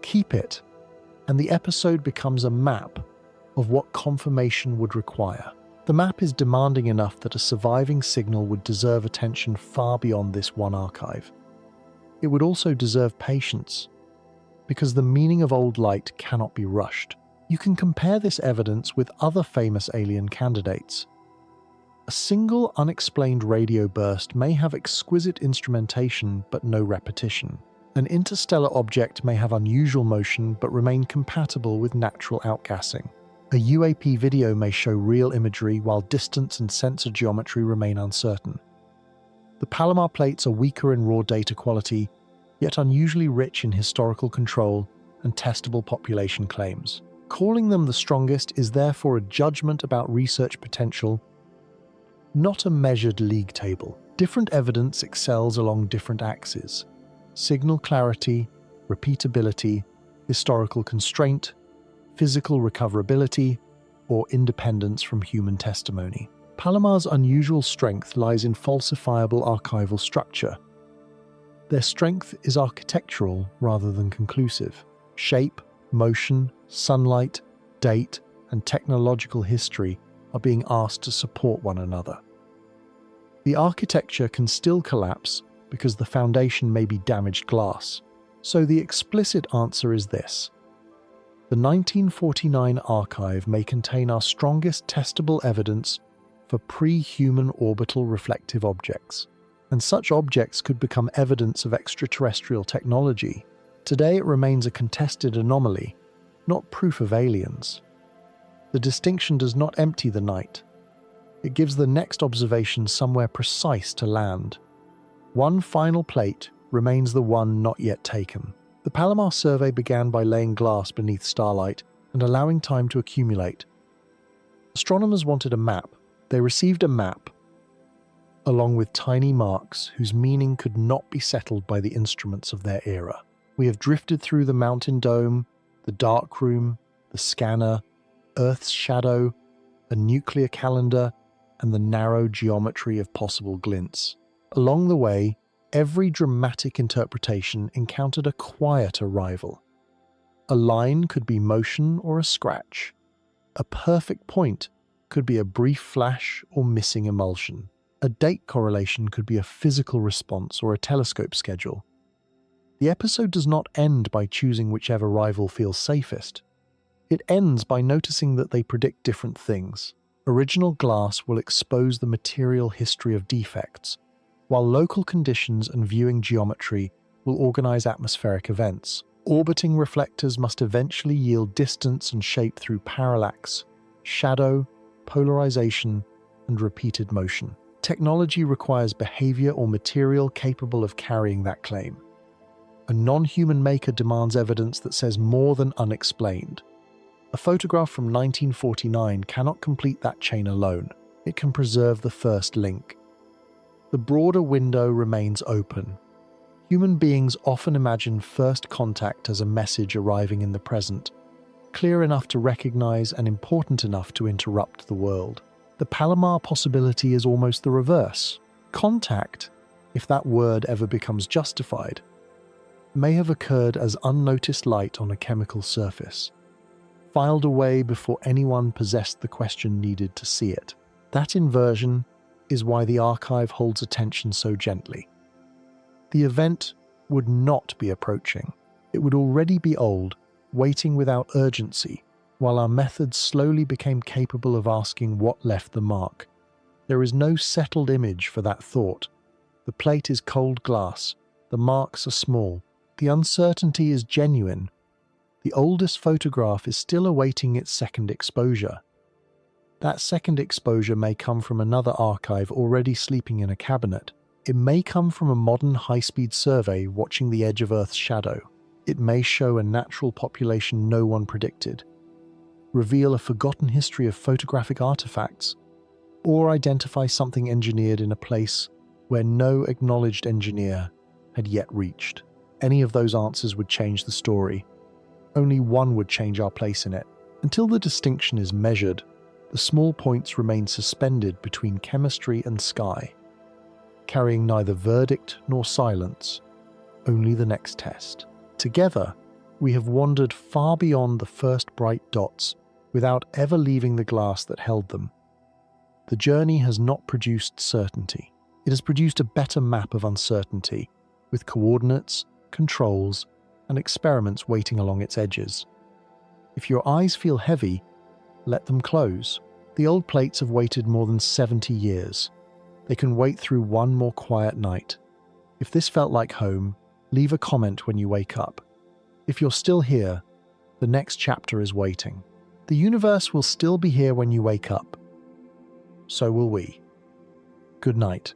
Keep it, and the episode becomes a map of what confirmation would require. The map is demanding enough that a surviving signal would deserve attention far beyond this one archive. It would also deserve patience, because the meaning of old light cannot be rushed. You can compare this evidence with other famous alien candidates. A single unexplained radio burst may have exquisite instrumentation but no repetition. An interstellar object may have unusual motion but remain compatible with natural outgassing. A UAP video may show real imagery while distance and sensor geometry remain uncertain. The Palomar plates are weaker in raw data quality, yet unusually rich in historical control and testable population claims. Calling them the strongest is therefore a judgment about research potential, not a measured league table. Different evidence excels along different axes: signal clarity, repeatability, historical constraint, physical recoverability, or independence from human testimony. Palomar's unusual strength lies in falsifiable archival structure. Their strength is architectural rather than conclusive. Shape, motion, sunlight, date, and technological history are being asked to support one another. The architecture can still collapse because the foundation may be damaged glass. So the explicit answer is this: the 1949 archive may contain our strongest testable evidence for pre-human orbital reflective objects, and such objects could become evidence of extraterrestrial technology. Today it remains a contested anomaly, not proof of aliens. The distinction does not empty the night. It gives the next observation somewhere precise to land. One final plate remains the one not yet taken. The Palomar survey began by laying glass beneath starlight and allowing time to accumulate. Astronomers wanted a map. They received a map, along with tiny marks whose meaning could not be settled by the instruments of their era. We have drifted through the mountain dome, the dark room, the scanner, Earth's shadow, a nuclear calendar, and the narrow geometry of possible glints. Along the way, every dramatic interpretation encountered a quieter rival. A line could be motion or a scratch. A perfect point could be a brief flash or missing emulsion. A date correlation could be a physical response or a telescope schedule. The episode does not end by choosing whichever rival feels safest. It ends by noticing that they predict different things. Original glass will expose the material history of defects, while local conditions and viewing geometry will organize atmospheric events. Orbiting reflectors must eventually yield distance and shape through parallax, shadow, polarization, and repeated motion. Technology requires behavior or material capable of carrying that claim. A non-human maker demands evidence that says more than unexplained. A photograph from 1949 cannot complete that chain alone. It can preserve the first link. The broader window remains open. Human beings often imagine first contact as a message arriving in the present, clear enough to recognize and important enough to interrupt the world. The Palomar possibility is almost the reverse. Contact, if that word ever becomes justified, may have occurred as unnoticed light on a chemical surface, filed away before anyone possessed the question needed to see it. That inversion is why the archive holds attention so gently. The event would not be approaching. It would already be old, waiting without urgency, while our methods slowly became capable of asking what left the mark. There is no settled image for that thought. The plate is cold glass. The marks are small. The uncertainty is genuine. The oldest photograph is still awaiting its second exposure. That second exposure may come from another archive already sleeping in a cabinet. It may come from a modern high-speed survey watching the edge of Earth's shadow. It may show a natural population no one predicted, reveal a forgotten history of photographic artifacts, or identify something engineered in a place where no acknowledged engineer had yet reached. Any of those answers would change the story. Only one would change our place in it. Until the distinction is measured, the small points remain suspended between chemistry and sky, carrying neither verdict nor silence, only the next test. Together, we have wandered far beyond the first bright dots without ever leaving the glass that held them. The journey has not produced certainty. It has produced a better map of uncertainty, with coordinates, controls, and experiments waiting along its edges. If your eyes feel heavy, let them close. The old plates have waited more than 70 years. They can wait through one more quiet night. If this felt like home, leave a comment when you wake up. If you're still here, the next chapter is waiting. The universe will still be here when you wake up. So will we. Good night.